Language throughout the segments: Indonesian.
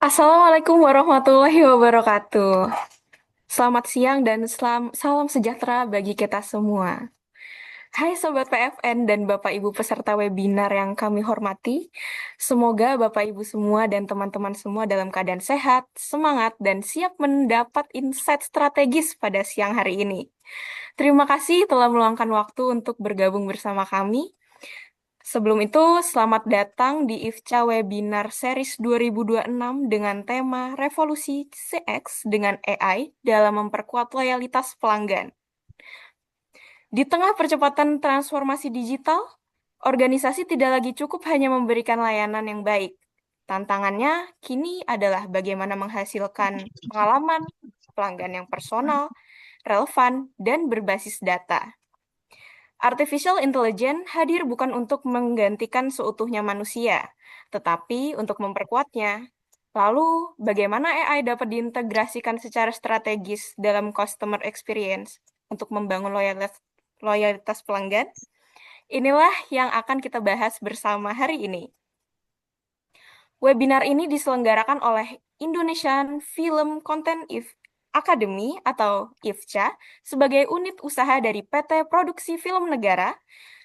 Assalamualaikum warahmatullahi wabarakatuh. Selamat siang dan salam sejahtera bagi kita semua. Hai Sobat PFN dan Bapak Ibu peserta webinar yang kami hormati. Semoga Bapak Ibu semua dan teman-teman semua dalam keadaan sehat, semangat, dan siap mendapat insight strategis pada siang hari ini. Terima kasih telah meluangkan waktu untuk bergabung bersama kami. Sebelum itu, selamat datang di IFCA Webinar Series 2026 dengan tema Revolusi CX dengan AI dalam memperkuat loyalitas pelanggan. Di tengah percepatan transformasi digital, organisasi tidak lagi cukup hanya memberikan layanan yang baik. Tantangannya kini adalah bagaimana menghasilkan pengalaman pelanggan yang personal, relevan, dan berbasis data. Artificial Intelligence hadir bukan untuk menggantikan seutuhnya manusia, tetapi untuk memperkuatnya. Lalu, bagaimana AI dapat diintegrasikan secara strategis dalam customer experience untuk membangun loyalitas pelanggan? Inilah yang akan kita bahas bersama hari ini. Webinar ini diselenggarakan oleh Indonesian Film Content Academy atau IFCA sebagai unit usaha dari PT Produksi Film Negara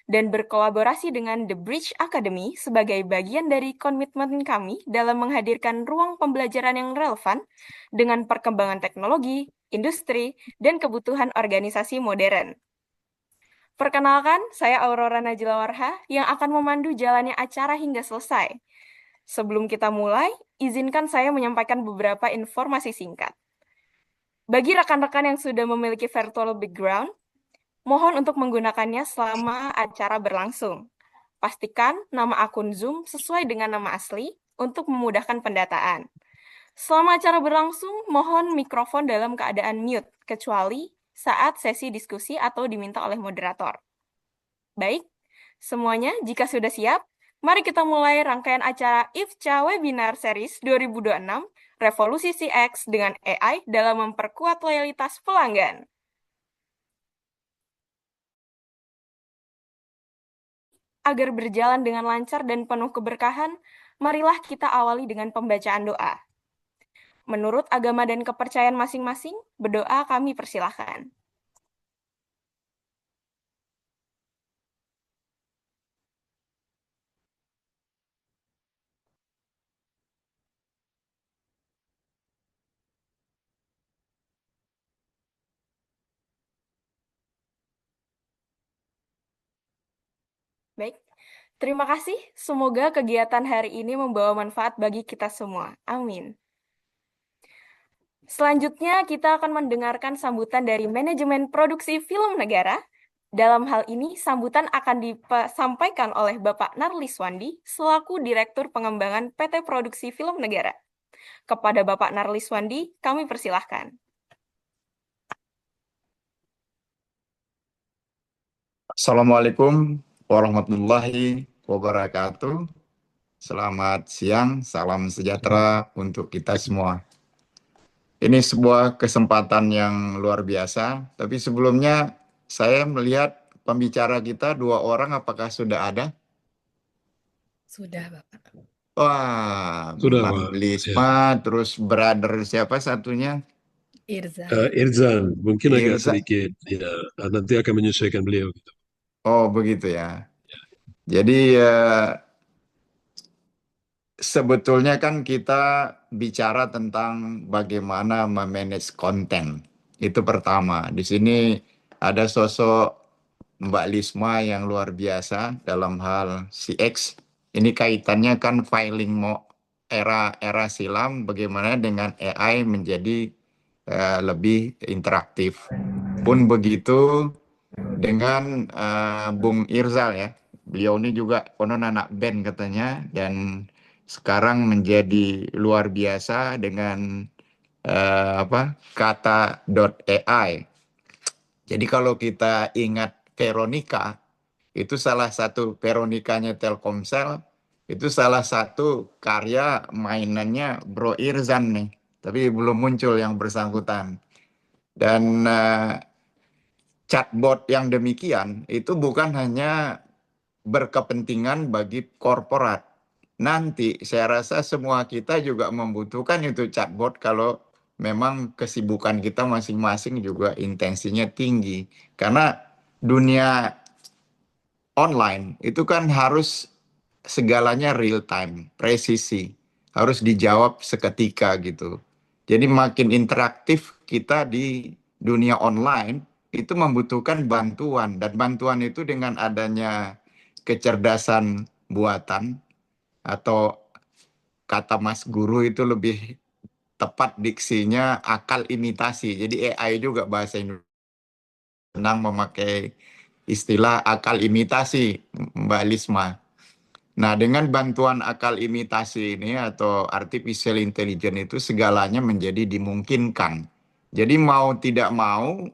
dan berkolaborasi dengan The Bridge Academy sebagai bagian dari komitmen kami dalam menghadirkan ruang pembelajaran yang relevan dengan perkembangan teknologi, industri, dan kebutuhan organisasi modern. Perkenalkan, saya Aurora Najila Warha yang akan memandu jalannya acara hingga selesai. Sebelum kita mulai, izinkan saya menyampaikan beberapa informasi singkat. Bagi rekan-rekan yang sudah memiliki virtual background, mohon untuk menggunakannya selama acara berlangsung. Pastikan nama akun Zoom sesuai dengan nama asli untuk memudahkan pendataan. Selama acara berlangsung, mohon mikrofon dalam keadaan mute, kecuali saat sesi diskusi atau diminta oleh moderator. Baik, semuanya jika sudah siap, mari kita mulai rangkaian acara IFCA Webinar Series 2026, Revolusi CX dengan AI dalam memperkuat loyalitas pelanggan. Agar berjalan dengan lancar dan penuh keberkahan, marilah kita awali dengan pembacaan doa. Menurut agama dan kepercayaan masing-masing, berdoa kami persilahkan. Baik, terima kasih. Semoga kegiatan hari ini membawa manfaat bagi kita semua. Amin. Selanjutnya, kita akan mendengarkan sambutan dari Manajemen Produksi Film Negara. Dalam hal ini, sambutan akan disampaikan oleh Bapak Narliswandi selaku Direktur Pengembangan PT Produksi Film Negara. Kepada Bapak Narliswandi, kami persilahkan. Assalamualaikum warahmatullahi wabarakatuh. Selamat siang, salam sejahtera untuk kita semua. Ini sebuah kesempatan yang luar biasa, tapi sebelumnya saya melihat pembicara kita dua orang, apakah sudah ada? Sudah, Bapak. Wah, Sudah, Mbak Pak. Lisma, terus brother siapa satunya? Irzan. Irzan, mungkin agak Irza. sedikit, ya, nanti akan menyesuaikan beliau. Gitu. Oh, begitu ya. Jadi sebetulnya kan kita bicara tentang bagaimana memanage konten. Itu pertama. Di sini ada sosok Mbak Lisma yang luar biasa dalam hal CX. Ini kaitannya kan filing mau era silam bagaimana dengan AI menjadi lebih interaktif. Pun begitu dengan Bung Irzal ya. Beliau ini juga konon anak band katanya dan sekarang menjadi luar biasa dengan kata .ai. Jadi kalau kita ingat Veronica, itu salah satu Veronicanya Telkomsel, itu salah satu karya mainannya Bro Irzan nih. Tapi belum muncul yang bersangkutan. Dan chatbot yang demikian itu bukan hanya berkepentingan bagi korporat, nanti saya rasa semua kita juga membutuhkan itu chatbot kalau memang kesibukan kita masing-masing juga intensinya tinggi. Karena dunia online itu kan harus segalanya real time, presisi, harus dijawab seketika gitu. Jadi makin interaktif kita di dunia online itu membutuhkan bantuan dan bantuan itu dengan adanya kecerdasan buatan atau kata Mas Guru itu lebih tepat diksinya akal imitasi. Jadi AI juga bahasa Indonesia senang memakai istilah akal imitasi, Mbak Lisma. Nah, dengan bantuan akal imitasi ini atau artificial intelligence itu segalanya menjadi dimungkinkan. Jadi mau tidak mau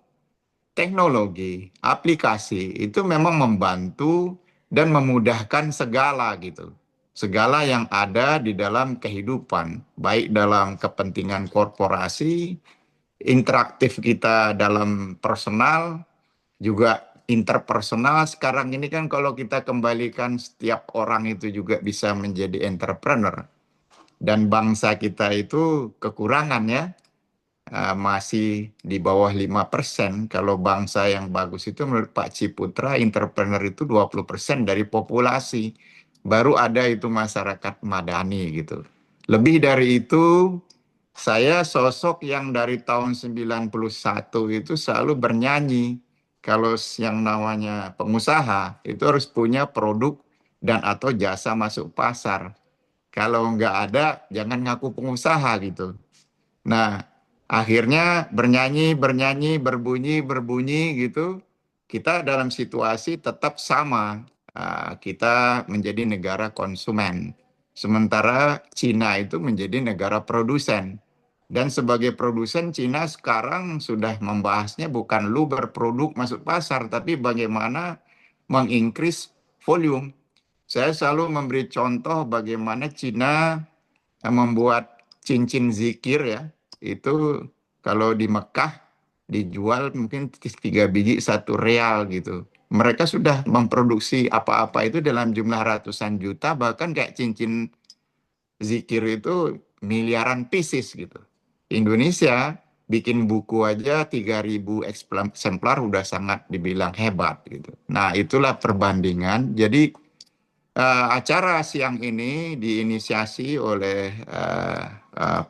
teknologi, aplikasi itu memang membantu dan memudahkan segala gitu. Segala yang ada di dalam kehidupan, baik dalam kepentingan korporasi, interaktif kita dalam personal, juga interpersonal. Sekarang ini kan kalau kita kembalikan setiap orang itu juga bisa menjadi entrepreneur. Dan bangsa kita itu kekurangan ya, masih di bawah 5%. Kalau bangsa yang bagus itu menurut Pak Ciputra, entrepreneur itu 20% dari populasi. Baru ada itu masyarakat madani gitu. Lebih dari itu, saya sosok yang dari tahun 91 itu selalu bernyanyi. Kalau yang namanya pengusaha itu harus punya produk dan atau jasa masuk pasar. Kalau nggak ada, jangan ngaku pengusaha gitu. Nah, akhirnya bernyanyi, bernyanyi, berbunyi, berbunyi gitu. Kita dalam situasi tetap sama. Kita menjadi negara konsumen. Sementara Cina itu menjadi negara produsen. Dan sebagai produsen, Cina sekarang sudah membahasnya bukan lu berproduk masuk pasar, tapi bagaimana mengincrease volume. Saya selalu memberi contoh bagaimana Cina membuat cincin zikir ya, itu kalau di Mekah dijual mungkin 3 biji 1 real gitu. Mereka sudah memproduksi apa-apa itu dalam jumlah ratusan juta, bahkan kayak cincin zikir itu miliaran pieces gitu. Indonesia bikin buku aja 3.000 eksemplar udah sangat dibilang hebat gitu. Nah, itulah perbandingan. Jadi acara siang ini diinisiasi oleh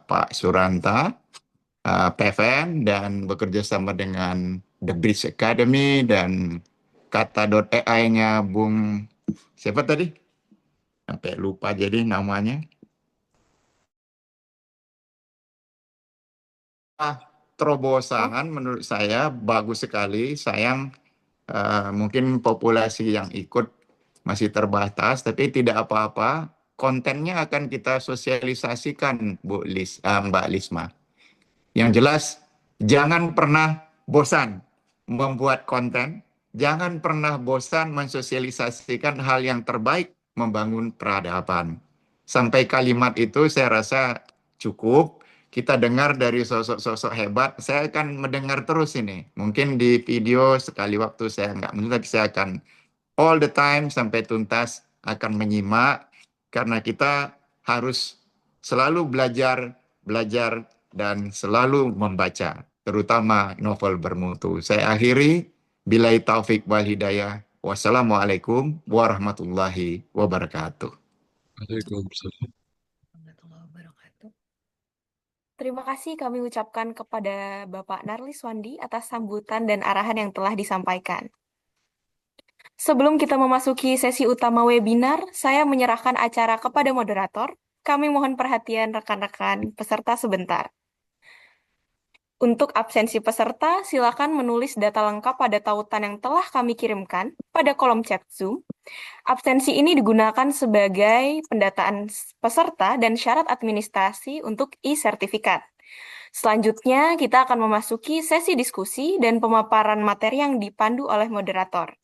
Pak Suranta, PVN, dan bekerja sama dengan The Bridge Academy dan kata.ai-nya Bung siapa tadi? Sampai lupa jadi namanya. Oh, Terobosan menurut saya bagus sekali. Sayang mungkin populasi yang ikut masih terbatas, tapi tidak apa-apa. Kontennya akan kita sosialisasikan, Mbak Lisma. Yang jelas, jangan pernah bosan membuat konten, jangan pernah bosan mensosialisasikan hal yang terbaik membangun peradaban. Sampai kalimat itu saya rasa cukup. Kita dengar dari sosok-sosok hebat. Saya akan mendengar terus ini. Mungkin di video sekali waktu saya nggak mendengar, tapi saya akan all the time sampai tuntas akan menyimak karena kita harus selalu belajar, belajar dan selalu membaca, terutama novel bermutu. Saya akhiri, bilai taufik wal hidayah. Wassalamualaikum warahmatullahi wabarakatuh. Waalaikumsalam. Warahmatullahi wabarakatuh. terima kasih kami ucapkan kepada Bapak Narliswandi atas sambutan dan arahan yang telah disampaikan. Sebelum kita memasuki sesi utama webinar, saya menyerahkan acara kepada moderator. Kami mohon perhatian rekan-rekan peserta sebentar. Untuk absensi peserta, silakan menulis data lengkap pada tautan yang telah kami kirimkan pada kolom chat Zoom. Absensi ini digunakan sebagai pendataan peserta dan syarat administrasi untuk e-sertifikat. Selanjutnya, kita akan memasuki sesi diskusi dan pemaparan materi yang dipandu oleh moderator.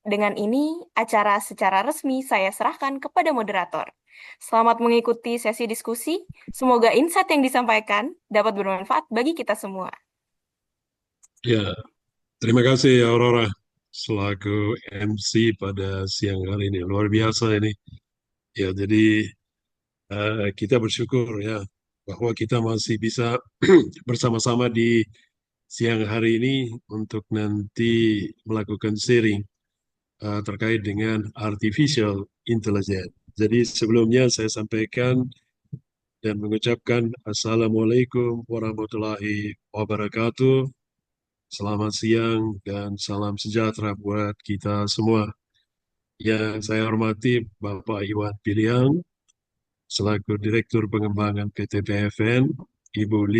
Dengan ini, acara secara resmi saya serahkan kepada moderator. Selamat mengikuti sesi diskusi. Semoga insight yang disampaikan dapat bermanfaat bagi kita semua. Ya, terima kasih Aurora selaku MC pada siang hari ini. Luar biasa ini. Ya, jadi Kita bersyukur ya bahwa kita masih bisa bersama-sama di siang hari ini untuk nanti melakukan sharing terkait dengan artificial intelligence. Jadi sebelumnya saya sampaikan dan mengucapkan Assalamualaikum warahmatullahi wabarakatuh. Selamat siang dan salam sejahtera buat kita semua. Yang saya hormati Bapak Iwan Piliang, selaku Direktur Pengembangan PT PFN, Ibu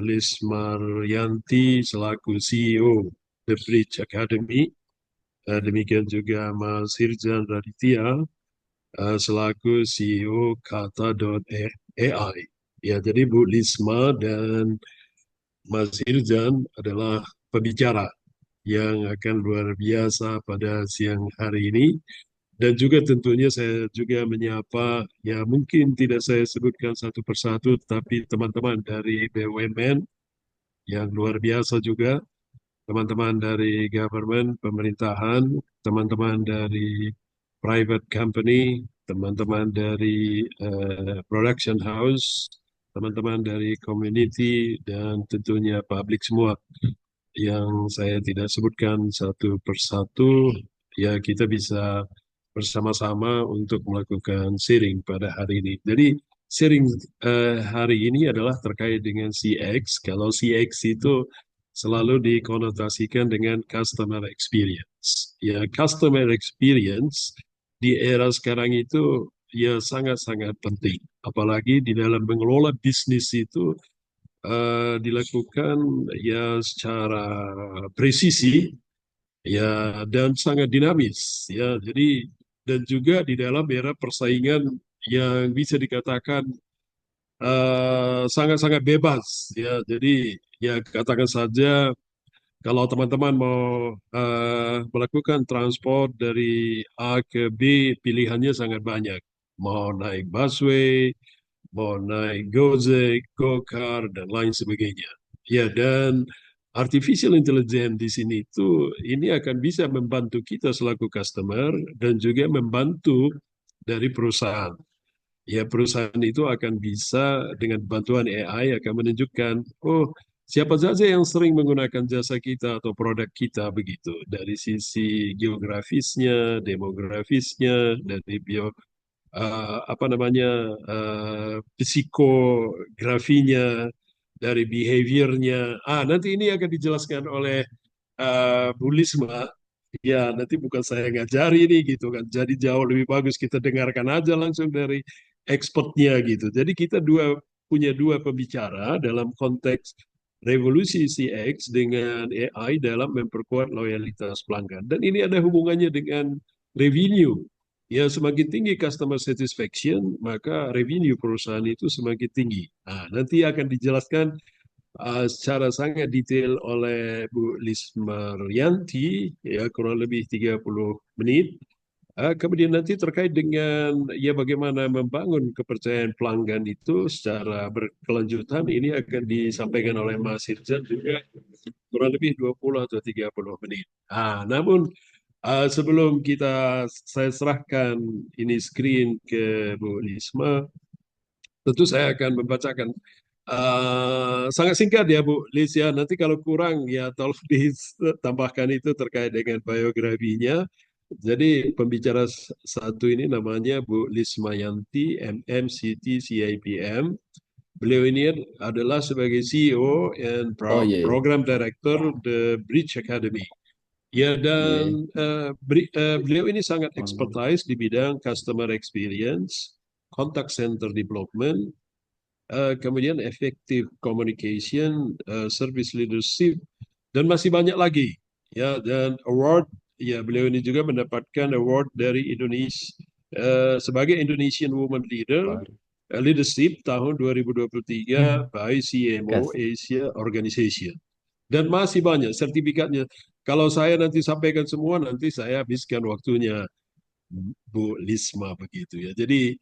Lismaryanti selaku CEO The Bridge Academy, demikian juga Mas Hirjan Raditya selaku CEO Kata.ai. Ya, jadi Bu Lisma dan Mas Hirjan adalah pembicara yang akan luar biasa pada siang hari ini. Dan juga tentunya saya juga menyapa, ya mungkin tidak saya sebutkan satu persatu, tapi teman-teman dari BUMN yang luar biasa juga, teman-teman dari government, pemerintahan, teman-teman dari private company, teman-teman dari production house, teman-teman dari community, dan tentunya publik semua yang saya tidak sebutkan satu persatu, ya kita bisa bersama-sama untuk melakukan sharing pada hari ini. Jadi sharing hari ini adalah terkait dengan CX. Kalau CX itu selalu dikonotasikan dengan customer experience. Ya, customer experience di era sekarang itu ya sangat-sangat penting. Apalagi di dalam mengelola bisnis itu dilakukan ya secara presisi ya dan sangat dinamis ya. Jadi dan juga di dalam era persaingan yang bisa dikatakan sangat-sangat bebas ya. Jadi ya katakan saja kalau teman-teman mau melakukan transport dari A ke B, pilihannya sangat banyak. Mau naik busway, mau naik Gojek, Gokar, dan lain sebagainya. Ya, dan artificial intelligence di sini itu ini akan bisa membantu kita selaku customer dan juga membantu dari perusahaan. Ya, perusahaan itu akan bisa dengan bantuan AI akan menunjukkan, oh, siapa saja yang sering menggunakan jasa kita atau produk kita begitu. Dari sisi geografisnya, demografisnya, dari apa namanya psikografinya, dari behaviornya. Nanti ini akan dijelaskan oleh Bu Lisma. Ya, nanti bukan saya ngajari ini gitu kan. Jadi jauh lebih bagus kita dengarkan aja langsung dari expertnya gitu. Jadi kita punya dua pembicara dalam konteks revolusi CX dengan AI dalam memperkuat loyalitas pelanggan. Dan ini ada hubungannya dengan revenue. Ya, semakin tinggi customer satisfaction, maka revenue perusahaan itu semakin tinggi. Nanti akan dijelaskan secara sangat detail oleh Bu Lismaryanti, ya kurang lebih 30 menit. Kemudian nanti terkait dengan ya bagaimana membangun kepercayaan pelanggan itu secara berkelanjutan, ini akan disampaikan oleh Mas Hirjan juga kurang lebih 20 atau 30 menit. Namun sebelum saya serahkan ini screen ke Bu Lisma, tentu saya akan membacakan sangat singkat ya Bu Lis ya. Nanti kalau kurang ya tolong ditambahkan itu terkait dengan biografinya. Jadi pembicara satu ini namanya Bu Lismayanti, MMCT CIPM. Beliau ini adalah sebagai CEO and Oh iya, iya. Program Director The Bridge Academy. Ya, Iya. dan beliau ini sangat expertise di bidang customer experience, contact center development, kemudian effective communication, service leadership, dan masih banyak lagi. Ya, dan award, ya beliau ini juga mendapatkan award dari Indonesia sebagai Indonesian Woman Leader Leadership tahun 2023 by CMO Kas. Asia Organization. Dan masih banyak sertifikatnya. Kalau saya nanti sampaikan semua, nanti saya habiskan waktunya Bu Lisma begitu ya. Jadi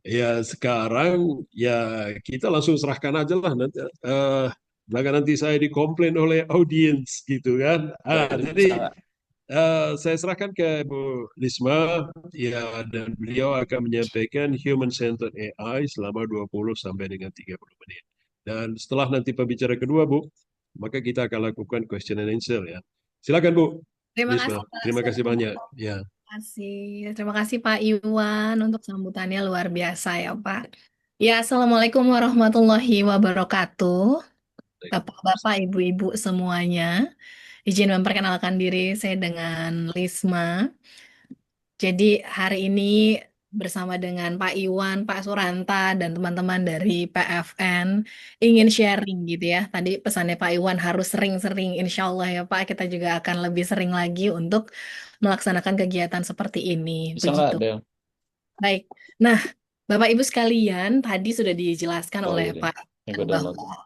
ya sekarang ya kita langsung serahkan aja lah nanti. Maka nanti saya dikomplain oleh audiens gitu kan. Waduh, Jadi sangat. Saya serahkan ke Bu Risma, ya, dan beliau akan menyampaikan human-centered AI selama 20 sampai dengan 30 menit. Dan setelah nanti pembicara kedua, Bu, maka kita akan lakukan question and answer ya. Silakan Bu Terima kasih Risma. Pak Terima kasih Surya. banyak. Ya. Terima kasih Pak Iwan untuk sambutannya luar biasa ya Pak. Ya, Assalamualaikum warahmatullahi wabarakatuh. Bapak-bapak, ibu-ibu semuanya. Izin memperkenalkan diri, saya dengan Lisma. Jadi hari ini bersama dengan Pak Iwan, Pak Suranta, dan teman-teman dari PFN ingin sharing gitu ya. Tadi pesannya Pak Iwan harus sering-sering, insya Allah ya Pak, kita juga akan lebih sering lagi untuk melaksanakan kegiatan seperti ini. Bisa nggak Begitu. ada? Baik. Nah, Bapak Ibu sekalian, tadi sudah dijelaskan Oh oleh iya deh, Pak yang Iwan gue download. bahwa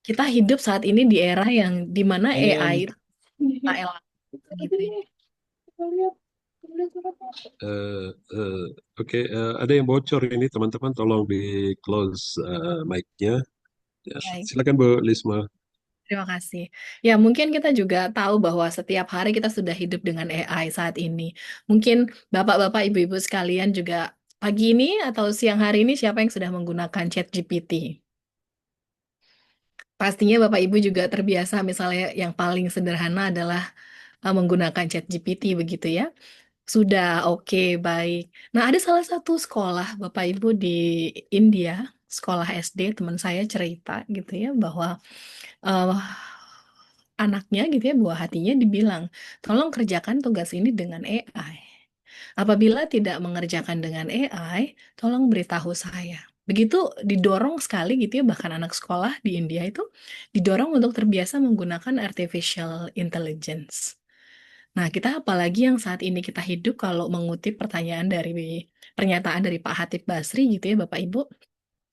kita hidup saat ini di era yang dimana Ini AI itu kita elakkan gitu ya. Eh, eh, Oke, ada yang bocor ini teman-teman, tolong di close mic-nya. Ya, Baik. silakan Bu Risma. Terima kasih. Ya, mungkin kita juga tahu bahwa setiap hari kita sudah hidup dengan AI saat ini. Mungkin bapak-bapak, ibu-ibu sekalian juga pagi ini atau siang hari ini siapa yang sudah menggunakan ChatGPT? Pastinya bapak ibu juga terbiasa misalnya yang paling sederhana adalah menggunakan ChatGPT begitu ya. Sudah oke, baik. Nah, ada salah satu sekolah bapak ibu di India, sekolah SD teman saya cerita gitu ya bahwa eh, anaknya gitu ya buah hatinya dibilang, tolong kerjakan tugas ini dengan AI. Apabila tidak mengerjakan dengan AI, tolong beritahu saya. Begitu didorong sekali gitu ya, bahkan anak sekolah di India itu didorong untuk terbiasa menggunakan artificial intelligence. Nah, kita apalagi yang saat ini kita hidup kalau mengutip pernyataan dari Pak Hatip Basri gitu ya Bapak Ibu,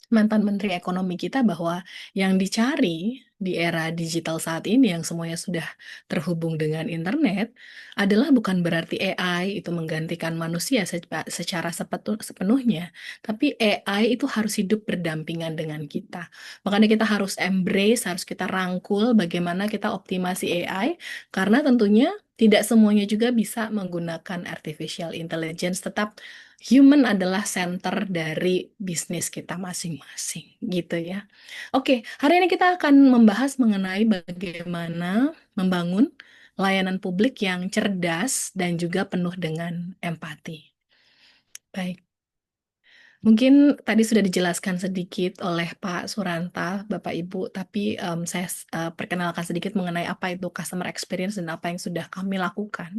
mantan Menteri Ekonomi kita bahwa yang dicari di era digital saat ini yang semuanya sudah terhubung dengan internet adalah bukan berarti AI itu menggantikan manusia secara sepenuhnya, tapi AI itu harus hidup berdampingan dengan kita. Makanya kita harus embrace, harus kita rangkul bagaimana kita optimasi AI, karena tentunya tidak semuanya juga bisa menggunakan artificial intelligence, tetap human adalah center dari bisnis kita masing-masing, gitu ya. Oke, hari ini kita akan membahas mengenai bagaimana membangun layanan publik yang cerdas dan juga penuh dengan empati. Baik, mungkin tadi sudah dijelaskan sedikit oleh Pak Suranta, Bapak Ibu, tapi saya perkenalkan sedikit mengenai apa itu customer experience dan apa yang sudah kami lakukan.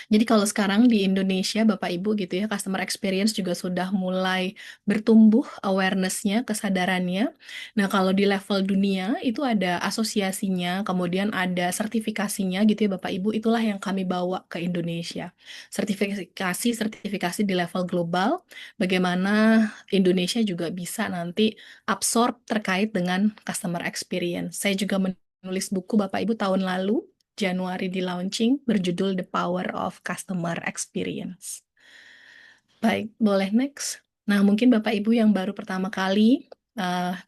Jadi kalau sekarang di Indonesia, Bapak Ibu gitu ya, customer experience juga sudah mulai bertumbuh awareness-nya, kesadarannya. Nah, kalau di level dunia itu ada asosiasinya, kemudian ada sertifikasinya gitu ya Bapak Ibu, itulah yang kami bawa ke Indonesia. Sertifikasi di level global, bagaimana Indonesia juga bisa nanti absorb terkait dengan customer experience. Saya juga menulis buku Bapak Ibu tahun lalu, Januari di launching, berjudul The Power of Customer Experience. Baik, boleh next. Nah, mungkin Bapak Ibu yang baru pertama kali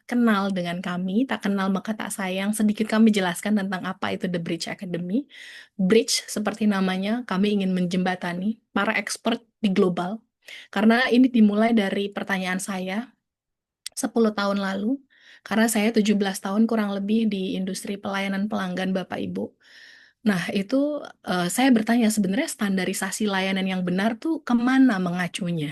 kenal dengan kami, tak kenal maka tak sayang, sedikit kami jelaskan tentang apa itu The Bridge Academy. Bridge, seperti namanya, kami ingin menjembatani para expert di global. Karena ini dimulai dari pertanyaan saya 10 tahun lalu, karena saya 17 tahun kurang lebih di industri pelayanan pelanggan Bapak Ibu. Nah, itu saya bertanya sebenarnya standarisasi layanan yang benar tuh kemana mengacunya?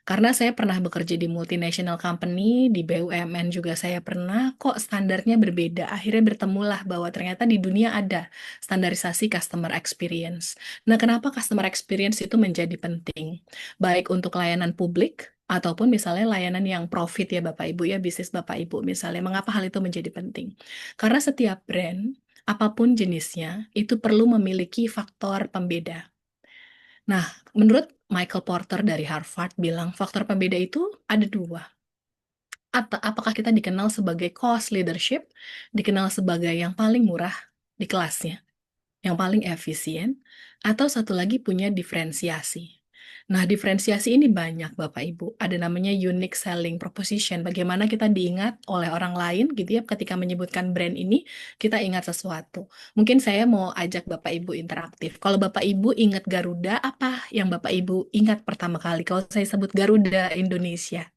Karena saya pernah bekerja di multinational company, di BUMN juga saya pernah, kok standarnya berbeda. Akhirnya bertemulah bahwa ternyata di dunia ada standarisasi customer experience. Nah, kenapa customer experience itu menjadi penting? Baik untuk layanan publik, ataupun misalnya layanan yang profit ya Bapak Ibu ya, bisnis Bapak Ibu misalnya. Mengapa hal itu menjadi penting? Karena setiap brand, apapun jenisnya, itu perlu memiliki faktor pembeda. Nah, menurut Michael Porter dari Harvard bilang faktor pembeda itu ada dua. Apakah kita dikenal sebagai cost leadership, dikenal sebagai yang paling murah di kelasnya, yang paling efisien, atau satu lagi punya diferensiasi. Nah, diferensiasi ini banyak, Bapak Ibu. Ada namanya unique selling proposition. Bagaimana kita diingat oleh orang lain gitu ya, ketika menyebutkan brand ini, kita ingat sesuatu. Mungkin saya mau ajak Bapak Ibu interaktif. Kalau Bapak Ibu ingat Garuda, apa yang Bapak Ibu ingat pertama kali? Kalau saya sebut Garuda Indonesia,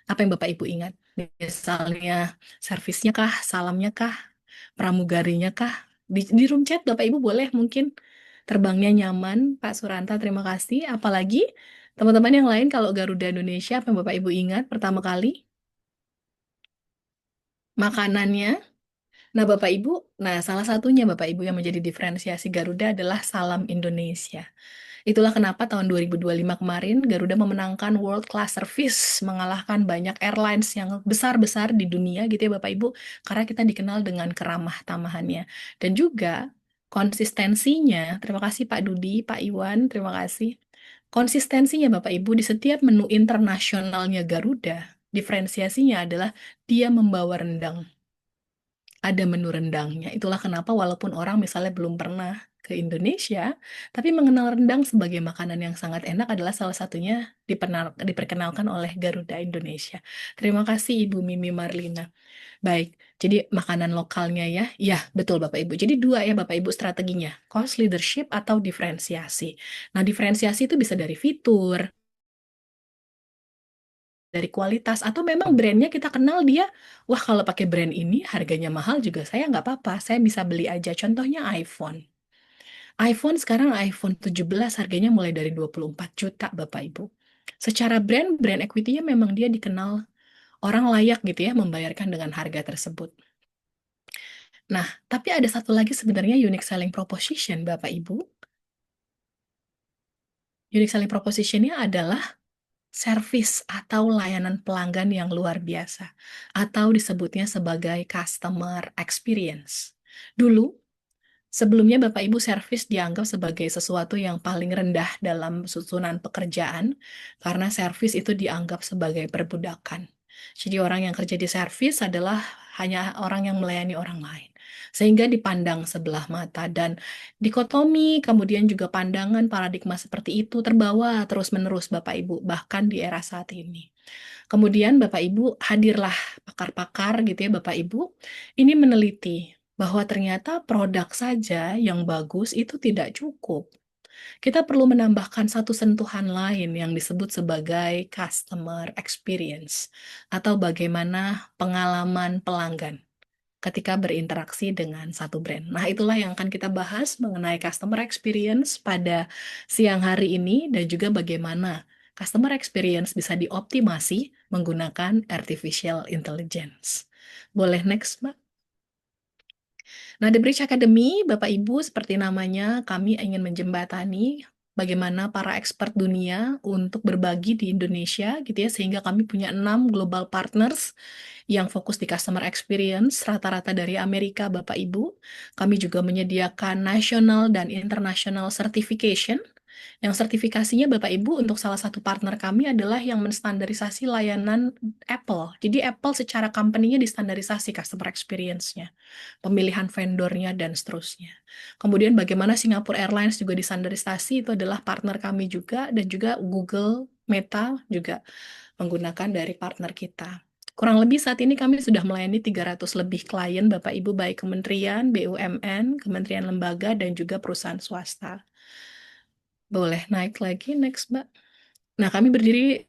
apa yang Bapak Ibu ingat? Misalnya servisnya kah, salamnya kah, pramugarinya kah? Di room chat Bapak Ibu boleh mungkin terbangnya nyaman, Pak Suranta, terima kasih. Apalagi teman-teman yang lain kalau Garuda Indonesia, apa yang Bapak Ibu ingat pertama kali? Makanannya. Nah, Bapak Ibu, nah salah satunya Bapak Ibu yang menjadi diferensiasi Garuda adalah Salam Indonesia. Itulah kenapa tahun 2025 kemarin Garuda memenangkan World Class Service, mengalahkan banyak airlines yang besar-besar di dunia gitu ya Bapak Ibu, karena kita dikenal dengan keramah tamahannya. Dan juga konsistensinya, terima kasih Pak Dudi, Pak Iwan, terima kasih. Konsistensinya Bapak Ibu di setiap menu internasionalnya Garuda, diferensiasinya adalah dia membawa rendang, ada menu rendangnya. Itulah kenapa walaupun orang misalnya belum pernah ke Indonesia, tapi mengenal rendang sebagai makanan yang sangat enak adalah salah satunya diperkenalkan oleh Garuda Indonesia. Terima kasih Ibu Mimi Marlina. Baik, jadi makanan lokalnya ya. Ya, betul Bapak Ibu. Jadi dua ya Bapak Ibu strateginya, cost leadership atau diferensiasi. Nah, diferensiasi itu bisa dari fitur, dari kualitas, atau memang brandnya kita kenal dia, wah kalau pakai brand ini harganya mahal juga saya nggak apa-apa, saya bisa beli aja. Contohnya iPhone. iPhone sekarang iPhone 17 harganya mulai dari 24 juta Bapak Ibu. Secara brand equity-nya memang dia dikenal orang layak gitu ya membayarkan dengan harga tersebut. Nah, tapi ada satu lagi sebenarnya unique selling proposition Bapak Ibu. Unique selling proposition-nya adalah service atau layanan pelanggan yang luar biasa, atau disebutnya sebagai customer experience. Dulu, sebelumnya Bapak Ibu servis dianggap sebagai sesuatu yang paling rendah dalam susunan pekerjaan, karena servis itu dianggap sebagai perbudakan. Jadi orang yang kerja di servis adalah hanya orang yang melayani orang lain. Sehingga dipandang sebelah mata, dan dikotomi, kemudian juga pandangan paradigma seperti itu terbawa terus-menerus Bapak Ibu, bahkan di era saat ini. Kemudian Bapak Ibu hadirlah pakar-pakar gitu ya Bapak Ibu, ini meneliti bahwa ternyata produk saja yang bagus itu tidak cukup. Kita perlu menambahkan satu sentuhan lain yang disebut sebagai customer experience, atau bagaimana pengalaman pelanggan ketika berinteraksi dengan satu brand. Nah, itulah yang akan kita bahas mengenai customer experience pada siang hari ini, dan juga bagaimana customer experience bisa dioptimasi menggunakan artificial intelligence. Boleh next, Mbak? Nah, The Bridge Academy, Bapak Ibu, seperti namanya, kami ingin menjembatani bagaimana para expert dunia untuk berbagi di Indonesia, gitu ya, sehingga kami punya 6 global partners yang fokus di customer experience, rata-rata dari Amerika, Bapak Ibu. Kami juga menyediakan national dan international certification, yang sertifikasinya Bapak Ibu untuk salah satu partner kami adalah yang menstandarisasi layanan Apple. Jadi Apple secara company-nya distandarisasi customer experience-nya, pemilihan vendornya, dan seterusnya. Kemudian bagaimana Singapore Airlines juga distandarisasi, itu adalah partner kami juga, dan juga Google, Meta juga menggunakan dari partner kita. Kurang lebih saat ini kami sudah melayani 300 lebih klien Bapak Ibu, baik kementerian, BUMN, kementerian lembaga, dan juga perusahaan swasta. Boleh naik lagi, next Mbak. Nah, kami berdiri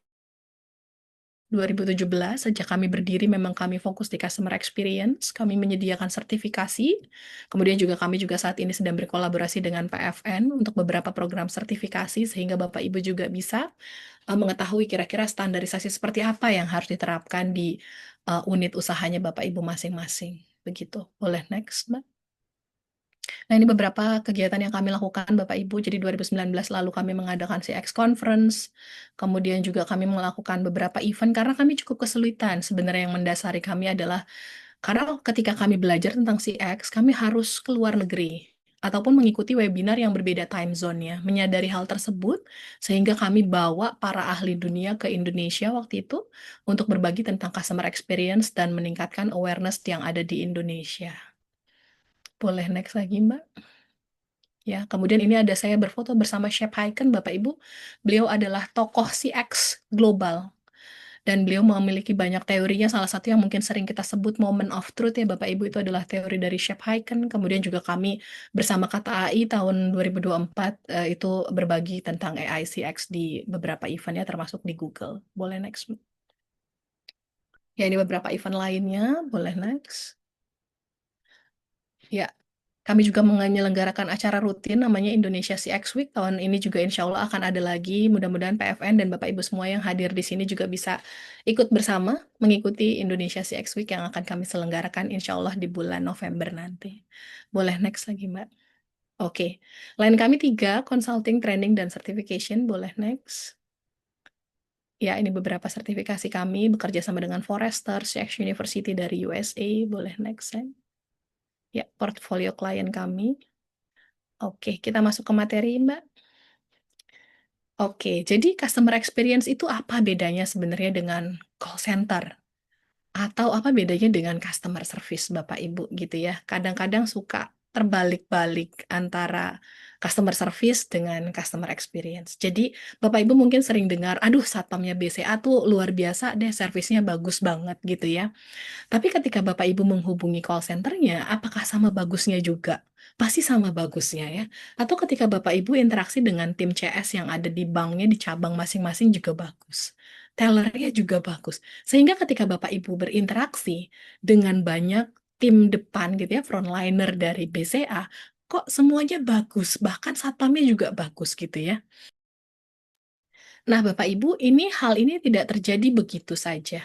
2017, sejak kami berdiri memang kami fokus di customer experience, kami menyediakan sertifikasi, kemudian juga kami juga saat ini sedang berkolaborasi dengan PFN untuk beberapa program sertifikasi, sehingga Bapak Ibu juga bisa mengetahui kira-kira standarisasi seperti apa yang harus diterapkan di unit usahanya Bapak Ibu masing-masing. Begitu. Boleh next, Mbak. Nah, ini beberapa kegiatan yang kami lakukan, Bapak Ibu. Jadi 2019 lalu kami mengadakan CX Conference, kemudian juga kami melakukan beberapa event, karena kami cukup kesulitan. Sebenarnya yang mendasari kami adalah, karena ketika kami belajar tentang CX, kami harus keluar negeri, ataupun mengikuti webinar yang berbeda time zone-nya. Menyadari hal tersebut, sehingga kami bawa para ahli dunia ke Indonesia waktu itu, untuk berbagi tentang customer experience dan meningkatkan awareness yang ada di Indonesia. Boleh next lagi, Mbak. Ya, kemudian ini ada saya berfoto bersama Shep Hyken, Bapak Ibu. Beliau adalah tokoh CX global. Dan beliau memiliki banyak teorinya, salah satu yang mungkin sering kita sebut moment of truth ya Bapak Ibu, itu adalah teori dari Shep Hyken. Kemudian juga kami bersama Kata AI tahun 2024 itu berbagi tentang AI CX di beberapa event ya, termasuk di Google. Boleh next. Ya, ini beberapa event lainnya, boleh next. Ya, kami juga menyelenggarakan acara rutin namanya Indonesia CX Week. Tahun ini juga insya Allah akan ada lagi. Mudah-mudahan PFN dan Bapak Ibu semua yang hadir di sini juga bisa ikut bersama mengikuti Indonesia CX Week yang akan kami selenggarakan insya Allah di bulan November nanti. Boleh next lagi, Mbak. Oke, lain kami 3, Consulting, Training, dan Certification. Boleh next. Ya, ini beberapa sertifikasi kami bekerja sama dengan Forrester, CX University dari USA. Boleh next slide. Ya, portfolio klien kami. Oke, kita masuk ke materi, Mbak. Oke, jadi customer experience itu apa bedanya sebenarnya dengan call center? Atau apa bedanya dengan customer service, Bapak Ibu, gitu ya. Kadang-kadang suka terbalik-balik antara customer service dengan customer experience. Jadi, Bapak Ibu mungkin sering dengar, aduh satpamnya BCA tuh luar biasa deh, servisnya bagus banget gitu ya. Tapi ketika Bapak Ibu menghubungi call center-nya, apakah sama bagusnya juga? Pasti sama bagusnya ya. Atau ketika Bapak Ibu interaksi dengan tim CS yang ada di banknya, di cabang masing-masing juga bagus. Tellernya juga bagus. Sehingga ketika Bapak Ibu berinteraksi dengan banyak tim depan gitu ya, frontliner dari BCA, kok semuanya bagus, bahkan satpamnya juga bagus gitu ya. Nah, Bapak Ibu, hal ini tidak terjadi begitu saja,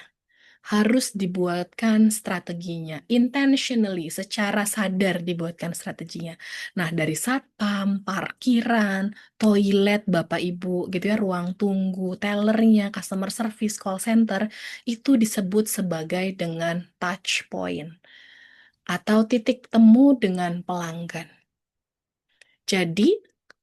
harus dibuatkan strateginya, intentionally, secara sadar dibuatkan strateginya. Nah, dari satpam, parkiran, toilet, Bapak Ibu, gitu ya, ruang tunggu, tellernya, customer service, call center, itu disebut sebagai dengan touch point atau titik temu dengan pelanggan. Jadi,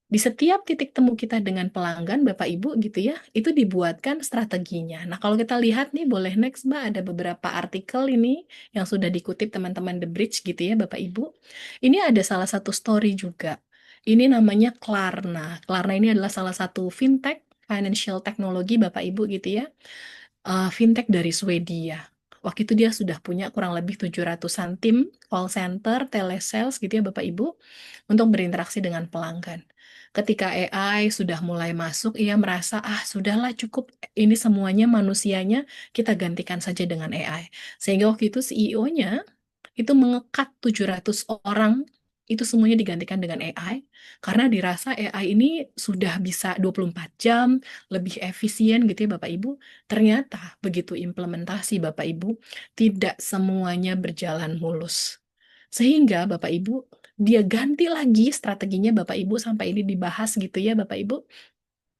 di setiap titik temu kita dengan pelanggan, Bapak Ibu gitu ya, itu dibuatkan strateginya. Nah, kalau kita lihat nih, boleh next Mbak, ada beberapa artikel ini yang sudah dikutip teman-teman The Bridge gitu ya, Bapak Ibu. Ini ada salah satu story juga. Ini namanya Klarna. Klarna ini adalah salah satu fintech, financial technology Bapak Ibu gitu ya. Fintech dari Swedia. Waktu itu dia sudah punya kurang lebih 700-an tim, call center, telesales gitu ya Bapak Ibu, untuk berinteraksi dengan pelanggan. Ketika AI sudah mulai masuk, ia merasa, sudahlah cukup, ini semuanya manusianya, kita gantikan saja dengan AI. Sehingga waktu itu CEO-nya itu mengekat 700 orang, itu semuanya digantikan dengan AI, karena dirasa AI ini sudah bisa 24 jam, lebih efisien gitu ya Bapak Ibu. Ternyata begitu implementasi Bapak Ibu, tidak semuanya berjalan mulus. Sehingga Bapak Ibu, dia ganti lagi strateginya Bapak Ibu, sampai ini dibahas gitu ya Bapak Ibu.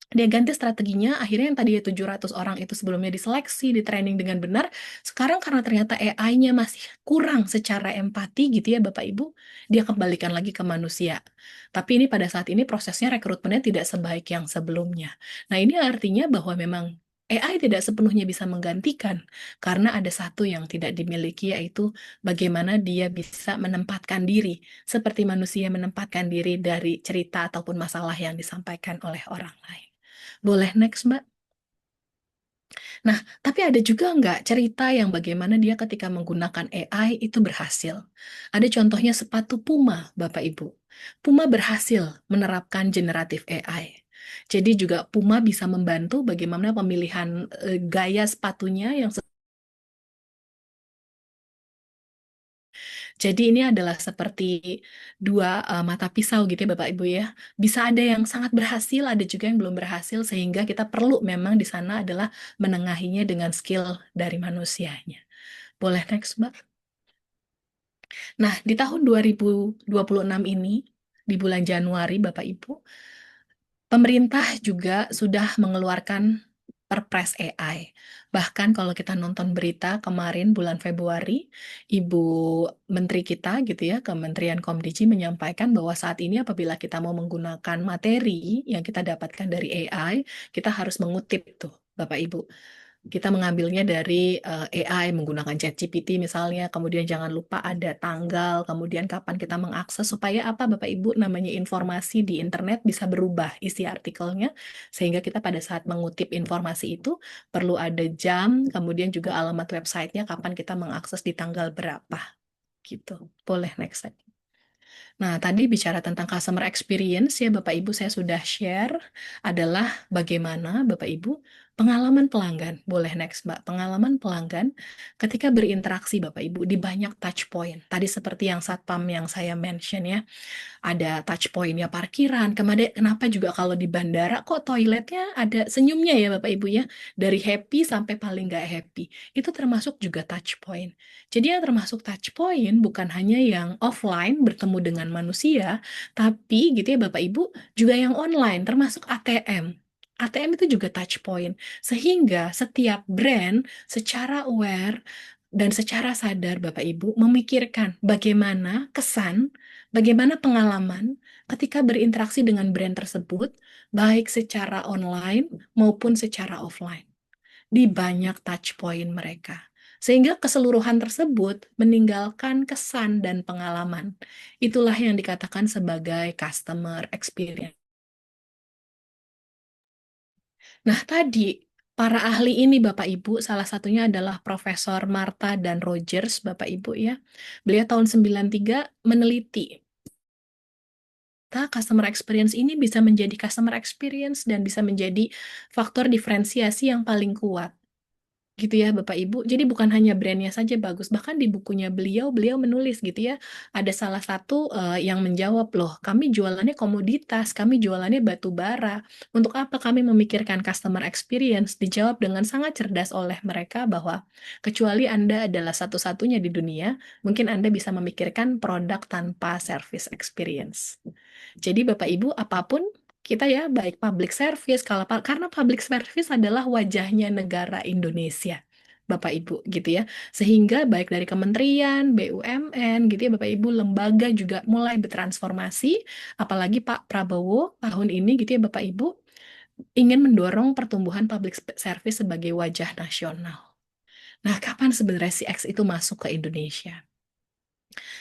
Dia ganti strateginya, akhirnya yang tadi 700 orang itu sebelumnya diseleksi, di training dengan benar, sekarang karena ternyata AI-nya masih kurang secara empati gitu ya Bapak Ibu, dia kembalikan lagi ke manusia. Tapi ini pada saat ini prosesnya rekrutmennya tidak sebaik yang sebelumnya. Nah, ini artinya bahwa memang AI tidak sepenuhnya bisa menggantikan, karena ada satu yang tidak dimiliki, yaitu bagaimana dia bisa menempatkan diri, seperti manusia menempatkan diri dari cerita ataupun masalah yang disampaikan oleh orang lain. Boleh next, Mbak? Nah, tapi ada juga nggak cerita yang bagaimana dia ketika menggunakan AI itu berhasil? Ada contohnya sepatu Puma, Bapak Ibu. Puma berhasil menerapkan generatif AI. Jadi juga Puma bisa membantu bagaimana pemilihan gaya sepatunya yang Jadi ini adalah seperti dua mata pisau gitu ya Bapak Ibu ya. Bisa ada yang sangat berhasil, ada juga yang belum berhasil, sehingga kita perlu memang di sana adalah menengahinya dengan skill dari manusianya. Boleh next, Mbak? Nah, di tahun 2026 ini, di bulan Januari, Bapak Ibu, pemerintah juga sudah mengeluarkan Perpres AI. Bahkan kalau kita nonton berita kemarin bulan Februari, Ibu Menteri kita gitu ya, Kementerian Komdiji menyampaikan bahwa saat ini apabila kita mau menggunakan materi yang kita dapatkan dari AI, kita harus mengutip tuh, Bapak Ibu. Kita mengambilnya dari AI menggunakan ChatGPT misalnya, kemudian jangan lupa ada tanggal, kemudian kapan kita mengakses supaya apa Bapak Ibu namanya informasi di internet bisa berubah isi artikelnya sehingga kita pada saat mengutip informasi itu perlu ada jam, kemudian juga alamat websitenya kapan kita mengakses di tanggal berapa gitu. Boleh next slide. Nah, tadi bicara tentang customer experience ya Bapak Ibu, saya sudah share adalah bagaimana Bapak Ibu pengalaman pelanggan. Boleh next Mbak, pengalaman pelanggan ketika berinteraksi Bapak Ibu di banyak touch point. Tadi seperti yang Satpam yang saya mention ya, ada touch point-nya parkiran. Kemudian kenapa juga kalau di bandara kok toiletnya ada senyumnya ya Bapak Ibu ya, dari happy sampai paling nggak happy. Itu termasuk juga touch point. Jadi yang termasuk touch point bukan hanya yang offline bertemu dengan manusia, tapi gitu ya Bapak Ibu juga yang online termasuk ATM. ATM itu juga touch point. Sehingga setiap brand secara aware dan secara sadar Bapak Ibu memikirkan bagaimana kesan, bagaimana pengalaman ketika berinteraksi dengan brand tersebut, baik secara online maupun secara offline di banyak touch point mereka. Sehingga keseluruhan tersebut meninggalkan kesan dan pengalaman. Itulah yang dikatakan sebagai customer experience. Nah, tadi para ahli ini Bapak Ibu, salah satunya adalah Profesor Martha dan Rogers, Bapak Ibu ya. Beliau tahun 93 meneliti customer experience ini bisa menjadi customer experience dan bisa menjadi faktor diferensiasi yang paling kuat. Gitu ya Bapak Ibu. Jadi bukan hanya brandnya saja bagus, bahkan di bukunya beliau menulis gitu ya. Ada salah satu yang menjawab, loh kami jualannya komoditas, kami jualannya batu bara. Untuk apa kami memikirkan customer experience? Dijawab dengan sangat cerdas oleh mereka bahwa kecuali Anda adalah satu-satunya di dunia, mungkin Anda bisa memikirkan produk tanpa service experience. Jadi Bapak Ibu, apapun kita ya, baik public service, karena public service adalah wajahnya negara Indonesia. Bapak Ibu gitu ya. Sehingga baik dari kementerian, BUMN gitu ya Bapak Ibu, lembaga juga mulai bertransformasi, apalagi Pak Prabowo tahun ini gitu ya Bapak Ibu ingin mendorong pertumbuhan public service sebagai wajah nasional. Nah, kapan sebenarnya CX itu masuk ke Indonesia?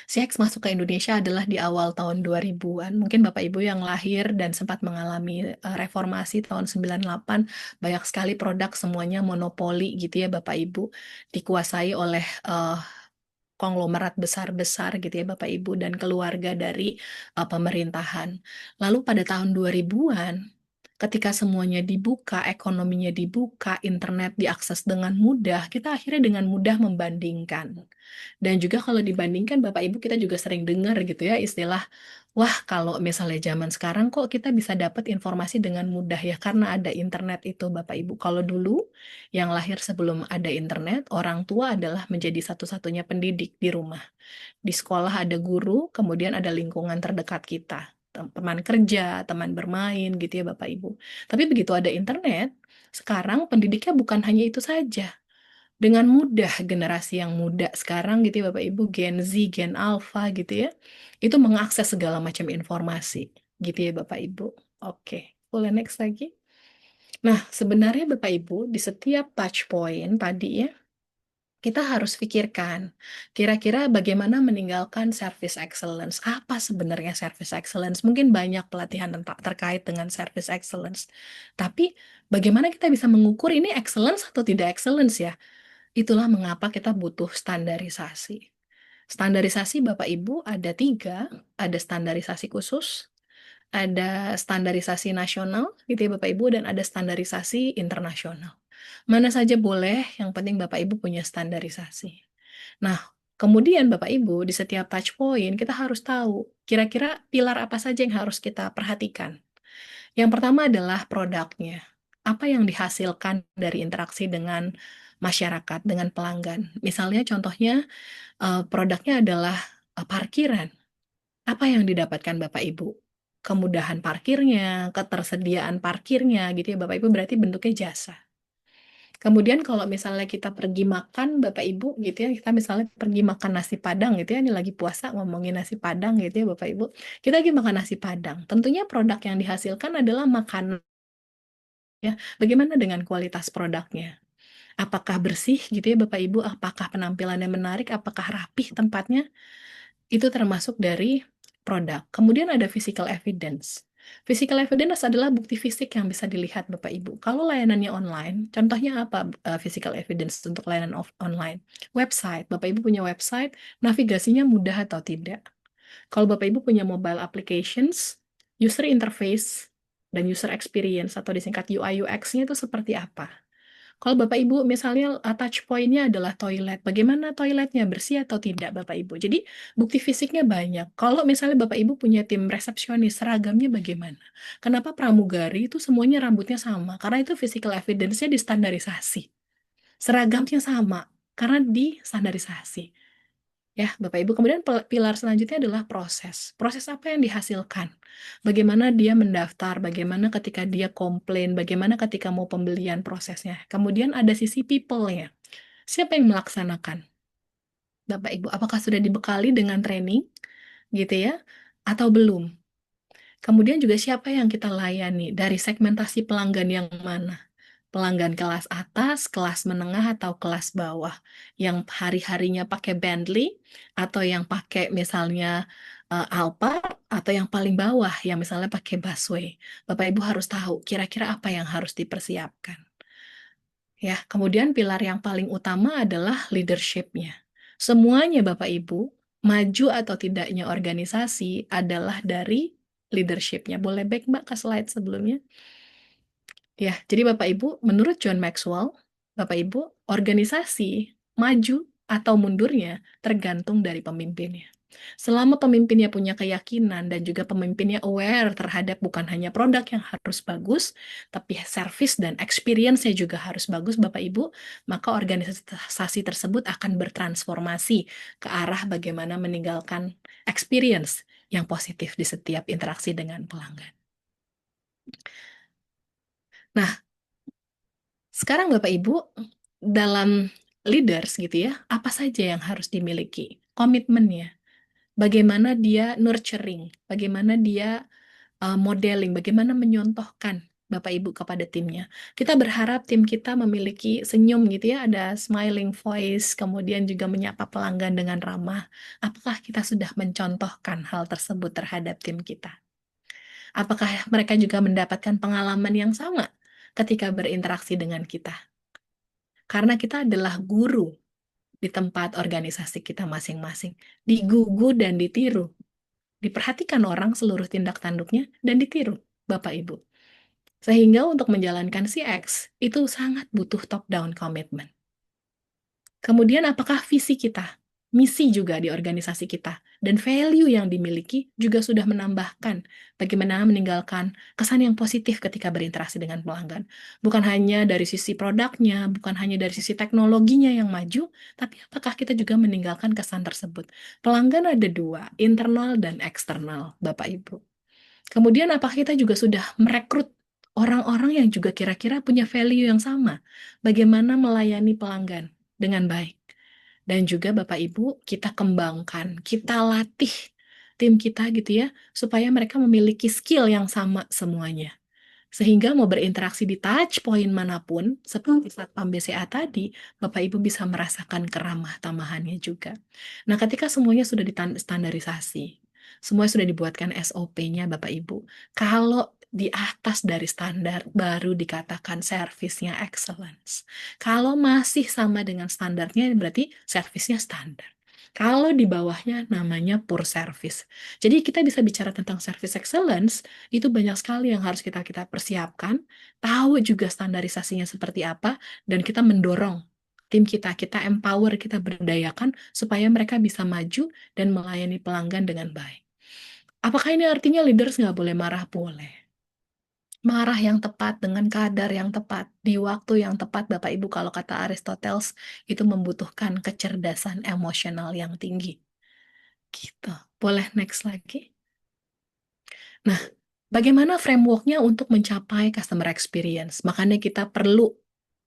CX masuk ke Indonesia adalah di awal tahun 2000-an. Mungkin Bapak Ibu yang lahir dan sempat mengalami reformasi tahun 98, banyak sekali produk semuanya monopoli gitu ya Bapak Ibu, dikuasai oleh konglomerat besar-besar gitu ya Bapak Ibu dan keluarga dari pemerintahan. Lalu pada tahun 2000-an, ketika semuanya dibuka, ekonominya dibuka, internet diakses dengan mudah, kita akhirnya dengan mudah membandingkan. Dan juga kalau dibandingkan Bapak Ibu kita juga sering dengar gitu ya istilah, wah kalau misalnya zaman sekarang kok kita bisa dapat informasi dengan mudah ya karena ada internet itu Bapak Ibu. Kalau dulu yang lahir sebelum ada internet, orang tua adalah menjadi satu-satunya pendidik di rumah. Di sekolah ada guru, kemudian ada lingkungan terdekat kita. Teman kerja, teman bermain gitu ya Bapak Ibu. Tapi begitu ada internet, sekarang pendidiknya bukan hanya itu saja. Dengan mudah generasi yang muda sekarang gitu ya Bapak Ibu, Gen Z, Gen Alpha gitu ya, itu mengakses segala macam informasi gitu ya Bapak Ibu. Oke, boleh next lagi. Nah, sebenarnya Bapak Ibu, di setiap touch point tadi ya, kita harus pikirkan, kira-kira bagaimana meninggalkan service excellence. Apa sebenarnya service excellence? Mungkin banyak pelatihan terkait dengan service excellence. Tapi bagaimana kita bisa mengukur ini excellence atau tidak excellence ya? Itulah mengapa kita butuh standarisasi. Standarisasi Bapak Ibu ada 3, ada standarisasi khusus, ada standarisasi nasional gitu ya Bapak Ibu, dan ada standarisasi internasional. Mana saja boleh, yang penting Bapak Ibu punya standarisasi. Nah, kemudian Bapak Ibu di setiap touch point kita harus tahu kira-kira pilar apa saja yang harus kita perhatikan. Yang pertama adalah produknya. Apa yang dihasilkan dari interaksi dengan masyarakat, dengan pelanggan. Misalnya contohnya produknya adalah parkiran. Apa yang didapatkan Bapak Ibu? Kemudahan parkirnya, ketersediaan parkirnya gitu ya Bapak Ibu, berarti bentuknya jasa. Kemudian kalau misalnya kita pergi makan Bapak Ibu gitu ya, kita misalnya pergi makan nasi Padang gitu ya, ini lagi puasa ngomongin nasi Padang gitu ya Bapak Ibu. Kita lagi makan nasi Padang. Tentunya produk yang dihasilkan adalah makanan ya. Bagaimana dengan kualitas produknya? Apakah bersih gitu ya Bapak Ibu, apakah penampilannya menarik, apakah rapih tempatnya, itu termasuk dari produk. Kemudian ada physical evidence. Physical evidence adalah bukti fisik yang bisa dilihat Bapak Ibu. Kalau layanannya online, contohnya apa physical evidence untuk layanan online? Website, Bapak Ibu punya website, navigasinya mudah atau tidak? Kalau Bapak Ibu punya mobile applications, user interface dan user experience atau disingkat UI UX-nya itu seperti apa? Kalau Bapak Ibu misalnya touch point-nya adalah toilet, bagaimana toiletnya bersih atau tidak Bapak Ibu? Jadi bukti fisiknya banyak. Kalau misalnya Bapak Ibu punya tim resepsionis, seragamnya bagaimana? Kenapa pramugari itu semuanya rambutnya sama? Karena itu physical evidence-nya distandarisasi. Seragamnya sama karena distandarisasi. Ya, Bapak Ibu. Kemudian pilar selanjutnya adalah proses. Proses apa yang dihasilkan? Bagaimana dia mendaftar, bagaimana ketika dia komplain, bagaimana ketika mau pembelian prosesnya. Kemudian ada sisi people-nya. Siapa yang melaksanakan? Bapak Ibu, apakah sudah dibekali dengan training gitu ya atau belum? Kemudian juga siapa yang kita layani? Dari segmentasi pelanggan yang mana? Pelanggan kelas atas, kelas menengah, atau kelas bawah. Yang hari-harinya pakai Bentley, atau yang pakai misalnya Alphard, atau yang paling bawah, yang misalnya pakai busway. Bapak Ibu harus tahu kira-kira apa yang harus dipersiapkan. Ya, kemudian pilar yang paling utama adalah leadership-nya. Semuanya Bapak Ibu, maju atau tidaknya organisasi adalah dari leadership-nya. Boleh back Mbak ke slide sebelumnya? Ya, jadi Bapak Ibu, menurut John Maxwell, Bapak Ibu, organisasi maju atau mundurnya tergantung dari pemimpinnya. Selama pemimpinnya punya keyakinan dan juga pemimpinnya aware terhadap bukan hanya produk yang harus bagus, tapi service dan experience-nya juga harus bagus, Bapak Ibu, maka organisasi tersebut akan bertransformasi ke arah bagaimana meninggalkan experience yang positif di setiap interaksi dengan pelanggan. Nah, sekarang Bapak Ibu, dalam leaders gitu ya, apa saja yang harus dimiliki? Komitmennya, bagaimana dia nurturing, bagaimana dia modeling, bagaimana menyontohkan Bapak Ibu kepada timnya. Kita berharap tim kita memiliki senyum gitu ya, ada smiling voice, kemudian juga menyapa pelanggan dengan ramah. Apakah kita sudah mencontohkan hal tersebut terhadap tim kita? Apakah mereka juga mendapatkan pengalaman yang sama ketika berinteraksi dengan kita? Karena kita adalah guru di tempat organisasi kita masing-masing. Digugu dan ditiru. Diperhatikan orang seluruh tindak tanduknya dan ditiru, Bapak Ibu. Sehingga untuk menjalankan CX, itu sangat butuh top-down commitment. Kemudian apakah visi kita, misi juga di organisasi kita, dan value yang dimiliki juga sudah menambahkan bagaimana meninggalkan kesan yang positif ketika berinteraksi dengan pelanggan. Bukan hanya dari sisi produknya, bukan hanya dari sisi teknologinya yang maju, tapi apakah kita juga meninggalkan kesan tersebut. Pelanggan ada dua, internal dan eksternal, Bapak Ibu. Kemudian apakah kita juga sudah merekrut orang-orang yang juga kira-kira punya value yang sama? Bagaimana melayani pelanggan dengan baik? Dan juga Bapak Ibu, kita kembangkan, kita latih tim kita gitu ya, supaya mereka memiliki skill yang sama semuanya. Sehingga mau berinteraksi di touch point manapun, seperti Satpam BCA tadi, Bapak Ibu bisa merasakan keramah tamahannya juga. Nah, ketika semuanya sudah distandarisasi, semuanya sudah dibuatkan SOP-nya Bapak Ibu, kalau di atas dari standar baru dikatakan servisnya excellence. Kalau masih sama dengan standarnya berarti servisnya standar. Kalau di bawahnya namanya poor service. Jadi kita bisa bicara tentang service excellence, itu banyak sekali yang harus kita persiapkan, tahu juga standarisasinya seperti apa, dan kita mendorong tim kita empower, kita berdayakan supaya mereka bisa maju dan melayani pelanggan dengan baik. Apakah ini artinya leaders nggak boleh marah? Boleh. Marah yang tepat dengan kadar yang tepat di waktu yang tepat, Bapak Ibu, kalau kata Aristoteles itu membutuhkan kecerdasan emosional yang tinggi. Gitu. Boleh next lagi? Nah, bagaimana framework-nya untuk mencapai customer experience? Makanya kita perlu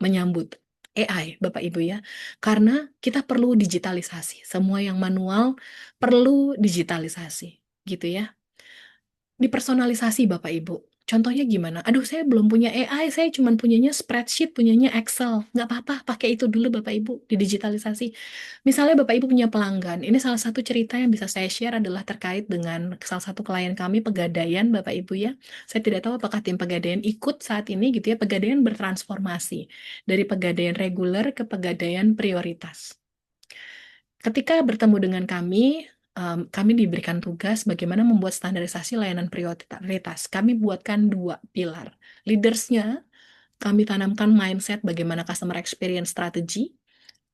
menyambut AI, Bapak Ibu ya. Karena kita perlu digitalisasi. Semua yang manual perlu digitalisasi, gitu ya. Dipersonalisasi Bapak Ibu. Contohnya gimana? Aduh, saya belum punya AI, saya cuma punyanya spreadsheet, punyanya Excel. Nggak apa-apa, pakai itu dulu Bapak Ibu, didigitalisasi. Misalnya Bapak Ibu punya pelanggan, ini salah satu cerita yang bisa saya share adalah terkait dengan salah satu klien kami, Pegadaian, Bapak Ibu ya. Saya tidak tahu apakah tim Pegadaian ikut saat ini gitu ya, Pegadaian bertransformasi dari Pegadaian reguler ke Pegadaian prioritas. Ketika bertemu dengan kami diberikan tugas bagaimana membuat standarisasi layanan prioritas. Kami buatkan 2 pilar. Leadersnya, kami tanamkan mindset bagaimana customer experience strategy.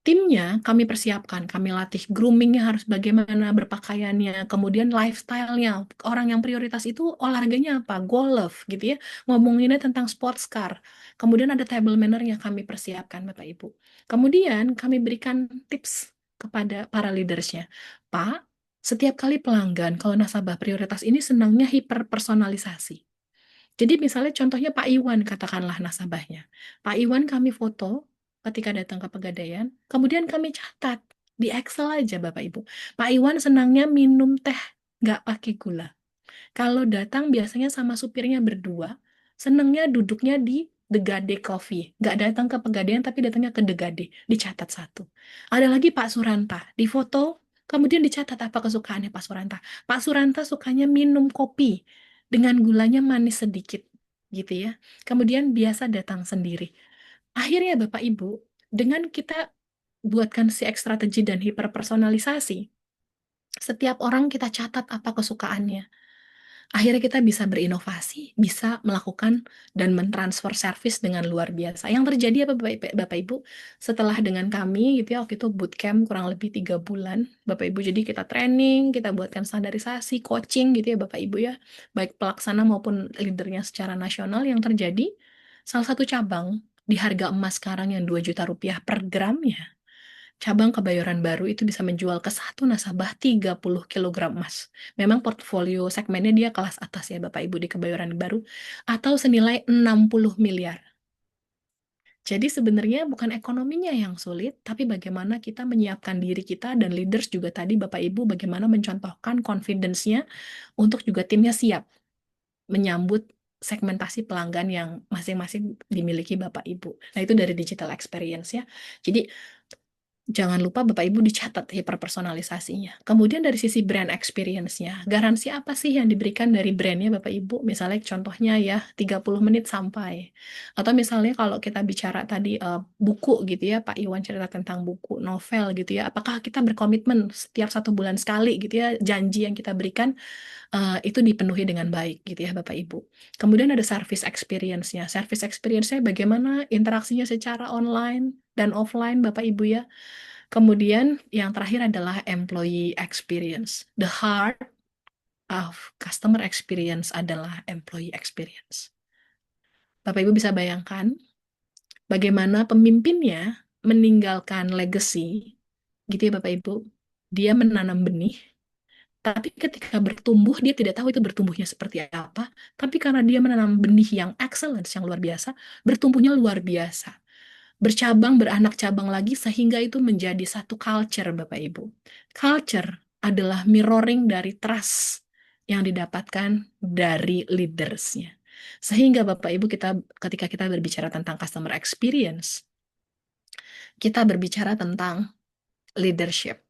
Timnya kami persiapkan, kami latih groomingnya harus bagaimana, berpakaiannya, kemudian lifestyle-nya. Orang yang prioritas itu olahraganya apa? Golf gitu ya. Ngomonginnya tentang sports car. Kemudian ada table manner-nya kami persiapkan Bapak Ibu. Kemudian kami berikan tips kepada para leadersnya. Pak, setiap kali pelanggan, kalau nasabah prioritas ini senangnya hiperpersonalisasi. Jadi misalnya contohnya Pak Iwan, katakanlah nasabahnya. Pak Iwan kami foto ketika datang ke Pegadaian, kemudian kami catat di Excel aja Bapak Ibu. Pak Iwan senangnya minum teh nggak pakai gula. Kalau datang biasanya sama supirnya berdua, senengnya duduknya di The Gade Coffee. Nggak datang ke Pegadaian, tapi datangnya ke The Gade. Dicatat satu. Ada lagi Pak Suranta. Di foto, kemudian dicatat apa kesukaannya Pak Suranta. Pak Suranta sukanya minum kopi dengan gulanya manis sedikit. Gitu ya. Kemudian biasa datang sendiri. Akhirnya Bapak Ibu, dengan kita buatkan si strategi dan hiperpersonalisasi, setiap orang kita catat apa kesukaannya. Akhirnya kita bisa berinovasi, bisa melakukan dan mentransfer service dengan luar biasa. Yang terjadi apa Bapak Ibu? Setelah dengan kami gitu ya, waktu itu bootcamp kurang lebih 3 bulan, Bapak Ibu. Jadi kita training, kita buatkan standarisasi, coaching gitu ya Bapak Ibu ya. Baik pelaksana maupun leadernya secara nasional. Yang terjadi, salah satu cabang di harga emas sekarang yang 2 juta rupiah per gramnya, cabang Kebayoran Baru itu bisa menjual ke satu nasabah 30 kilogram emas. Memang portfolio segmennya dia kelas atas ya Bapak Ibu di Kebayoran Baru, atau senilai 60 miliar. Jadi sebenarnya bukan ekonominya yang sulit, tapi bagaimana kita menyiapkan diri kita dan leaders juga tadi Bapak Ibu bagaimana mencontohkan confidence-nya untuk juga timnya siap menyambut segmentasi pelanggan yang masing-masing dimiliki Bapak Ibu. Nah, itu dari digital experience ya. Jadi jangan lupa Bapak Ibu dicatat hiperpersonalisasinya. Kemudian dari sisi brand experience-nya, garansi apa sih yang diberikan dari brandnya Bapak Ibu? Misalnya contohnya ya 30 menit sampai. Atau misalnya kalau kita bicara tadi buku gitu ya, Pak Iwan cerita tentang buku, novel gitu ya. Apakah kita berkomitmen setiap 1 bulan sekali gitu ya, janji yang kita berikan itu dipenuhi dengan baik gitu ya Bapak Ibu. Kemudian ada service experience-nya. Service experience-nya bagaimana interaksinya secara online dan offline Bapak Ibu ya. Kemudian yang terakhir adalah employee experience. The heart of customer experience adalah employee experience. Bapak Ibu bisa bayangkan bagaimana pemimpinnya meninggalkan legacy, gitu ya Bapak Ibu. Dia menanam benih, tapi ketika bertumbuh dia tidak tahu itu bertumbuhnya seperti apa, tapi karena dia menanam benih yang excellence, yang luar biasa, bertumbuhnya luar biasa. Bercabang, beranak cabang lagi sehingga itu menjadi satu culture Bapak Ibu. Culture adalah mirroring dari trust yang didapatkan dari leadersnya. Sehingga Bapak Ibu ketika kita berbicara tentang customer experience, kita berbicara tentang leadership.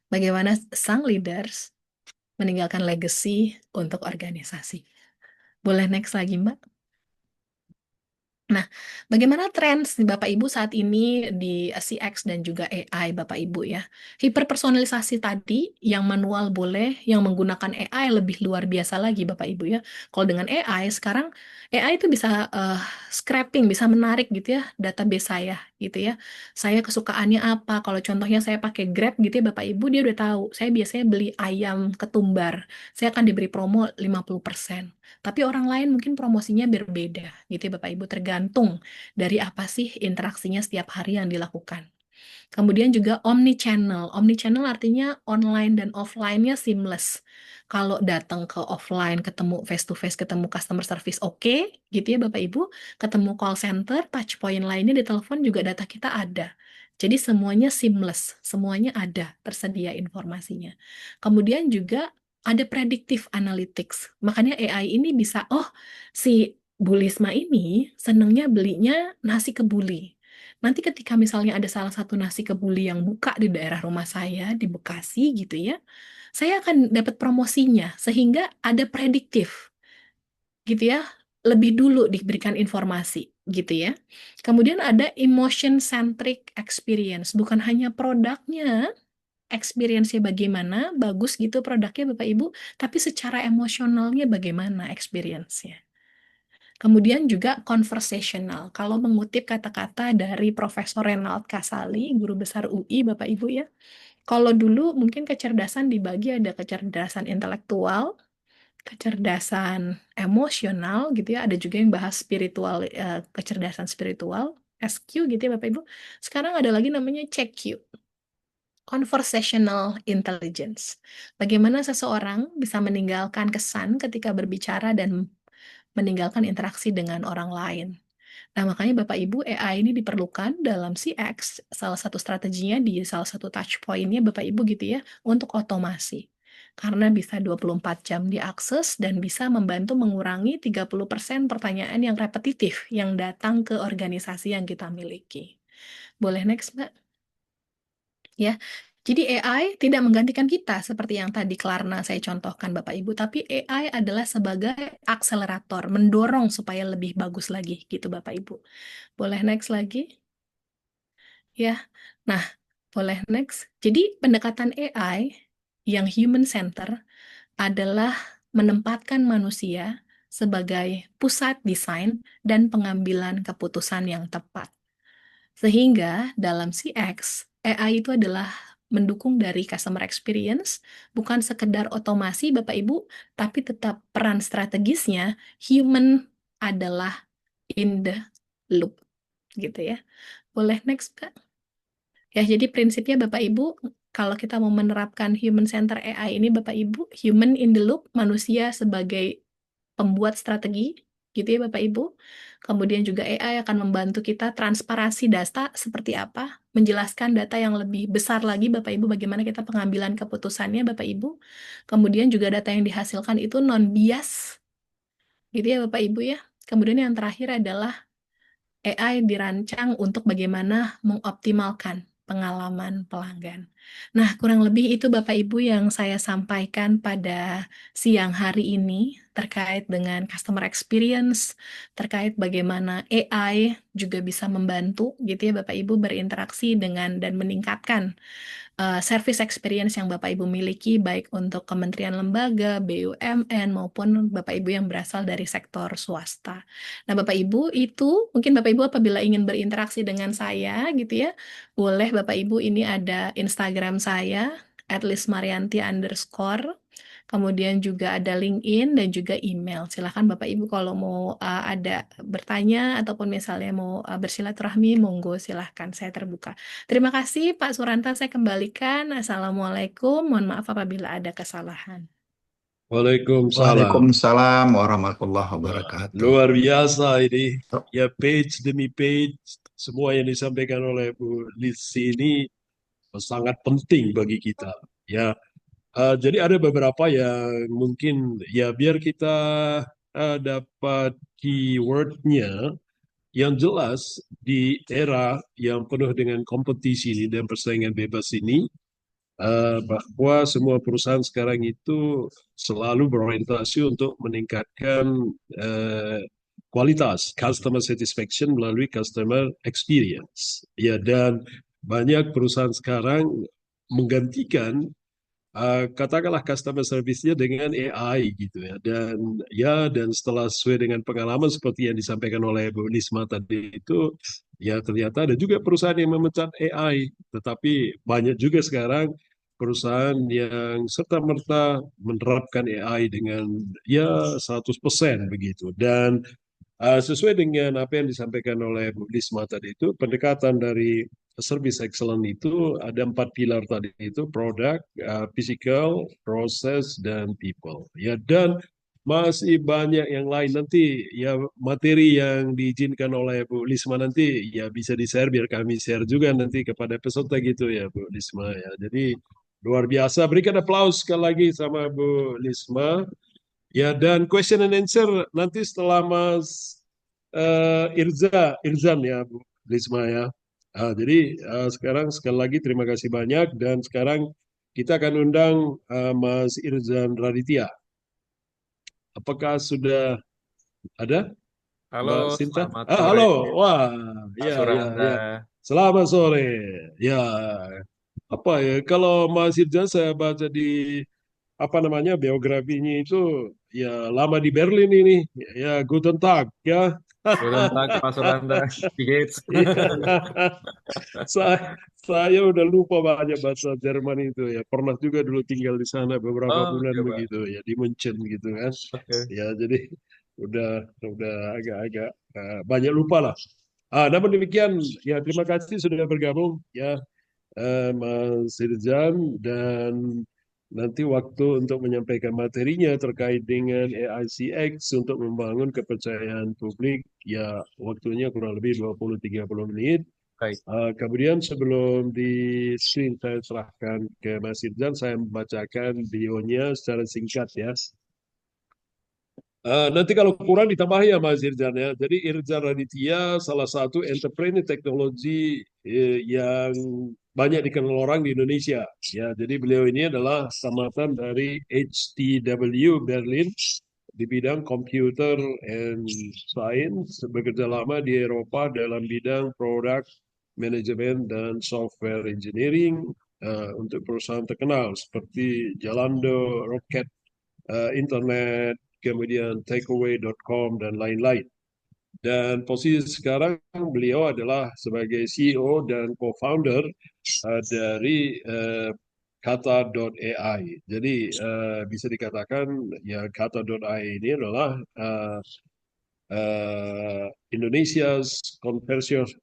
Bagaimana sang leaders meninggalkan legacy untuk organisasi. Boleh next lagi Mbak? Nah, bagaimana tren Bapak Ibu saat ini di CX dan juga AI Bapak Ibu ya? Hiperpersonalisasi tadi yang manual boleh, yang menggunakan AI lebih luar biasa lagi Bapak Ibu ya. Kalau dengan AI sekarang AI itu bisa scraping, bisa menarik gitu ya database saya gitu ya. Saya kesukaannya apa? Kalau contohnya saya pakai Grab gitu ya Bapak Ibu dia udah tahu. Saya biasanya beli ayam ketumbar. Saya akan diberi promo 50%. Tapi orang lain mungkin promosinya berbeda, gitu ya Bapak Ibu, tergantung dari apa sih interaksinya setiap hari yang dilakukan. Kemudian juga omni-channel. Omni-channel artinya online dan offline-nya seamless. Kalau datang ke offline, ketemu face to face, ketemu customer service oke, gitu ya Bapak Ibu. Ketemu call center, touch point lainnya di telepon juga data kita ada. Jadi semuanya seamless, semuanya ada, tersedia informasinya. Kemudian juga ada predictive analytics. Makanya AI ini bisa, oh si Bu Lisma ini senengnya belinya nasi kebuli. Nanti ketika misalnya ada salah satu nasi kebuli yang buka di daerah rumah saya, di Bekasi gitu ya, saya akan dapat promosinya, sehingga ada prediktif gitu ya, lebih dulu diberikan informasi gitu ya. Kemudian ada emotion centric experience, bukan hanya produknya, experience-nya bagaimana, bagus gitu produknya Bapak Ibu, tapi secara emosionalnya bagaimana experience-nya. Kemudian juga conversational. Kalau mengutip kata-kata dari Profesor Renald Kasali, guru besar UI Bapak Ibu ya. Kalau dulu mungkin kecerdasan dibagi ada kecerdasan intelektual, kecerdasan emosional gitu ya, ada juga yang bahas spiritual, kecerdasan spiritual, SQ gitu ya Bapak Ibu. Sekarang ada lagi namanya CQ, conversational intelligence. Bagaimana seseorang bisa meninggalkan kesan ketika berbicara dan meninggalkan interaksi dengan orang lain. Nah, makanya Bapak Ibu, AI ini diperlukan dalam CX, salah satu strateginya di salah satu touch point-nya Bapak Ibu gitu ya, untuk otomasi. Karena bisa 24 jam diakses dan bisa membantu mengurangi 30% pertanyaan yang repetitif yang datang ke organisasi yang kita miliki. Boleh next, Mbak? Ya. Jadi AI tidak menggantikan kita seperti yang tadi Klarna saya contohkan Bapak Ibu, tapi AI adalah sebagai akselerator, mendorong supaya lebih bagus lagi gitu Bapak Ibu. Boleh next lagi? Ya. Nah, boleh next. Jadi pendekatan AI yang human center adalah menempatkan manusia sebagai pusat desain dan pengambilan keputusan yang tepat. Sehingga dalam CX, AI itu adalah mendukung dari customer experience, bukan sekedar otomasi Bapak Ibu, tapi tetap peran strategisnya human adalah in the loop gitu ya. Boleh next, Kak? Ya, jadi prinsipnya Bapak Ibu, kalau kita mau menerapkan human center AI ini Bapak Ibu, human in the loop, manusia sebagai pembuat strategi, gitu ya Bapak Ibu. Kemudian juga AI akan membantu kita transparansi data seperti apa, menjelaskan data yang lebih besar lagi Bapak Ibu, bagaimana kita pengambilan keputusannya Bapak Ibu. Kemudian juga data yang dihasilkan itu non-bias, gitu ya Bapak Ibu ya. Kemudian yang terakhir adalah AI dirancang untuk bagaimana mengoptimalkan pengalaman pelanggan. Nah, kurang lebih itu Bapak Ibu yang saya sampaikan pada siang hari ini terkait dengan customer experience, terkait bagaimana AI juga bisa membantu gitu ya Bapak Ibu berinteraksi dengan dan meningkatkan service experience yang Bapak Ibu miliki, baik untuk kementerian lembaga, BUMN, maupun Bapak Ibu yang berasal dari sektor swasta. Nah, Bapak Ibu itu, mungkin Bapak Ibu apabila ingin berinteraksi dengan saya, gitu ya, boleh Bapak Ibu ini ada Instagram saya, @lismarianti_. Kemudian juga ada LinkedIn dan juga email. Silahkan Bapak Ibu kalau mau ada bertanya ataupun misalnya mau bersilaturahmi, monggo silahkan, saya terbuka. Terima kasih Pak Suranta, saya kembalikan. Assalamualaikum, mohon maaf apabila ada kesalahan. Waalaikumsalam. Waalaikumsalam warahmatullahi Wah, wabarakatuh. luar biasa ini. Ya, page demi page, semua yang disampaikan oleh Bu Lisi ini sangat penting bagi kita. Ya, jadi ada beberapa yang mungkin ya biar kita dapat keywordnya yang jelas di era yang penuh dengan kompetisi ini dan persaingan bebas ini, bahwa semua perusahaan sekarang itu selalu berorientasi untuk meningkatkan kualitas customer satisfaction melalui customer experience. Ya, dan banyak perusahaan sekarang menggantikan katakanlah customer service-nya dengan AI gitu ya. Dan setelah sesuai dengan pengalaman seperti yang disampaikan oleh Bu Nisma tadi itu, ya ternyata ada juga perusahaan yang memecat AI, tetapi banyak juga sekarang perusahaan yang serta-merta menerapkan AI dengan ya 100% begitu. Dan sesuai dengan apa yang disampaikan oleh Bu Lisma tadi itu, pendekatan dari service excellence itu ada 4 pilar tadi itu, product, physical, process, dan people. Ya, dan masih banyak yang lain nanti ya materi yang diizinkan oleh Bu Lisma nanti ya bisa di-share biar kami share juga nanti kepada peserta gitu ya Bu Lisma ya. Jadi luar biasa. Berikan aplaus sekali lagi sama Bu Lisma. Ya, dan question and answer nanti setelah Mas Irzan ya, Bu Lisma ya. Jadi sekarang sekali lagi terima kasih banyak, dan sekarang kita akan undang Mas Irzan Raditya. Apakah sudah ada, Halo, Mbak Sinta? selamat sore, Halo, wah, Pak ya, ya, Suranda. ya. Selamat sore. Ya, apa ya? Kalau Mas Irzan saya baca di apa namanya biografinya itu, ya lama di Berlin ini. Ya, Guten Tag ya. Guten Tag, Pak Suranda. Wie geht's? Iya. Saya udah lupa banyak bahasa Jerman itu ya. Pernah juga dulu tinggal di sana beberapa Oh, bulan oke, Pak. begitu ya, di München gitu kan. Oke. Ya, jadi udah agak-agak banyak lupa lah. Namun demikian, ya terima kasih sudah bergabung ya, Mas Sirzan, dan nanti waktu untuk menyampaikan materinya terkait dengan AICX untuk membangun kepercayaan publik, ya waktunya kurang lebih 20-30 menit. Baik. Kemudian sebelum di screen saya serahkan ke Mas Sirzan, saya membacakan bionya secara singkat ya. Nanti kalau kurang ditambah ya Mas Irzan ya. Jadi Irzan Raditya salah satu entrepreneur teknologi yang banyak dikenal orang di Indonesia. Ya, jadi beliau ini adalah tamatan dari HTW Berlin di bidang computer and science, bekerja lama di Eropa dalam bidang product management dan software engineering untuk perusahaan terkenal seperti Zalando, Rocket Internet, kemudian takeaway.com dan lain-lain. Dan posisi sekarang beliau adalah sebagai CEO dan co-founder dari Kata.ai. Jadi bisa dikatakan ya Kata.ai ini adalah Indonesia's conversational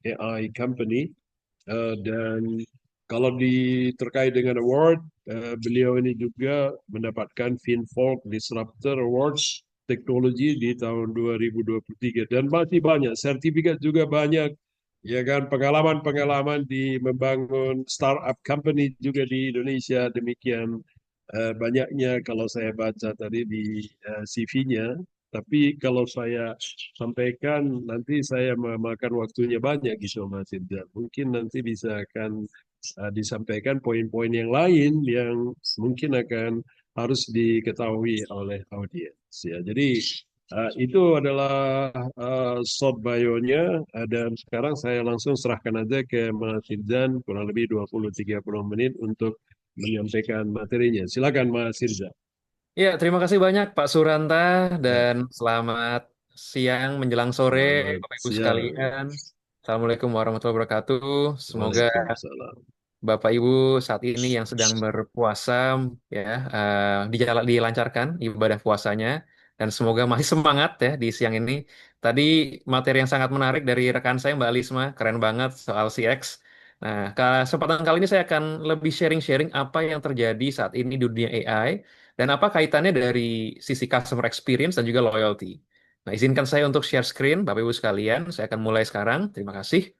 AI company. Dan kalau terkait dengan award, beliau ini juga mendapatkan Finfolk Disruptor Awards teknologi di tahun 2023, dan masih banyak sertifikat juga banyak, ya kan, pengalaman-pengalaman di membangun startup company juga di Indonesia. Demikian banyaknya kalau saya baca tadi di CV-nya. Tapi kalau saya sampaikan nanti saya memakan waktunya banyak gitu Mas Indra. Mungkin nanti bisa akan disampaikan poin-poin yang lain yang mungkin akan harus diketahui oleh audiens ya. Jadi itu adalah short bio-nya, dan sekarang saya langsung serahkan aja ke Mas Irzan kurang lebih 20-30 menit untuk menyampaikan materinya. Silakan Mas Irzan. Ya, terima kasih banyak Pak Suranda Ya, dan selamat siang menjelang sore selamat Bapak Ibu siang. sekalian. Assalamualaikum warahmatullahi wabarakatuh. Semoga Waalaikumsalam. Bapak Ibu saat ini yang sedang berpuasa ya dilancarkan ibadah puasanya, dan semoga masih semangat ya di siang ini. Tadi materi yang sangat menarik dari rekan saya Mbak Lisma, keren banget soal CX. Nah, kesempatan kali ini saya akan lebih sharing-sharing apa yang terjadi saat ini di dunia AI dan apa kaitannya dari sisi customer experience dan juga loyalty. Nah, izinkan saya untuk share screen Bapak Ibu sekalian. Saya akan mulai sekarang. Terima kasih.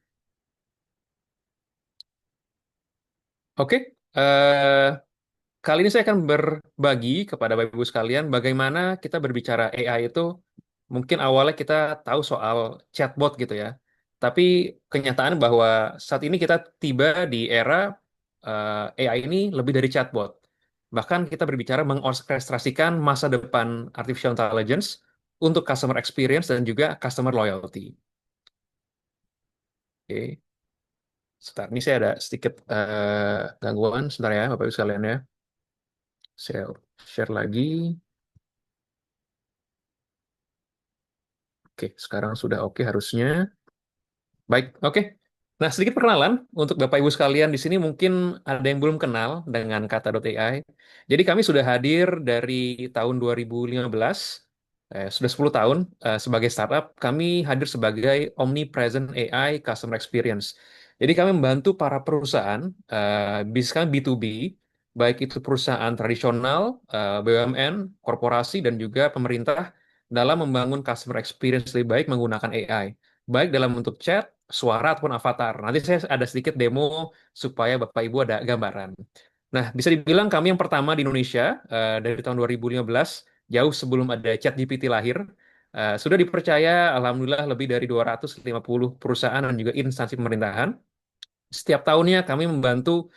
Oke. eh Kali ini saya akan berbagi kepada Bapak Ibu sekalian bagaimana kita berbicara AI itu, mungkin awalnya kita tahu soal chatbot gitu ya. Tapi kenyataan bahwa saat ini kita tiba di era AI ini lebih dari chatbot. Bahkan kita berbicara mengorkestrasikan masa depan artificial intelligence untuk customer experience dan juga customer loyalty. Oke. Sebentar, ini saya ada sedikit gangguan. Sebentar ya Bapak Ibu sekalian ya. Saya share lagi. Oke, sekarang sudah oke harusnya. Baik, oke. Nah, sedikit perkenalan untuk Bapak Ibu sekalian di sini mungkin ada yang belum kenal dengan Kata.ai. Jadi kami sudah hadir dari tahun 2015, sudah 10 tahun sebagai startup. Kami hadir sebagai Omnipresent AI Customer Experience. Jadi kami membantu para perusahaan, bisnis kami B2B, baik itu perusahaan tradisional, BUMN, korporasi, dan juga pemerintah dalam membangun customer experience lebih baik menggunakan AI. Baik dalam bentuk chat, suara ataupun avatar. Nanti saya ada sedikit demo supaya Bapak Ibu ada gambaran. Nah, bisa dibilang kami yang pertama di Indonesia dari tahun 2015, jauh sebelum ada ChatGPT lahir, sudah dipercaya alhamdulillah lebih dari 250 perusahaan dan juga instansi pemerintahan. Setiap tahunnya kami membantu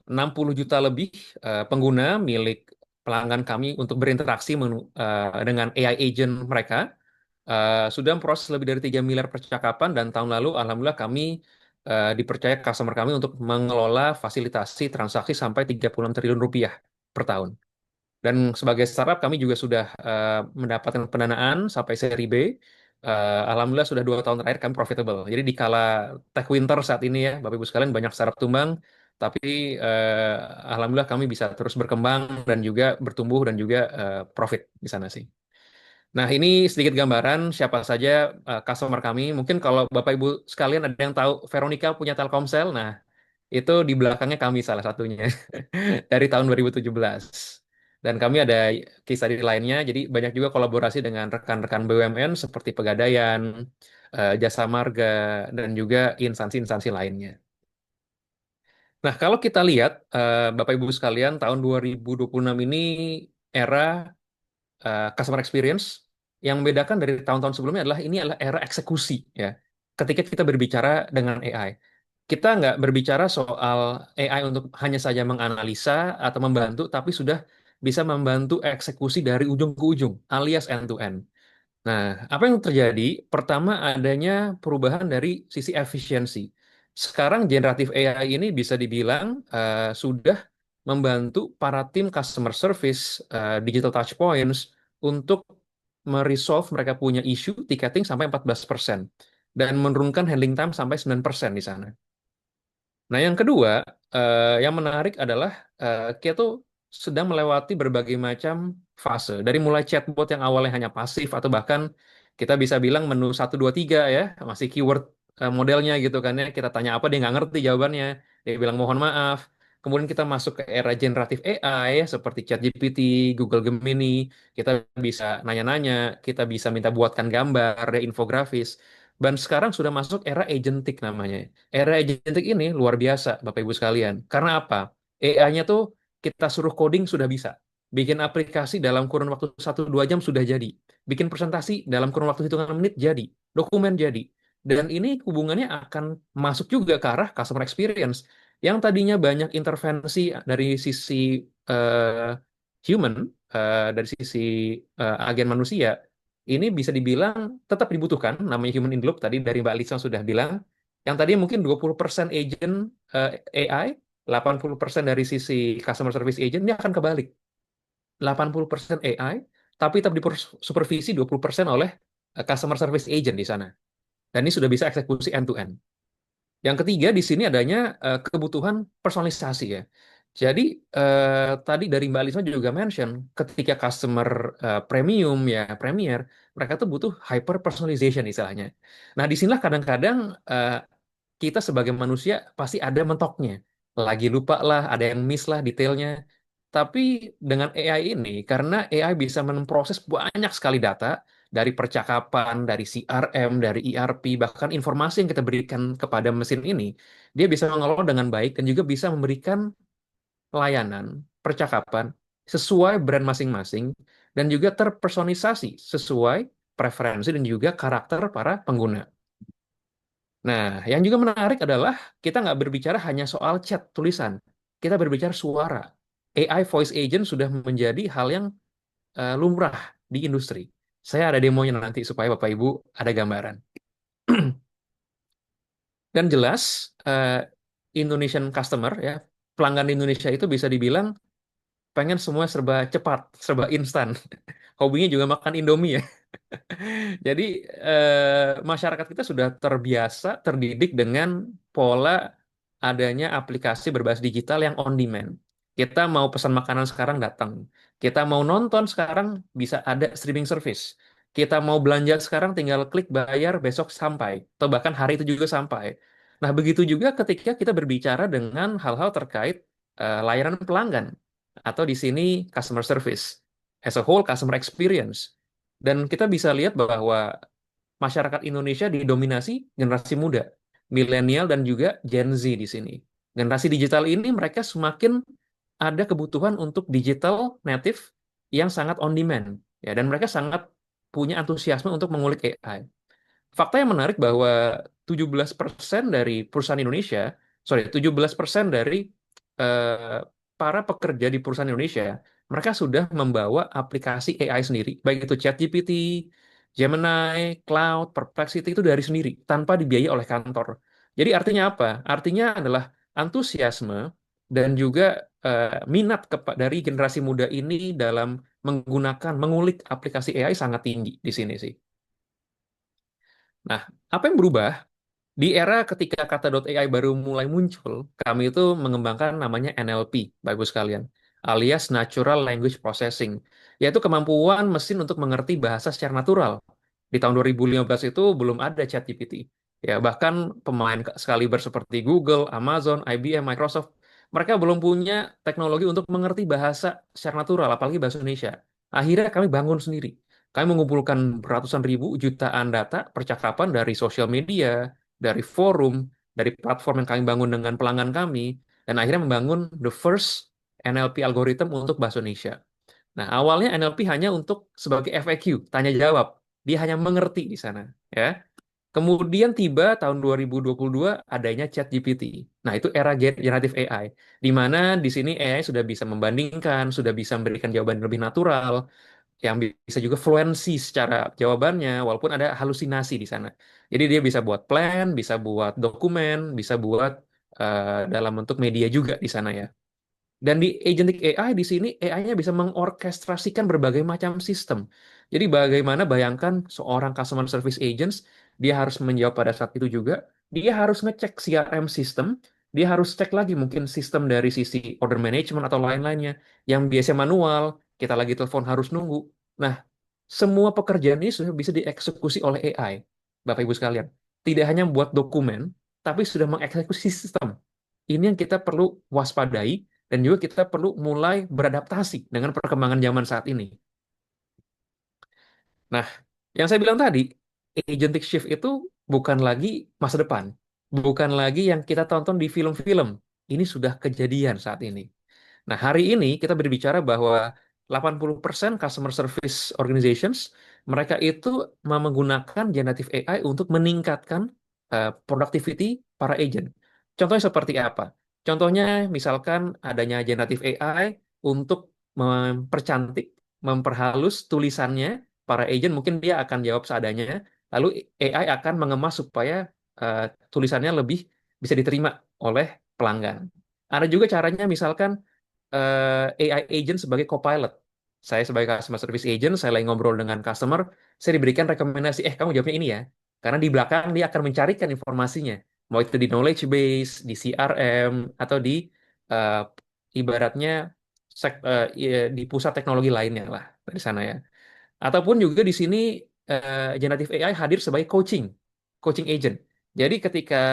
60 juta lebih pengguna milik pelanggan kami untuk berinteraksi dengan AI agent mereka. Sudah memproses lebih dari 3 miliar percakapan dan tahun lalu alhamdulillah kami dipercaya customer kami untuk mengelola fasilitasi transaksi sampai 36 triliun rupiah per tahun. Dan sebagai startup kami juga sudah mendapatkan pendanaan sampai seri B. Alhamdulillah sudah 2 tahun terakhir kami profitable. Jadi di kala tech winter saat ini ya, Bapak Ibu sekalian banyak startup tumbang, tapi alhamdulillah kami bisa terus berkembang dan juga bertumbuh dan juga profit di sana sih. Nah, ini sedikit gambaran siapa saja customer kami. Mungkin kalau Bapak Ibu sekalian ada yang tahu Veronica punya Telkomsel, nah itu di belakangnya kami salah satunya dari tahun 2017. Dan kami ada case study lainnya, jadi banyak juga kolaborasi dengan rekan-rekan BUMN seperti Pegadaian, Jasa Marga, dan juga instansi-instansi lainnya. Nah, kalau kita lihat, Bapak Ibu sekalian, tahun 2026 ini era customer experience yang membedakan dari tahun-tahun sebelumnya adalah ini adalah era eksekusi ya. Ketika kita berbicara dengan AI, kita nggak berbicara soal AI untuk hanya saja menganalisa atau membantu, tapi sudah bisa membantu eksekusi dari ujung ke ujung, alias end to end. Nah, apa yang terjadi? Pertama, adanya perubahan dari sisi efisiensi. Sekarang generatif AI ini bisa dibilang sudah membantu para tim customer service, digital touch points untuk meresolve mereka punya isu ticketing sampai 14% dan menurunkan handling time sampai 9% di sana. Nah, yang kedua, yang menarik adalah kita tuh sedang melewati berbagai macam fase. Dari mulai chatbot yang awalnya hanya pasif atau bahkan kita bisa bilang menu 1, 2, 3 ya, masih keyword modelnya gitu kan ya. Kita tanya apa dia nggak ngerti jawabannya. Dia bilang mohon maaf. Kemudian kita masuk ke era generatif AI ya, seperti ChatGPT, Google Gemini. Kita bisa nanya-nanya, kita bisa minta buatkan gambar, ya, infografis. Dan sekarang sudah masuk era agentic namanya. Era agentic ini luar biasa, Bapak Ibu sekalian. Karena apa? AI-nya tuh kita suruh coding sudah bisa. Bikin aplikasi dalam kurun waktu 1-2 jam sudah jadi. Bikin presentasi dalam kurun waktu hitungan menit jadi. Dokumen jadi. Dan ini hubungannya akan masuk juga ke arah customer experience. Yang tadinya banyak intervensi dari sisi eh, human, dari sisi agen manusia, ini bisa dibilang tetap dibutuhkan, namanya human in loop tadi dari Mbak Lisa sudah bilang, yang tadi mungkin 20% agent AI, 80% dari sisi customer service agent, ini akan kebalik. 80% AI, tapi tetap disupervisi 20% oleh customer service agent di sana. Dan ini sudah bisa eksekusi end to end. Yang ketiga di sini adanya kebutuhan personalisasi ya. Jadi tadi dari Mbak Alisma juga mention ketika customer premium ya premier, mereka tuh butuh hyper personalization istilahnya. Nah disinilah kadang-kadang kita sebagai manusia pasti ada mentoknya. Lagi lupa lah, ada yang miss lah detailnya. Tapi dengan AI ini, karena AI bisa memproses banyak sekali data dari percakapan, dari CRM, dari ERP, bahkan informasi yang kita berikan kepada mesin ini, dia bisa mengelola dengan baik dan juga bisa memberikan layanan percakapan sesuai brand masing-masing dan juga terpersonisasi sesuai preferensi dan juga karakter para pengguna. Nah, yang juga menarik adalah kita nggak berbicara hanya soal chat tulisan, kita berbicara suara. AI voice agent sudah menjadi hal yang lumrah di industri. Saya ada demonya nanti supaya Bapak Ibu ada gambaran. Dan jelas Indonesian customer ya, pelanggan di Indonesia itu bisa dibilang pengen semua serba cepat, serba instan. Hobinya juga makan Indomie ya. Jadi masyarakat kita sudah terbiasa, terdidik dengan pola adanya aplikasi berbasis digital yang on demand. Kita mau pesan makanan sekarang datang. Kita mau nonton sekarang bisa ada streaming service. Kita mau belanja sekarang tinggal klik bayar besok sampai. Atau bahkan hari itu juga sampai. Nah begitu juga ketika kita berbicara dengan hal-hal terkait layanan pelanggan. Atau di sini customer service. As a whole customer experience. Dan kita bisa lihat bahwa masyarakat Indonesia didominasi generasi muda. milenial dan juga Gen Z di sini. Generasi digital ini mereka semakin ada kebutuhan untuk digital native yang sangat on demand ya, dan mereka sangat punya antusiasme untuk mengulik AI. Fakta yang menarik bahwa 17% dari perusahaan Indonesia, 17% dari eh, para pekerja di perusahaan Indonesia, mereka sudah membawa aplikasi AI sendiri, baik itu ChatGPT, Gemini, Cloud, Perplexity itu dari sendiri, tanpa dibiayai oleh kantor. Jadi artinya apa? Artinya adalah antusiasme dan juga minat dari generasi muda ini dalam mengulik aplikasi AI sangat tinggi di sini sih. Nah, apa yang berubah? Di era ketika kata .ai baru mulai muncul, kami itu mengembangkan namanya NLP, Bapak Ibu sekalian, alias Natural Language Processing, yaitu kemampuan mesin untuk mengerti bahasa secara natural. Di tahun 2015 itu belum ada ChatGPT. Ya, bahkan pemain sekaliber seperti Google, Amazon, IBM, Microsoft, mereka belum punya teknologi untuk mengerti bahasa secara natural, apalagi bahasa Indonesia. Akhirnya kami bangun sendiri. Kami mengumpulkan ratusan ribu jutaan data percakapan dari sosial media, dari forum, dari platform yang kami bangun dengan pelanggan kami, dan akhirnya membangun the first NLP algorithm untuk bahasa Indonesia. Nah, awalnya NLP hanya untuk sebagai FAQ, tanya jawab. Dia hanya mengerti di sana, ya. Kemudian tiba tahun 2022 adanya ChatGPT. Nah, itu era generatif AI, di mana di sini AI sudah bisa membandingkan, sudah bisa memberikan jawaban lebih natural, yang bisa juga fluensi secara jawabannya, walaupun ada halusinasi di sana. Jadi dia bisa buat plan, bisa buat dokumen, bisa buat dalam bentuk media juga di sana ya. Dan di agentic AI di sini AI-nya bisa mengorkestrasikan berbagai macam sistem. Jadi bagaimana bayangkan seorang customer service agents, dia harus menjawab pada saat itu juga, dia harus ngecek CRM system, dia harus cek lagi mungkin sistem dari sisi order management atau lain-lainnya yang biasa manual, kita lagi telepon harus nunggu. Nah, semua pekerjaan ini sudah bisa dieksekusi oleh AI, Bapak Ibu sekalian. Tidak hanya membuat dokumen, tapi sudah mengeksekusi sistem. Ini yang kita perlu waspadai dan juga kita perlu mulai beradaptasi dengan perkembangan zaman saat ini. Nah, yang saya bilang tadi, agentic shift itu bukan lagi masa depan, bukan lagi yang kita tonton di film-film. Ini sudah kejadian saat ini. Nah, hari ini kita berbicara bahwa 80% customer service organizations mereka itu menggunakan generative AI untuk meningkatkan productivity para agent. Contohnya seperti apa? Contohnya misalkan adanya generative AI untuk mempercantik, memperhalus tulisannya para agent, mungkin dia akan jawab seadanya, lalu AI akan mengemas supaya eh, tulisannya lebih bisa diterima oleh pelanggan. Ada juga caranya misalkan AI agent sebagai co-pilot. Saya sebagai customer service agent, saya lagi ngobrol dengan customer, saya diberikan rekomendasi, kamu jawabnya ini ya. Karena di belakang dia akan mencarikan informasinya. Mau itu di knowledge base, di CRM, atau di eh, ibaratnya di pusat teknologi lainnya lah dari sana ya. Ataupun juga di sini generative AI hadir sebagai coaching agent. Jadi ketika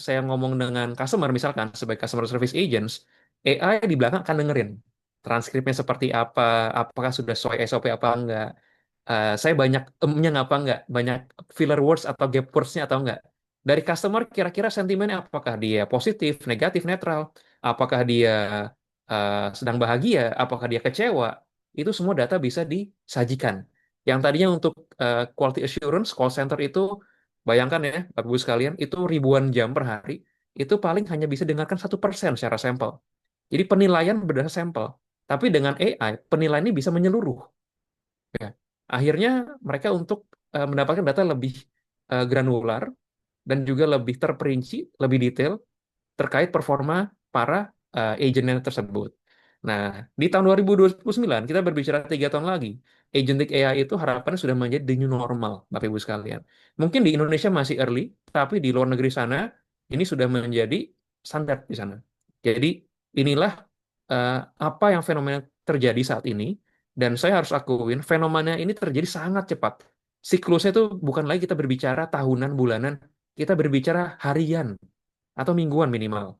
saya ngomong dengan customer, misalkan sebagai customer service agents, AI di belakang akan dengerin transkripnya seperti apa, apakah sudah sesuai SOP apa enggak, saya banyak emnya apa enggak, banyak filler words atau gap words-nya atau enggak. Dari customer kira-kira sentimennya apakah dia positif, negatif, netral, apakah dia sedang bahagia, apakah dia kecewa, itu semua data bisa disajikan. Yang tadinya untuk quality assurance call center itu, bayangkan ya, Bapak Ibu sekalian, itu ribuan jam per hari, itu paling hanya bisa dengarkan 1% secara sampel. Jadi penilaian berdasar sampel. Tapi dengan AI, penilaian ini bisa menyeluruh. Ya. Akhirnya mereka untuk mendapatkan data lebih granular dan juga lebih terperinci, lebih detail terkait performa para agennya tersebut. Nah, di tahun 2029 kita berbicara 3 tahun lagi, agentic AI itu harapannya sudah menjadi the new normal, Bapak Ibu sekalian. Mungkin di Indonesia masih early, tapi di luar negeri sana ini sudah menjadi standar di sana. Jadi inilah apa yang fenomena terjadi saat ini, dan saya harus akuin fenomena ini terjadi sangat cepat. Siklusnya itu bukan lagi kita berbicara tahunan, bulanan, kita berbicara harian atau mingguan minimal.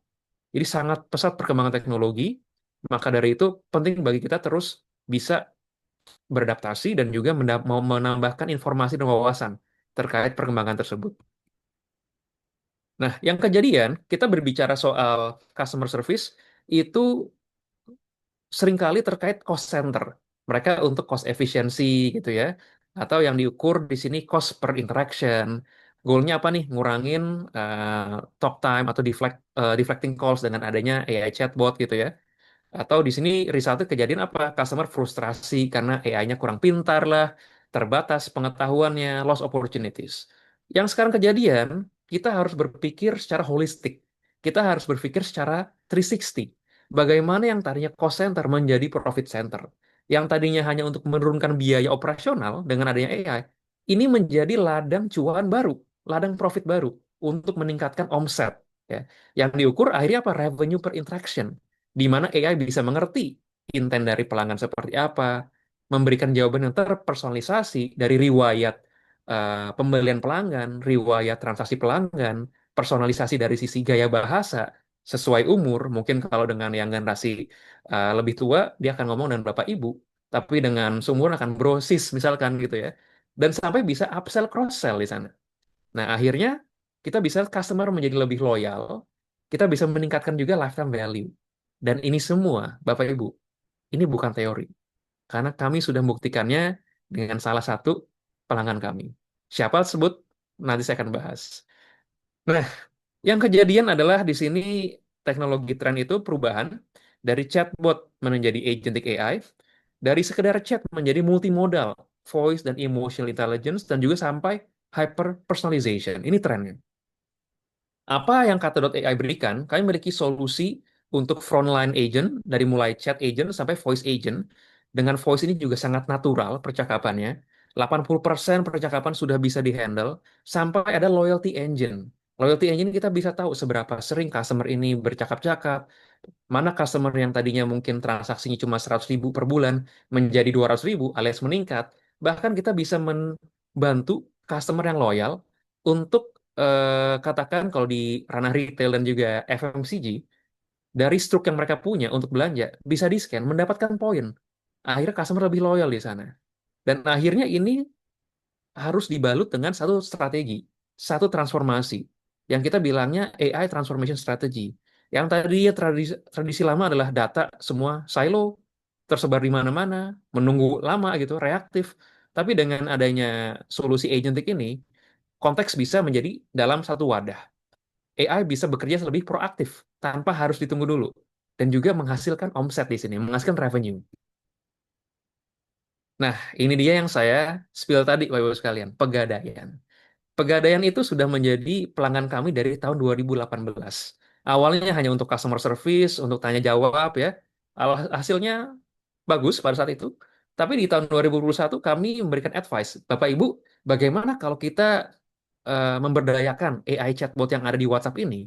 Jadi sangat pesat perkembangan teknologi, maka dari itu penting bagi kita terus bisa beradaptasi dan juga mau menambahkan informasi dan wawasan terkait perkembangan tersebut. Nah, yang kejadian, kita berbicara soal customer service, itu seringkali terkait cost center. Mereka untuk cost efficiency gitu ya. Atau yang diukur di sini cost per interaction. Goalnya apa nih? Ngurangin talk time atau deflecting calls dengan adanya AI chatbot gitu ya. Atau di sini resultnya kejadian apa? Customer frustrasi karena AI-nya kurang pintar lah, terbatas pengetahuannya, lost opportunities. Yang sekarang kejadian, kita harus berpikir secara holistik. Kita harus berpikir secara 360. Bagaimana yang tadinya cost center menjadi profit center. Yang tadinya hanya untuk menurunkan biaya operasional dengan adanya AI, ini menjadi ladang cuan baru, ladang profit baru untuk meningkatkan omset. Ya. Yang diukur akhirnya apa? Revenue per interaction di mana AI bisa mengerti intent dari pelanggan seperti apa, memberikan jawaban yang terpersonalisasi dari riwayat pembelian pelanggan, riwayat transaksi pelanggan, personalisasi dari sisi gaya bahasa sesuai umur. Mungkin kalau dengan yang generasi lebih tua, dia akan ngomong dengan bapak ibu, tapi dengan seumuran akan bro sis misalkan gitu ya. Dan sampai bisa upsell cross sell di sana. Nah, akhirnya kita bisa customer menjadi lebih loyal, kita bisa meningkatkan juga lifetime value. Dan ini semua, Bapak Ibu, ini bukan teori. Karena kami sudah membuktikannya dengan salah satu pelanggan kami. Siapa tersebut? Nanti saya akan bahas. Nah, yang kejadian adalah di sini teknologi tren itu perubahan dari chatbot menjadi agentic AI, dari sekedar chat menjadi multimodal, voice dan emotional intelligence, dan juga sampai hyper personalization. Ini trennya. Apa yang Kata.ai berikan? Kami memiliki solusi untuk frontline agent, dari mulai chat agent sampai voice agent. Dengan voice ini juga sangat natural percakapannya. 80% percakapan sudah bisa dihandle, sampai ada loyalty engine. Loyalty engine kita bisa tahu seberapa sering customer ini bercakap-cakap, mana customer yang tadinya mungkin transaksinya cuma 100.000 per bulan menjadi 200.000 alias meningkat. Bahkan kita bisa membantu customer yang loyal untuk katakan kalau di ranah retail dan juga FMCG, dari struk yang mereka punya untuk belanja bisa di-scan mendapatkan poin. Akhirnya customer lebih loyal di sana. Dan akhirnya ini harus dibalut dengan satu strategi, satu transformasi, yang kita bilangnya AI Transformation Strategy. Yang tadi tradisi lama adalah data semua silo, tersebar di mana-mana, menunggu lama gitu, reaktif. Tapi dengan adanya solusi agentic ini, konteks bisa menjadi dalam satu wadah. AI bisa bekerja lebih proaktif, tanpa harus ditunggu dulu. Dan juga menghasilkan omset di sini, menghasilkan revenue. Nah, ini dia yang saya spill tadi, Bapak-Ibu sekalian, Pegadaian. Pegadaian itu sudah menjadi pelanggan kami dari tahun 2018. Awalnya hanya untuk customer service, untuk tanya jawab ya. Hasilnya bagus pada saat itu. Tapi di tahun 2021 kami memberikan advice, Bapak Ibu, bagaimana kalau kita memberdayakan AI chatbot yang ada di WhatsApp ini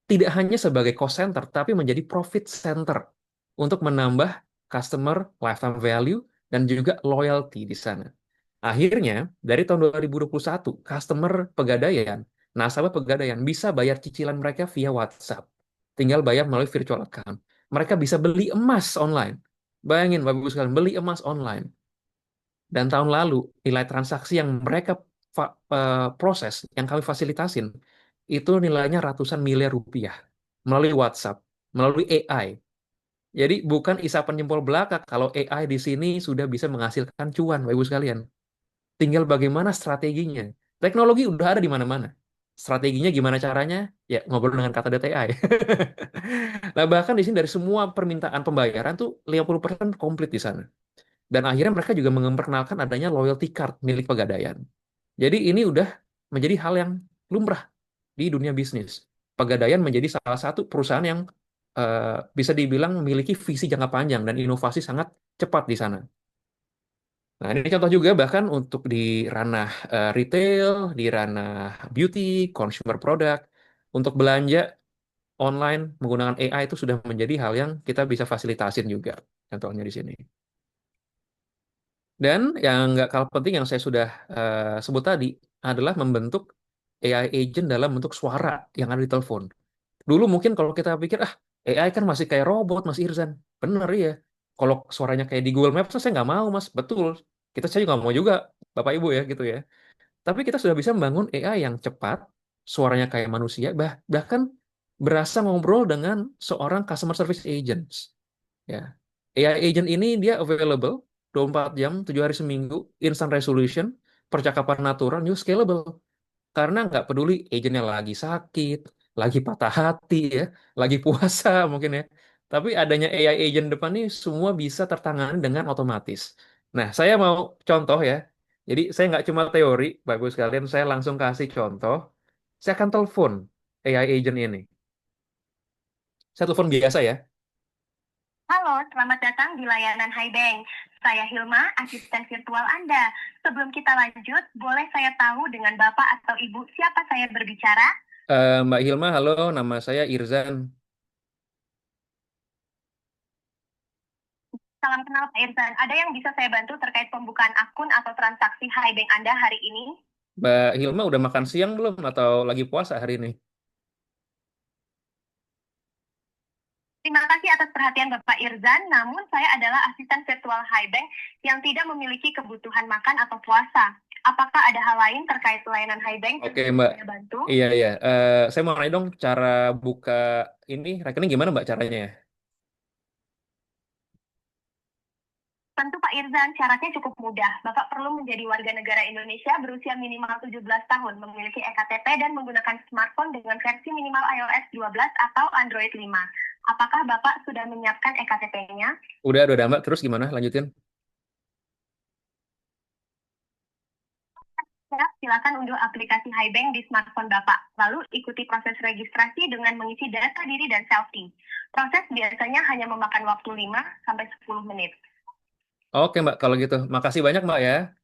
tidak hanya sebagai cost center, tapi menjadi profit center untuk menambah customer lifetime value dan juga loyalty di sana. Akhirnya, dari tahun 2021, customer Pegadaian, nasabah Pegadaian bisa bayar cicilan mereka via WhatsApp. Tinggal bayar melalui virtual account. Mereka bisa beli emas online. Bayangin, Bapak Ibu sekalian, beli emas online. Dan tahun lalu, nilai transaksi yang mereka proses, yang kami fasilitasin, itu nilainya ratusan miliar rupiah melalui WhatsApp, melalui AI. Jadi bukan isapan jempol belaka kalau AI di sini sudah bisa menghasilkan cuan, Bapak Ibu sekalian. Tinggal bagaimana strateginya. Teknologi udah ada di mana-mana. Strateginya gimana caranya? Ya, ngobrol dengan Kata.ai. Nah, bahkan di sini dari semua permintaan pembayaran tuh 50% komplit di sana. Dan akhirnya mereka juga memperkenalkan adanya loyalty card milik Pegadaian. Jadi ini udah menjadi hal yang lumrah di dunia bisnis. Pegadaian menjadi salah satu perusahaan yang bisa dibilang memiliki visi jangka panjang dan inovasi sangat cepat di sana. Nah, ini contoh juga bahkan untuk di ranah retail, di ranah beauty, consumer product, untuk belanja online menggunakan AI itu sudah menjadi hal yang kita bisa fasilitasin juga. Contohnya di sini. Dan yang nggak kalah penting yang saya sudah sebut tadi adalah membentuk AI agent dalam bentuk suara yang ada di telepon. Dulu mungkin kalau kita pikir, AI kan masih kayak robot, Mas Irzan. Bener ya. Kalau suaranya kayak di Google Maps, saya nggak mau, Mas. Betul. Saya juga nggak mau juga, Bapak Ibu ya, gitu ya. Tapi kita sudah bisa membangun AI yang cepat, suaranya kayak manusia, bahkan berasa ngobrol dengan seorang customer service agents. Ya. AI agent ini dia available 24 jam, 7 hari seminggu, instant resolution, percakapan natural, juga scalable. Karena nggak peduli agentnya lagi sakit, lagi patah hati ya, lagi puasa mungkin ya. Tapi adanya AI agent depan ini semua bisa tertangani dengan otomatis. Nah, saya mau contoh ya. Jadi saya nggak cuma teori, bagus sekalian, saya langsung kasih contoh. Saya akan telepon AI agent ini. Saya telepon biasa ya. Halo, selamat datang di layanan HiBank. Saya Hilma, asisten virtual Anda. Sebelum kita lanjut, boleh saya tahu dengan Bapak atau Ibu siapa saya berbicara? Mbak Hilma, halo, nama saya Irzan. Salam kenal Pak Irzan. Ada yang bisa saya bantu terkait pembukaan akun atau transaksi HiBank Anda hari ini? Mbak Hilma udah makan siang belum atau lagi puasa hari ini? Terima kasih atas perhatian Bapak Irzan, namun saya adalah asisten virtual HiBank yang tidak memiliki kebutuhan makan atau puasa. Apakah ada hal lain terkait layanan HiBank yang Oke, bisa Mbak. saya bantu? Iya, iya. Saya mau nanya dong, cara buka ini rekening gimana, Mbak, caranya ya? Tentu Pak Irzan, syaratnya cukup mudah. Bapak perlu menjadi warga negara Indonesia berusia minimal 17 tahun, memiliki ektp dan menggunakan smartphone dengan versi minimal iOS 12 atau Android 5. Apakah Bapak sudah menyiapkan ektp-nya? Udah, Mbak. Terus gimana? Lanjutin. Silakan unduh aplikasi HiBank di smartphone Bapak. Lalu ikuti proses registrasi dengan mengisi data diri dan selfie. Proses biasanya hanya memakan waktu 5-10 menit. Oke, Mbak. Kalau gitu, makasih banyak, Mbak ya.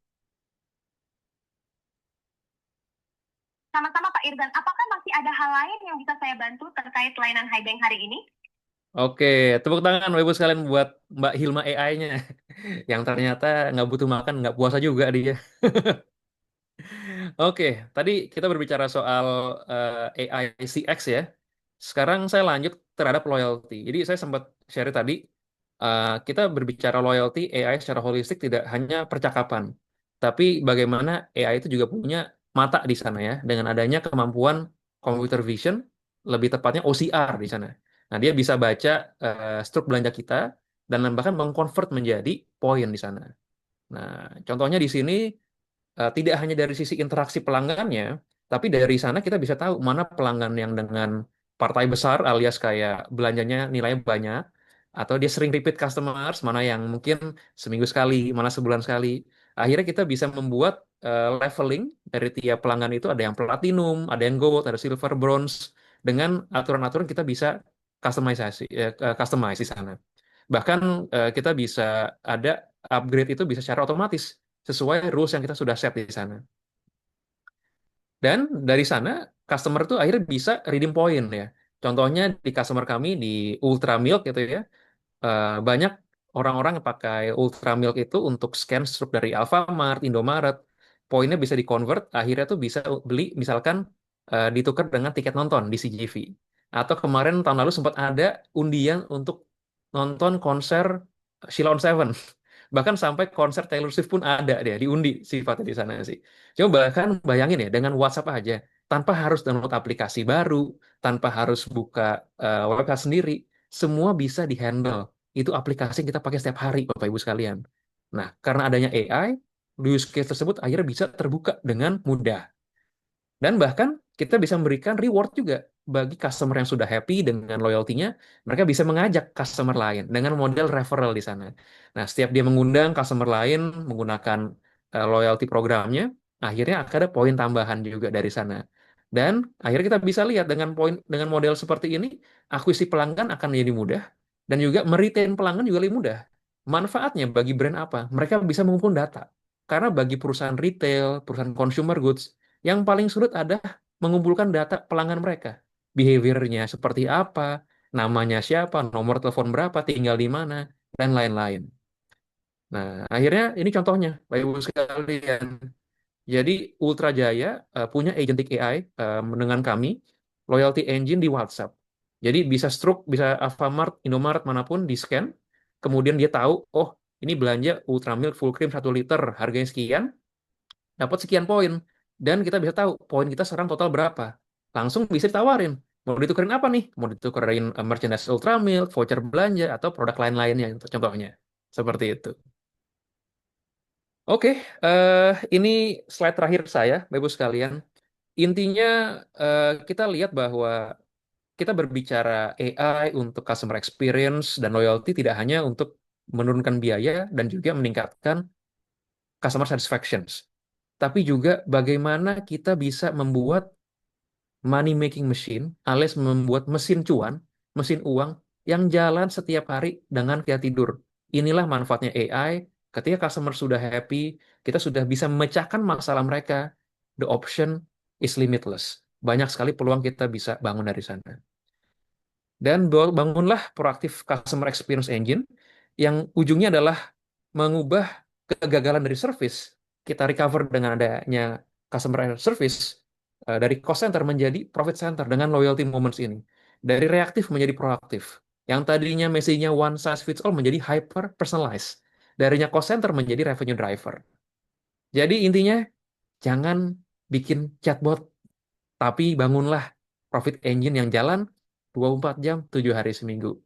Sama-sama Pak Irzan, apakah masih ada hal lain yang bisa saya bantu terkait layanan HiBank hari ini? Oke, tepuk tangan Bapak Ibu sekalian buat Mbak Hilma AI-nya. Yang ternyata nggak butuh makan, nggak puasa juga dia. Oke, tadi kita berbicara soal AI CX ya. Sekarang saya lanjut terhadap loyalty. Jadi saya sempat share tadi, kita berbicara loyalty AI secara holistik tidak hanya percakapan, tapi bagaimana AI itu juga punya mata di sana ya, dengan adanya kemampuan computer vision, lebih tepatnya OCR di sana. Nah, dia bisa baca struk belanja kita dan bahkan mengkonvert menjadi poin di sana. Nah, contohnya di sini tidak hanya dari sisi interaksi pelanggannya, tapi dari sana kita bisa tahu mana pelanggan yang dengan partai besar alias kayak belanjanya nilainya banyak, atau dia sering repeat customers, mana yang mungkin seminggu sekali, mana sebulan sekali. Akhirnya kita bisa membuat leveling dari tiap pelanggan itu ada yang platinum, ada yang gold, ada silver, bronze, dengan aturan-aturan kita bisa customize di sana. Bahkan kita bisa ada upgrade itu bisa secara otomatis sesuai rules yang kita sudah set di sana. Dan dari sana customer tuh akhirnya bisa redeem point ya. Contohnya di customer kami di Ultra Milk gitu ya. Banyak orang-orang yang pakai Ultra Milk itu untuk scan strip dari Alfamart, Indomaret. Poinnya bisa di-convert, akhirnya tuh bisa beli misalkan ditukar dengan tiket nonton di CGV. Atau kemarin tahun lalu sempat ada undian untuk nonton konser Sheila on Seven. Bahkan sampai konser Taylor Swift pun ada dia diundi sifatnya di sana sih. Coba bahkan bayangin ya dengan WhatsApp aja, tanpa harus download aplikasi baru, tanpa harus buka website sendiri, semua bisa dihandle. Itu aplikasi yang kita pakai setiap hari, Bapak Ibu sekalian. Nah, karena adanya AI, use case tersebut akhirnya bisa terbuka dengan mudah. Dan bahkan kita bisa memberikan reward juga bagi customer yang sudah happy dengan loyalty-nya, mereka bisa mengajak customer lain dengan model referral di sana. Nah, setiap dia mengundang customer lain menggunakan loyalty programnya, akhirnya akan ada poin tambahan juga dari sana. Dan akhirnya kita bisa lihat dengan model seperti ini, akuisisi pelanggan akan menjadi mudah dan juga meretain pelanggan juga lebih mudah. Manfaatnya bagi brand apa? Mereka bisa mengumpulkan data. Karena bagi perusahaan retail, perusahaan consumer goods, yang paling sulit adalah mengumpulkan data pelanggan mereka. Behaviornya seperti apa, namanya siapa, nomor telepon berapa, tinggal di mana, dan lain-lain. Nah, akhirnya ini contohnya, Bapak Ibu sekalian. Jadi Ultra Jaya punya agentic AI dengan kami, loyalty engine di WhatsApp. Jadi bisa Stroke, bisa Alfamart, Indomaret, manapun di-scan, kemudian dia tahu, oh ini belanja Ultra Milk full cream 1 liter, harganya sekian, dapat sekian poin. Dan kita bisa tahu poin kita sekarang total berapa. langsung bisa ditawarin. Mau ditukerin apa nih? Mau ditukerin merchandise Ultramilk, voucher belanja, atau produk lain-lainnya contohnya. Seperti itu. Oke, ini slide terakhir saya, Bapak Ibu sekalian. Intinya kita lihat bahwa kita berbicara AI untuk customer experience dan loyalty tidak hanya untuk menurunkan biaya dan juga meningkatkan customer satisfaction, tapi juga bagaimana kita bisa membuat money making machine alias membuat mesin cuan, mesin uang yang jalan setiap hari dengan kita tidur. Inilah manfaatnya AI. Ketika customer sudah happy, kita sudah bisa memecahkan masalah mereka. The option is limitless. Banyak sekali peluang kita bisa bangun dari sana. Dan bangunlah proaktif customer experience engine yang ujungnya adalah mengubah kegagalan dari service. Kita recover dengan adanya customer service dari cost center menjadi profit center dengan loyalty moments ini. Dari reaktif menjadi proaktif. Yang tadinya message-nya one size fits all menjadi hyper personalized. Darinya cost center menjadi revenue driver. Jadi intinya jangan bikin chatbot, tapi bangunlah profit engine yang jalan 24 jam, 7 hari seminggu.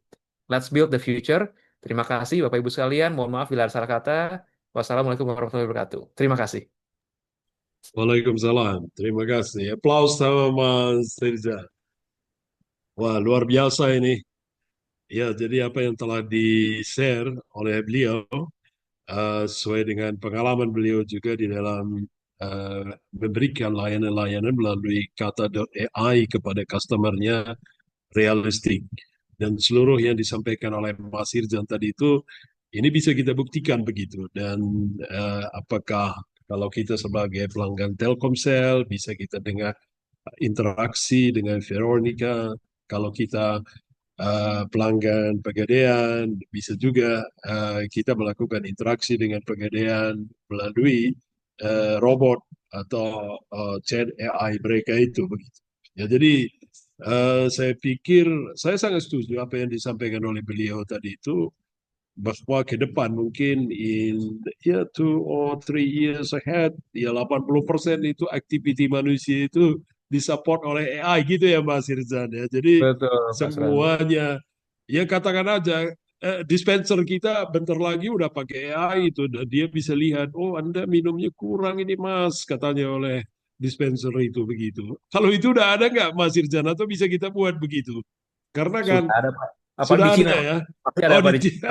Let's build the future. Terima kasih Bapak Ibu sekalian. Mohon maaf bila ada salah kata. Wassalamualaikum warahmatullahi wabarakatuh. Terima kasih. Waalaikumsalam. Terima kasih. Aplaus sama Mas Tirza. Wah, luar biasa ini. Ya, jadi apa yang telah di-share oleh beliau sesuai dengan pengalaman beliau juga di dalam memberikan layanan-layanan melalui kata.ai kepada customernya realistik. Dan seluruh yang disampaikan oleh Mas Irjan tadi itu, ini bisa kita buktikan begitu. Dan apakah kalau kita sebagai pelanggan Telkomsel, bisa kita dengar interaksi dengan Veronica, kalau kita pelanggan Pegadaian, bisa juga kita melakukan interaksi dengan Pegadaian melalui robot atau chat AI mereka itu begitu. Ya, jadi saya pikir saya sangat setuju apa yang disampaikan oleh beliau tadi itu, bahwa ke depan mungkin ya 2 or 3 years ahead, ya 80% itu aktiviti manusia itu disupport oleh AI gitu ya Mas Irzan ya. Jadi Betul, Pak Suranto. semuanya, ya katakan aja dispenser kita bentar lagi udah pakai AI itu, dan dia bisa lihat, oh Anda minumnya kurang ini Mas, katanya oleh dispenser itu begitu. Kalau itu udah ada nggak Mas Irzan, atau bisa kita buat begitu? Karena kan Sudah ada, Pak. Apalagi sudah di Cina, ada Pak. ya. Pasti ada, Oh, Pak, di Cina.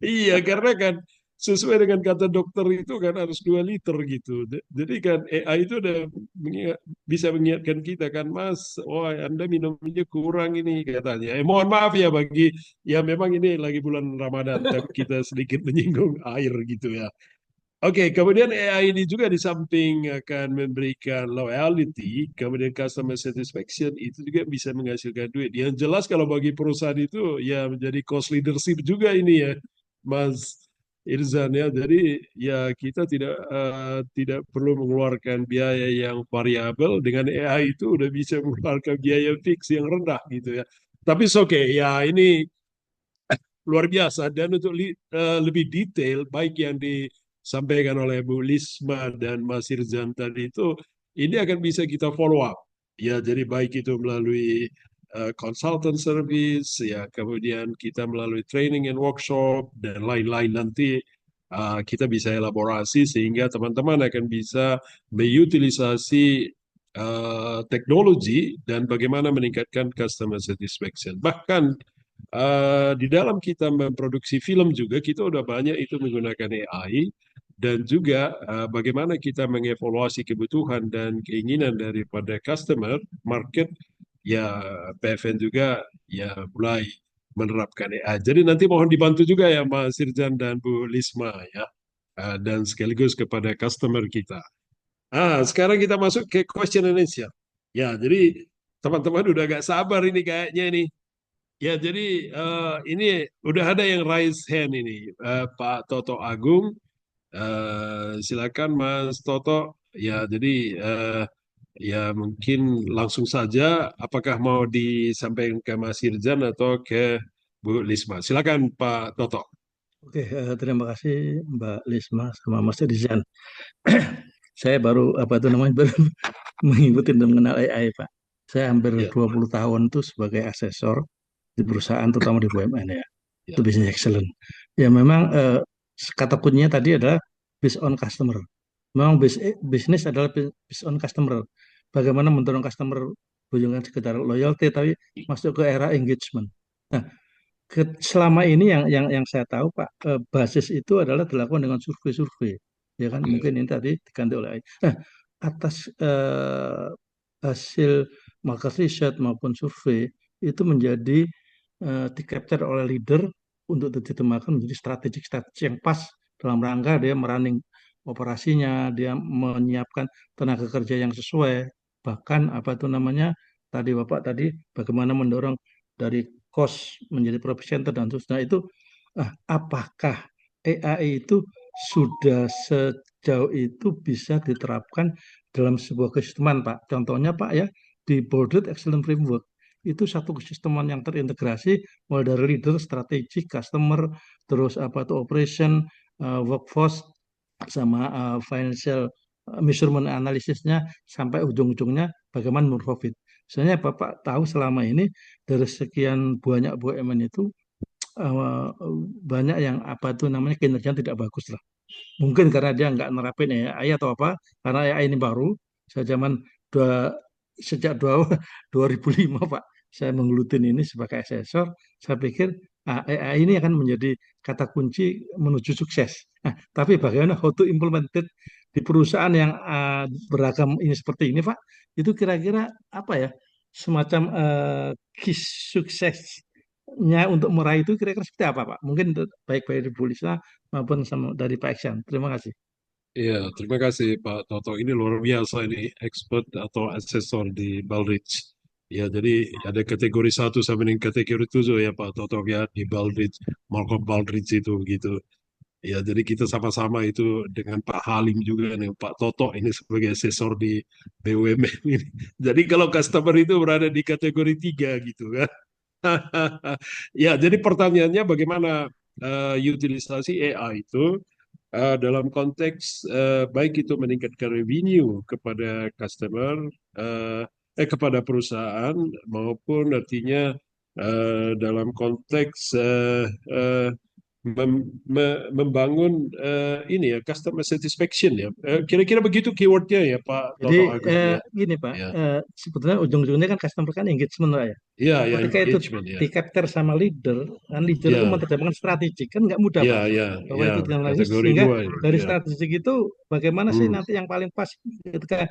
iya, karena kan sesuai dengan kata dokter itu kan harus 2 liter gitu. Jadi kan AI itu udah bisa mengingatkan kita kan, Mas, oh Anda minumnya kurang ini katanya. Mohon maaf ya bagi, ya memang ini lagi bulan Ramadan, tapi kita sedikit menyinggung air gitu ya. Oke, kemudian AI ini juga di samping akan memberikan loyalty, kemudian customer satisfaction, itu juga bisa menghasilkan duit. Yang jelas kalau bagi perusahaan itu ya menjadi cost leadership juga ini ya, Mas Irzan ya. Jadi ya kita tidak perlu mengeluarkan biaya yang variabel, dengan AI itu udah bisa mengeluarkan biaya fix yang rendah gitu ya. Tapi oke, ya ini luar biasa. Dan untuk lebih detail, baik yang disampaikan oleh Bu Lisma dan Mas Irzan tadi itu, ini akan bisa kita follow up. Ya, jadi baik itu melalui consultant service, ya kemudian kita melalui training and workshop, dan lain-lain nanti kita bisa elaborasi sehingga teman-teman akan bisa mengutilisasi teknologi dan bagaimana meningkatkan customer satisfaction. Bahkan di dalam kita memproduksi film juga kita udah banyak itu menggunakan AI, dan juga bagaimana kita mengevaluasi kebutuhan dan keinginan daripada customer market, ya PFN juga ya mulai menerapkan AI. Jadi nanti mohon dibantu juga ya Mas Sirjan dan Bu Lisma ya, dan sekaligus kepada customer kita. Sekarang kita masuk ke question and answer. Ya, jadi teman-teman udah gak sabar ini kayaknya ini. Ya, jadi ini udah ada yang raise hand ini, Pak Toto Agung. Silakan Mas Toto. Ya, jadi ya mungkin langsung saja. Apakah mau disampaikan ke Mas Irjan atau ke Bu Lisma? Silakan Pak Toto. Oke, terima kasih Mbak Lisma sama Mas Rizan. saya baru apa itu namanya baru mengikuti dan mengenal AI, Pak. Saya hampir Ya, 20 tahun tuh sebagai asesor di perusahaan, terutama di BUMN ya. Itu ya, business excellence. Ya memang kata kuncinya tadi adalah based on customer. Memang bisnis adalah based on customer. Bagaimana mendorong customer bukan sekedar loyalty, tapi masuk ke era engagement. Nah, selama ini yang saya tahu Pak, basis itu adalah dilakukan dengan survei-survei, ya kan? ya, Mungkin ini tadi diganti oleh AI. Nah, atas hasil market research maupun survei itu menjadi di-capture oleh leader untuk diterjemahkan menjadi strategi-strategi yang pas dalam rangka dia merunning operasinya, dia menyiapkan tenaga kerja yang sesuai, bahkan apa itu namanya tadi Bapak tadi bagaimana mendorong dari cost menjadi profit center dan seterusnya itu apakah AI itu sudah sejauh itu bisa diterapkan dalam sebuah kesisteman Pak. Contohnya Pak ya di Boarded Excellent Framework itu satu kesisteman yang terintegrasi mulai dari leader, strategi, customer, terus apa itu operation, workforce, sama financial measurement analisisnya sampai ujung-ujungnya bagaimana profit. Sebenarnya Bapak tahu selama ini dari sekian banyak BUMN itu eh, banyak yang apa itu namanya kinerja tidak bagus lah. Mungkin karena dia nggak nerapin AI atau apa, karena AI ini baru. Saya zaman dua, sejak 2005 Pak, saya menggelutin ini sebagai asesor. Saya pikir AI ini akan menjadi kata kunci menuju sukses. Nah, tapi bagaimana how to implement it di perusahaan yang beragam ini seperti ini Pak, itu kira-kira apa ya, semacam key suksesnya untuk meraih itu kira-kira seperti apa Pak? Mungkin baik dari Bu Lisa maupun sama dari Pak Iksan. Terima kasih. iya. Terima kasih Pak Toto. Ini luar biasa ini expert atau asesor di Baldrige. Ya, jadi ada kategori 1 sampai dengan kategori 7 ya Pak Toto ya di Baldrige, Malcolm Baldrige itu gitu. Ya, jadi kita sama-sama itu dengan Pak Halim juga nih, Pak Toto ini sebagai asesor di BUMN ini. Jadi kalau customer itu berada di kategori 3 gitu kan. Ya, jadi pertanyaannya bagaimana utilisasi AI itu dalam konteks baik itu meningkatkan revenue kepada customer, eh, kepada perusahaan maupun artinya dalam konteks eh, membangun ini ya customer satisfaction ya. Kira-kira begitu keywordnya ya Pak Jadi Toto Agus ya. gini Pak, Ya, sebetulnya ujung-ujungnya kan customer kan engagement Pak ya. ya, Nah, ya ketika itu engagement ya. di capture sama leader, kan leader itu Ya, menerjemahkan strategi kan nggak mudah Pak. ya, ya, Bahwa ya. itu dianalisis Kategori sehingga 2 dari ya. strategi itu bagaimana sih Hmm. nanti yang paling pas ketika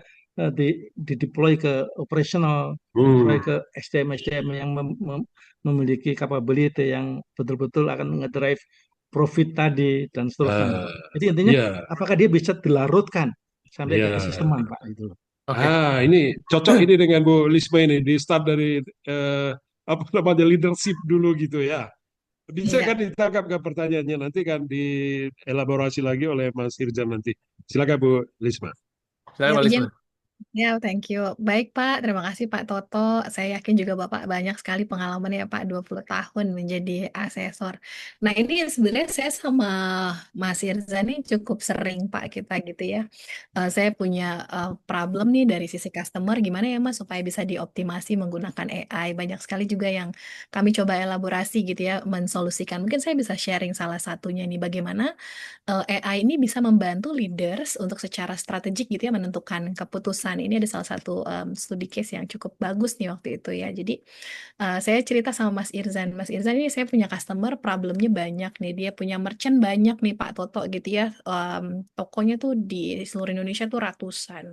di deploy ke operational, deploy Hmm. ke SDM SDM yang memiliki capability yang betul-betul akan ngedrive profit tadi dan seterusnya. Ah, Jadi intinya ya, apakah dia bisa dilarutkan sampai ke ya. keisisteman Pak itu. Oke. Ini cocok ini dengan Bu Lisma ini di start dari eh, apa namanya leadership dulu gitu ya. Bisa Iya. kan ditangkap ke pertanyaannya nanti kan dielaborasi lagi oleh Mas Irjan nanti. Silakan Bu Lisma. Silakan Ya, Mbak izin. Lisma. Ya, thank you. Baik, Pak. Terima kasih, Pak Toto. Saya yakin juga Bapak banyak sekali pengalaman ya, Pak, 20 tahun menjadi asesor. Nah, ini sebenarnya saya sama Mas Irza nih cukup sering, Pak, kita gitu ya. Saya punya problem nih dari sisi customer, gimana ya, Mas, supaya bisa dioptimasi menggunakan AI. Banyak sekali juga yang kami coba elaborasi gitu ya, mensolusikan. Mungkin saya bisa sharing salah satunya nih, bagaimana AI ini bisa membantu leaders untuk secara strategik gitu ya menentukan keputusan. Ini ada salah satu studi case yang cukup bagus nih waktu itu ya. Jadi saya cerita sama Mas Irzan. Mas Irzan ini saya punya customer problemnya banyak nih. Dia punya merchant banyak nih Pak Toto gitu ya. Tokonya tuh di seluruh Indonesia tuh ratusan.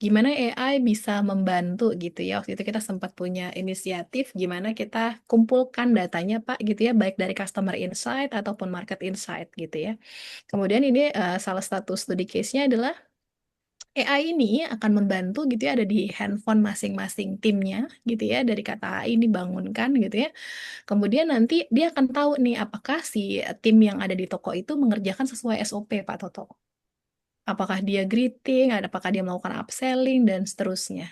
Gimana AI bisa membantu gitu ya. Waktu itu kita sempat punya inisiatif gimana kita kumpulkan datanya Pak gitu ya, baik dari customer insight ataupun market insight gitu ya. Kemudian ini salah satu studi case-nya adalah AI ini akan membantu gitu ya, ada di handphone masing-masing timnya gitu ya, dari kata AI dibangunkan gitu ya. Kemudian nanti dia akan tahu nih apakah si tim yang ada di toko itu mengerjakan sesuai SOP Pak Toto. Apakah dia greeting, apakah dia melakukan upselling, dan seterusnya.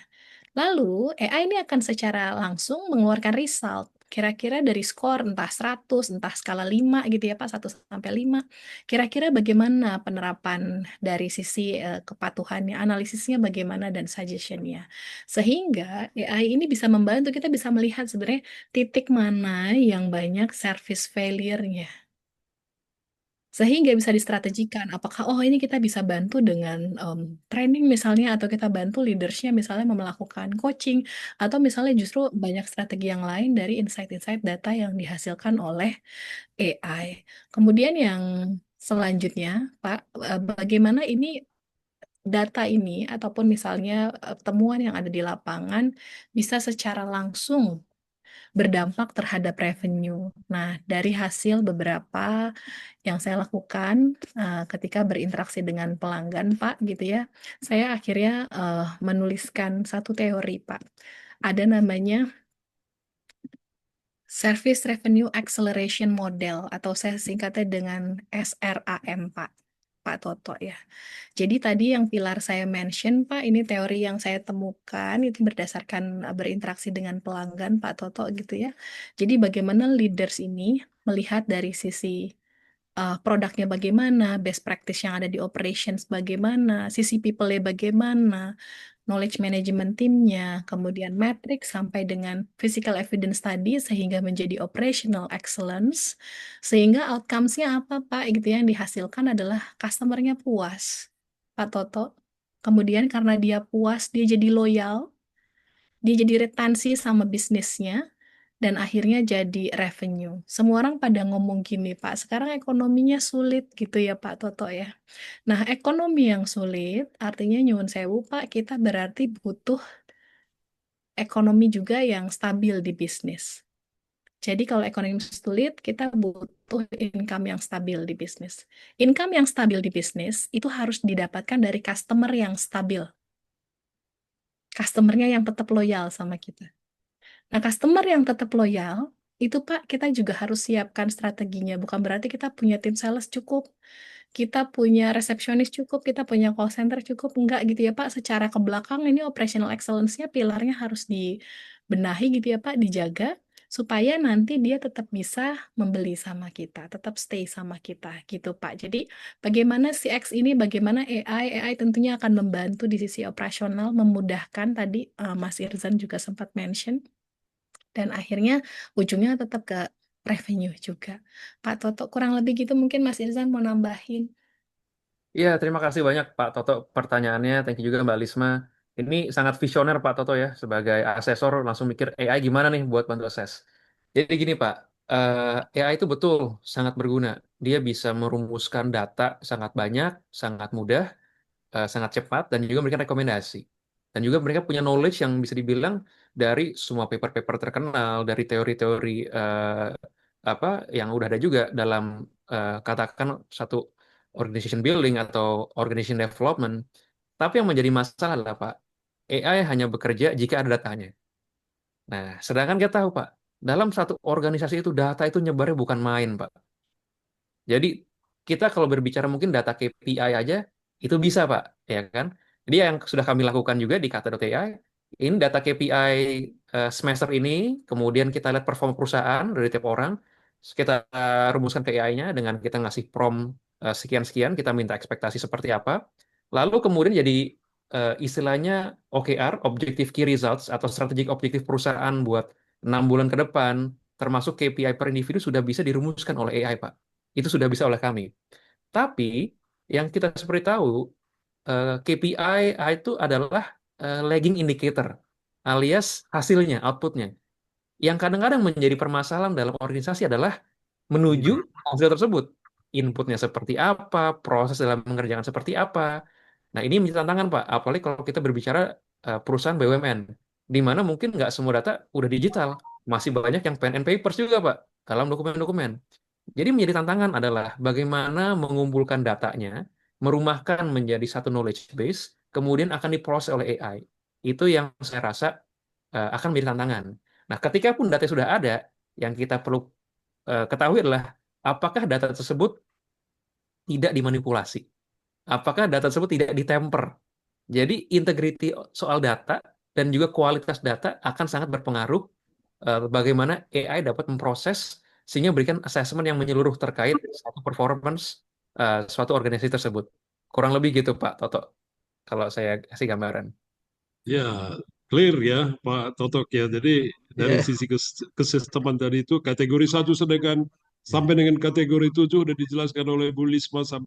Lalu, AI ini akan secara langsung mengeluarkan result. Kira-kira dari skor entah 100, entah skala 5 gitu ya Pak, 1 sampai 5. Kira-kira bagaimana penerapan dari sisi kepatuhannya, analisisnya bagaimana dan suggestion-nya. Sehingga AI ini bisa membantu kita bisa melihat sebenarnya titik mana yang banyak service failure-nya. Sehingga bisa distrategikan, apakah ini kita bisa bantu dengan training misalnya, atau kita bantu leaders-nya misalnya melakukan coaching, atau misalnya justru banyak strategi yang lain dari insight-insight data yang dihasilkan oleh AI. Kemudian yang selanjutnya, Pak, bagaimana ini data ini ataupun misalnya temuan yang ada di lapangan bisa secara langsung berdampak terhadap revenue. Nah, dari hasil beberapa yang saya lakukan ketika berinteraksi dengan pelanggan, Pak, gitu ya, saya akhirnya menuliskan satu teori, Pak. Ada namanya Service Revenue Acceleration Model, atau saya singkatnya dengan SRAM, Pak. Pak Toto ya. Jadi tadi yang pilar saya mention, Pak, ini teori yang saya temukan itu berdasarkan berinteraksi dengan pelanggan, Pak Toto gitu ya. Jadi bagaimana leaders ini melihat dari sisi produknya bagaimana, best practice yang ada di operations bagaimana, sisi people-nya bagaimana, knowledge management timnya, kemudian metric sampai dengan physical evidence tadi sehingga menjadi operational excellence, sehingga outcomes-nya apa Pak gitu ya, yang dihasilkan adalah customer-nya puas, Pak Toto. Kemudian karena dia puas, dia jadi loyal, dia jadi retensi sama bisnisnya, dan akhirnya jadi revenue. Semua orang pada ngomong gini, Pak, sekarang ekonominya sulit gitu ya Pak Toto ya. Nah, ekonomi yang sulit artinya nyuwun sewu, Pak, kita berarti butuh ekonomi juga yang stabil di bisnis. Jadi kalau ekonomi sulit, kita butuh income yang stabil di bisnis. Income yang stabil di bisnis itu harus didapatkan dari customer yang stabil. Customernya yang tetap loyal sama kita. Nah, customer yang tetap loyal, itu Pak, kita juga harus siapkan strateginya. Bukan berarti kita punya tim sales cukup, kita punya resepsionis cukup, kita punya call center cukup. Enggak gitu ya Pak, secara ke belakang ini operational excellence-nya pilarnya harus dibenahi gitu ya Pak, dijaga, supaya nanti dia tetap bisa membeli sama kita, tetap stay sama kita gitu Pak. Jadi bagaimana CX ini, bagaimana AI tentunya akan membantu di sisi operasional, memudahkan tadi Mas Irzan juga sempat mention, dan akhirnya ujungnya tetap ke revenue juga. Pak Toto, kurang lebih gitu mungkin Mas Irzan mau nambahin. Iya, terima kasih banyak Pak Toto pertanyaannya. Thank you juga Mbak Lisma. Ini sangat visioner Pak Toto ya, sebagai asesor langsung mikir AI gimana nih buat bantu assess. Jadi gini Pak, AI itu betul sangat berguna. Dia bisa merumuskan data sangat banyak, sangat mudah, sangat cepat, dan juga memberikan rekomendasi. Dan juga mereka punya knowledge yang bisa dibilang dari semua paper-paper terkenal, dari teori-teori apa yang udah ada juga dalam katakan satu organization building atau organization development. Tapi yang menjadi masalah adalah Pak, AI hanya bekerja jika ada datanya. Nah, sedangkan kita tahu Pak, dalam satu organisasi itu data itu nyebarnya bukan main Pak. Jadi kita kalau berbicara mungkin data KPI aja itu bisa Pak, ya kan? Jadi yang sudah kami lakukan juga di Kata.ai, ini data KPI semester ini, kemudian kita lihat performa perusahaan dari tiap orang, kita rumuskan ke AI-nya dengan kita ngasih prompt sekian-sekian, kita minta ekspektasi seperti apa, lalu kemudian jadi istilahnya OKR, Objective Key Results, atau strategic objektif perusahaan buat 6 bulan ke depan, termasuk KPI per individu sudah bisa dirumuskan oleh AI Pak. Itu sudah bisa oleh kami. Tapi yang kita seperti tahu, KPI itu adalah lagging indicator, alias hasilnya, outputnya. Yang kadang-kadang menjadi permasalahan dalam organisasi adalah menuju hasil tersebut. Inputnya seperti apa, proses dalam mengerjakan seperti apa. Nah, ini menjadi tantangan, Pak. Apalagi kalau kita berbicara perusahaan BUMN, di mana mungkin nggak semua data udah digital. Masih banyak yang pen and papers juga, Pak, dalam dokumen-dokumen. Jadi menjadi tantangan adalah bagaimana mengumpulkan datanya, merumahkan menjadi satu knowledge base, kemudian akan diproses oleh AI. Itu yang saya rasa akan menjadi tantangan. Nah, ketika pun data sudah ada, yang kita perlu ketahui adalah apakah data tersebut tidak dimanipulasi, apakah data tersebut tidak ditemper. Jadi integriti soal data dan juga kualitas data akan sangat berpengaruh bagaimana AI dapat memproses sehingga memberikan assessment yang menyeluruh terkait suatu performance suatu organisasi tersebut. Kurang lebih gitu Pak Toto, kalau saya kasih gambaran. Ya, clear ya Pak Totok ya. Jadi dari Ya, sisi kesisteman tadi itu kategori 1 sedangkan ya, sampai dengan kategori 7 sudah dijelaskan oleh Bu Lisma ya.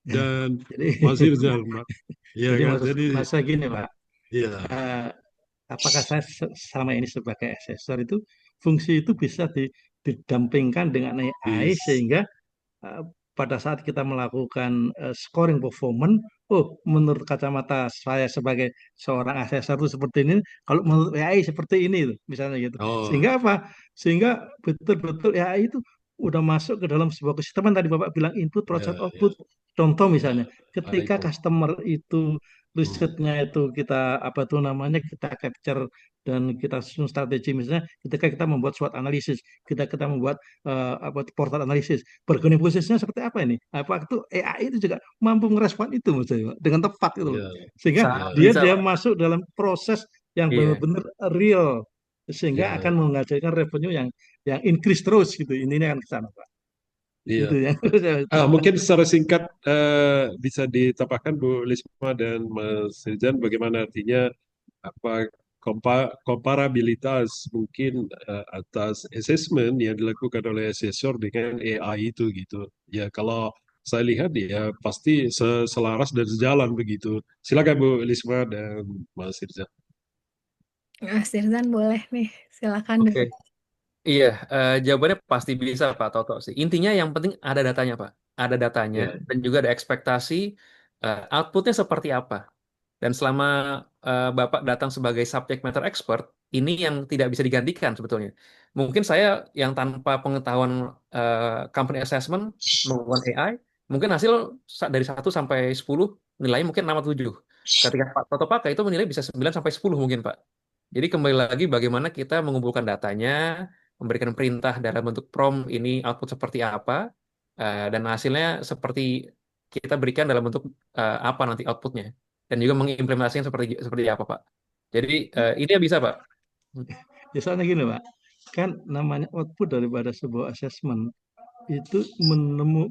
dan Jadi, Mas Irzal, Pak. Iya jadi kan? maksud Jadi masa gini, Pak. ya, Eh, apakah saya selama ini sebagai asesor itu fungsi itu bisa didampingkan dengan AI bis. sehingga eh, pada saat kita melakukan scoring performance, oh menurut kacamata saya sebagai seorang asesor itu seperti ini, kalau menurut AI seperti ini, tuh, misalnya gitu. Oh, Sehingga apa? Sehingga betul-betul AI itu udah masuk ke dalam sebuah kesisteman tadi Bapak bilang input, ya, process, ya, output. Contoh ya. misalnya, ketika Itu. customer itu Hmm. risetnya itu kita apa tuh namanya kita capture dan kita susun strategi misalnya ketika kita membuat SWOT analisis, kita membuat apa portal analisis bargaining posisinya seperti apa ini? Apa itu AI itu juga mampu merespon itu menurut saya, Pak, dengan tepat gitu loh. Ya, Sehingga Sangat ya, dia bisa dia Pak. masuk dalam proses yang Iya, benar-benar real sehingga ya, akan menghasilkan revenue yang increase terus gitu. Ini akan ke sana, Pak. iya. Itu yang saya tekankan. Mungkin secara singkat bisa ditambahkan Bu Lisma dan Mas Rizan bagaimana artinya apa komparabilitas mungkin atas assessment yang dilakukan oleh asesor dengan AI itu gitu. Ya kalau saya lihat ya pasti selaras dan sejalan begitu. Silakan Bu Lisma dan Mas Rizan. Mas Tirzan boleh nih, silakan oke. deh. Iya, jawabannya pasti bisa Pak Toto sih. Intinya yang penting ada datanya Pak. Ada datanya Ya, dan juga ada ekspektasi outputnya seperti apa. Dan selama Bapak datang sebagai subject matter expert, ini yang tidak bisa digantikan sebetulnya. Mungkin saya yang tanpa pengetahuan company assessment menggunakan AI, mungkin hasil dari 1 sampai 10 nilainya mungkin 6 atau 7. Ketika Pak Toto pakai itu menilai bisa 9 sampai 10 mungkin Pak. Jadi kembali lagi bagaimana kita mengumpulkan datanya, memberikan perintah dalam bentuk prompt ini output seperti apa, dan hasilnya seperti kita berikan dalam bentuk apa nanti outputnya dan juga mengimplementasikan seperti seperti apa Pak. Jadi ini bisa Pak. Ya soalnya gini, Pak. Kan namanya output daripada sebuah assessment itu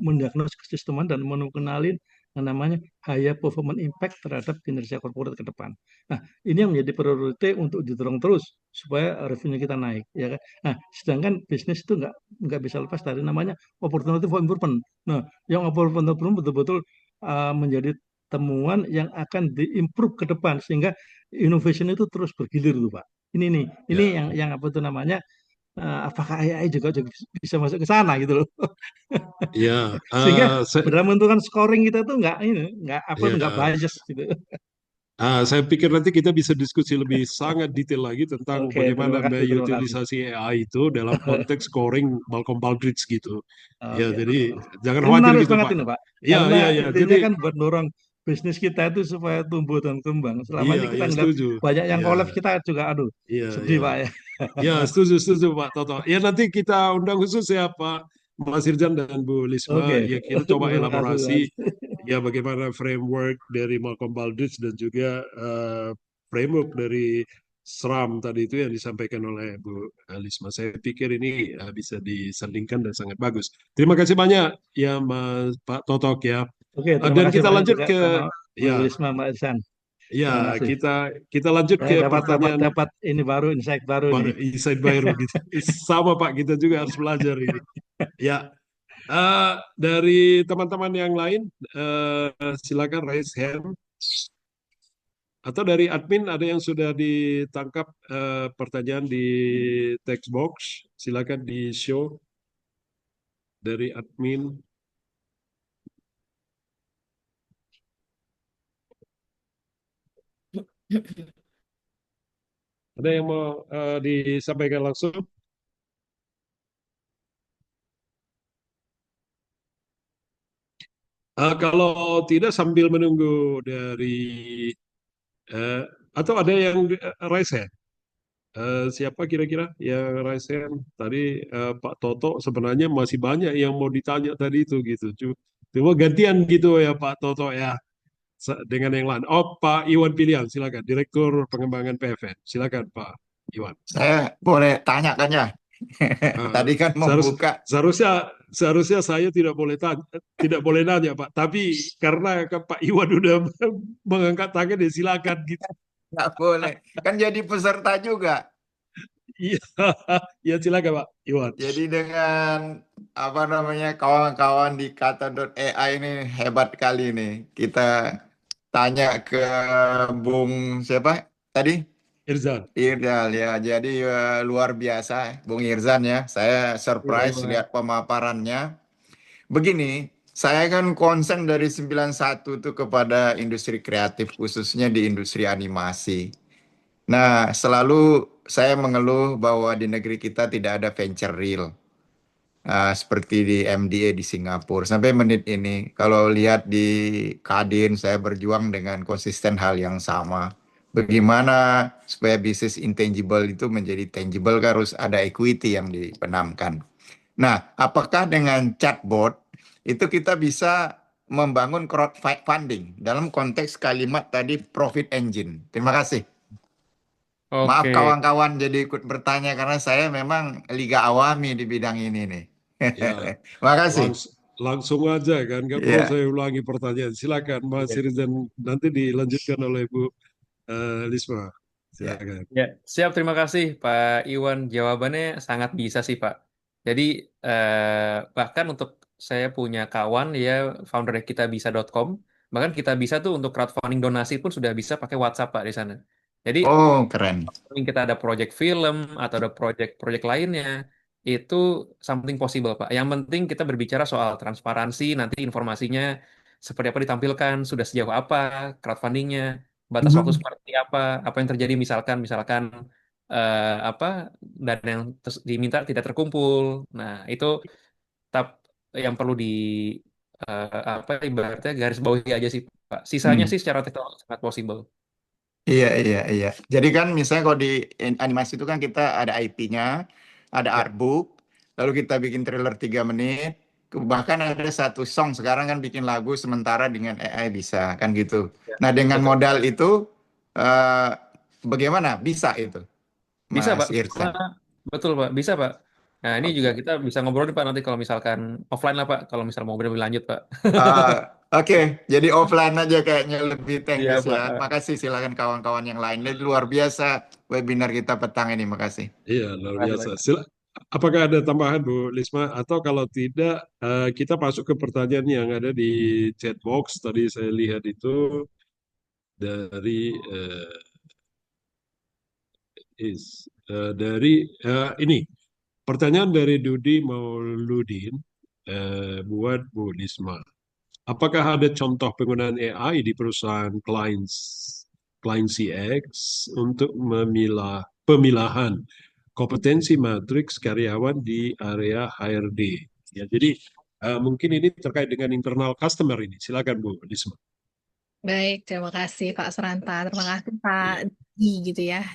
mendiagnosis kesisteman dan mengenalin yang namanya high performance impact terhadap kinerja korporat ke depan. Nah, ini yang menjadi prioritas untuk didorong terus supaya revenue kita naik, ya kan? Nah, sedangkan bisnis itu nggak bisa lepas dari namanya opportunity for improvement. Nah, yang opportunity for improvement betul-betul menjadi temuan yang akan diimprove ke depan sehingga innovation itu terus bergilir tuh, Pak. Ini nih, ini ya, yang apa tuh namanya apakah AI juga bisa masuk ke sana gitu loh. ya. Sehingga dalam menentukan scoring kita tuh nggak Ya. bias gitu. Saya pikir nanti kita bisa diskusi lebih sangat detail lagi tentang Oke, bagaimana terima kasih. mengutilisasi AI itu dalam konteks scoring Malcolm Baldrige gitu. Ya, Oke, jadi betul. jangan Ini khawatir menarik gitu banget Pak. ini, Pak. Iya, Karena iya, iya. intinya Jadi, kan buat dorong bisnis kita itu supaya tumbuh dan kembang. Selama iya, ini kita ya ngeliat setuju. banyak yang Iya, kolaps, kita juga aduh iya, sedih, iya. Pak ya. Ya, setuju, setuju Pak Toto. Ya, nanti kita undang khusus ya Pak Mas Irjan dan Bu Lisma. Oke, Ya, kita coba terima kasih, elaborasi Mas. ya bagaimana framework dari Malcolm Baldrige dan juga framework dari SRAM tadi itu yang disampaikan oleh Bu Lisma. Saya pikir ini bisa disandingkan dan sangat bagus. Terima kasih banyak ya Mas Pak Totok ya. Oke, terima Dan kasih kita banyak lanjut juga ke sama Mas ya Wisma, Mbak Isan. ya Terima kasih. kita lanjut Saya ke dapat dapat pertanyaan dapat ini baru, insight baru nih. insight baru gitu. Sama Pak, kita juga harus belajar ini. Ya, dari teman-teman yang lain, silakan raise hand. Atau dari admin ada yang sudah ditangkap pertanyaan di text box, silakan di show dari admin. Ada yang mau disampaikan langsung? Kalau tidak sambil menunggu dari eh, atau ada yang raise hand? Siapa kira-kira yang raise hand? Tadi Pak Toto sebenarnya masih banyak yang mau ditanya tadi itu gitu. Cuma gantian gitu ya Pak Toto ya dengan yang lain. Oh Pak Iwan Piliang, silakan. Direktur Pengembangan PFN. Silakan Pak. Iwan. Saya boleh tanya kan ya? Eh, Tadi kan seharus- membuka, seharusnya saya tidak boleh nanya Pak, tapi karena Pak Iwan udah mengangkat tangan ya silakan gitu. nggak boleh. Kan jadi peserta juga. Iya, ya silakan Pak Iwan. Jadi dengan apa namanya kawan-kawan di kata.ai ini hebat kali ini. Kita tanya ke Bung siapa tadi? Irzan. Irdal ya. Jadi luar biasa Bung Irzan ya. Saya surprise lihat pemaparannya. Begini, saya kan konsen dari 91 tuh kepada industri kreatif khususnya di industri animasi. Nah, selalu saya mengeluh bahwa di negeri kita tidak ada venture real. Seperti di MDA di Singapura. Sampai menit ini, kalau lihat di Kadin, saya berjuang dengan konsisten hal yang sama. Bagaimana supaya bisnis intangible itu menjadi tangible, kan harus ada equity yang dipenamkan. Nah, apakah dengan chatbot itu kita bisa membangun crowdfunding dalam konteks kalimat tadi profit engine? Terima kasih. Maaf Oke. kawan-kawan jadi ikut bertanya karena saya memang liga awami di bidang ini nih. Ya, Makasih. langsung aja kan, nggak perlu Ya, saya ulangi pertanyaan. Silakan Mas Irzan, nanti dilanjutkan oleh Bu Lisma. ya. Silakan. Ya, siap. Terima kasih Pak Iwan. Jawabannya sangat bisa sih Pak. Jadi bahkan untuk saya punya kawan ya founder kitabisa.com, bahkan kita bisa tuh untuk crowdfunding donasi pun sudah bisa pakai WhatsApp Pak di sana. Jadi Oh, keren. mungkin kita ada project film atau ada project lainnya, itu something possible Pak. Yang penting kita berbicara soal transparansi, nanti informasinya seperti apa ditampilkan, sudah sejauh apa crowdfundingnya, batas waktu Mhm. seperti apa yang terjadi misalkan apa dan yang diminta tidak terkumpul. Nah, itu tap yang perlu di apa ibaratnya garis bawahi aja sih Pak. Sisanya Hmm. sih secara teknologi sangat possible. Iya, iya, iya. Jadi kan misalnya kalau di animasi itu kan kita ada IP-nya, ada Ya, artbook, lalu kita bikin trailer 3 menit, bahkan ada satu song sekarang kan bikin lagu sementara dengan AI bisa, kan gitu. ya, Nah, dengan betul. modal itu, eh, bagaimana? Bisa itu, Bisa Mas Pak, Irsan. betul Pak, bisa Pak. Nah ini juga Oke. kita bisa ngobrol nih Pak nanti kalau misalkan offline lah Pak, kalau misal mau lebih lanjut Pak. Oke, jadi offline aja kayaknya lebih thank Iya you ya. Pak. Makasih silakan kawan-kawan yang lain. Ini luar biasa webinar kita petang ini, makasih. Iya, luar Makasih, biasa. Pak. Apakah ada tambahan Bu Lisma? Atau kalau tidak, kita masuk ke pertanyaan yang ada di chat box. Tadi saya lihat itu dari ini pertanyaan dari Dudi Mauludin buat Bu Lisma. Apakah ada contoh penggunaan AI di perusahaan klien CX untuk pemilahan kompetensi matriks karyawan di area HRD? Ya, jadi mungkin ini terkait dengan internal customer ini. Silakan Bu Lisma. Baik, terima kasih Pak Suranta. Terima kasih Pak Iya. Didi gitu ya.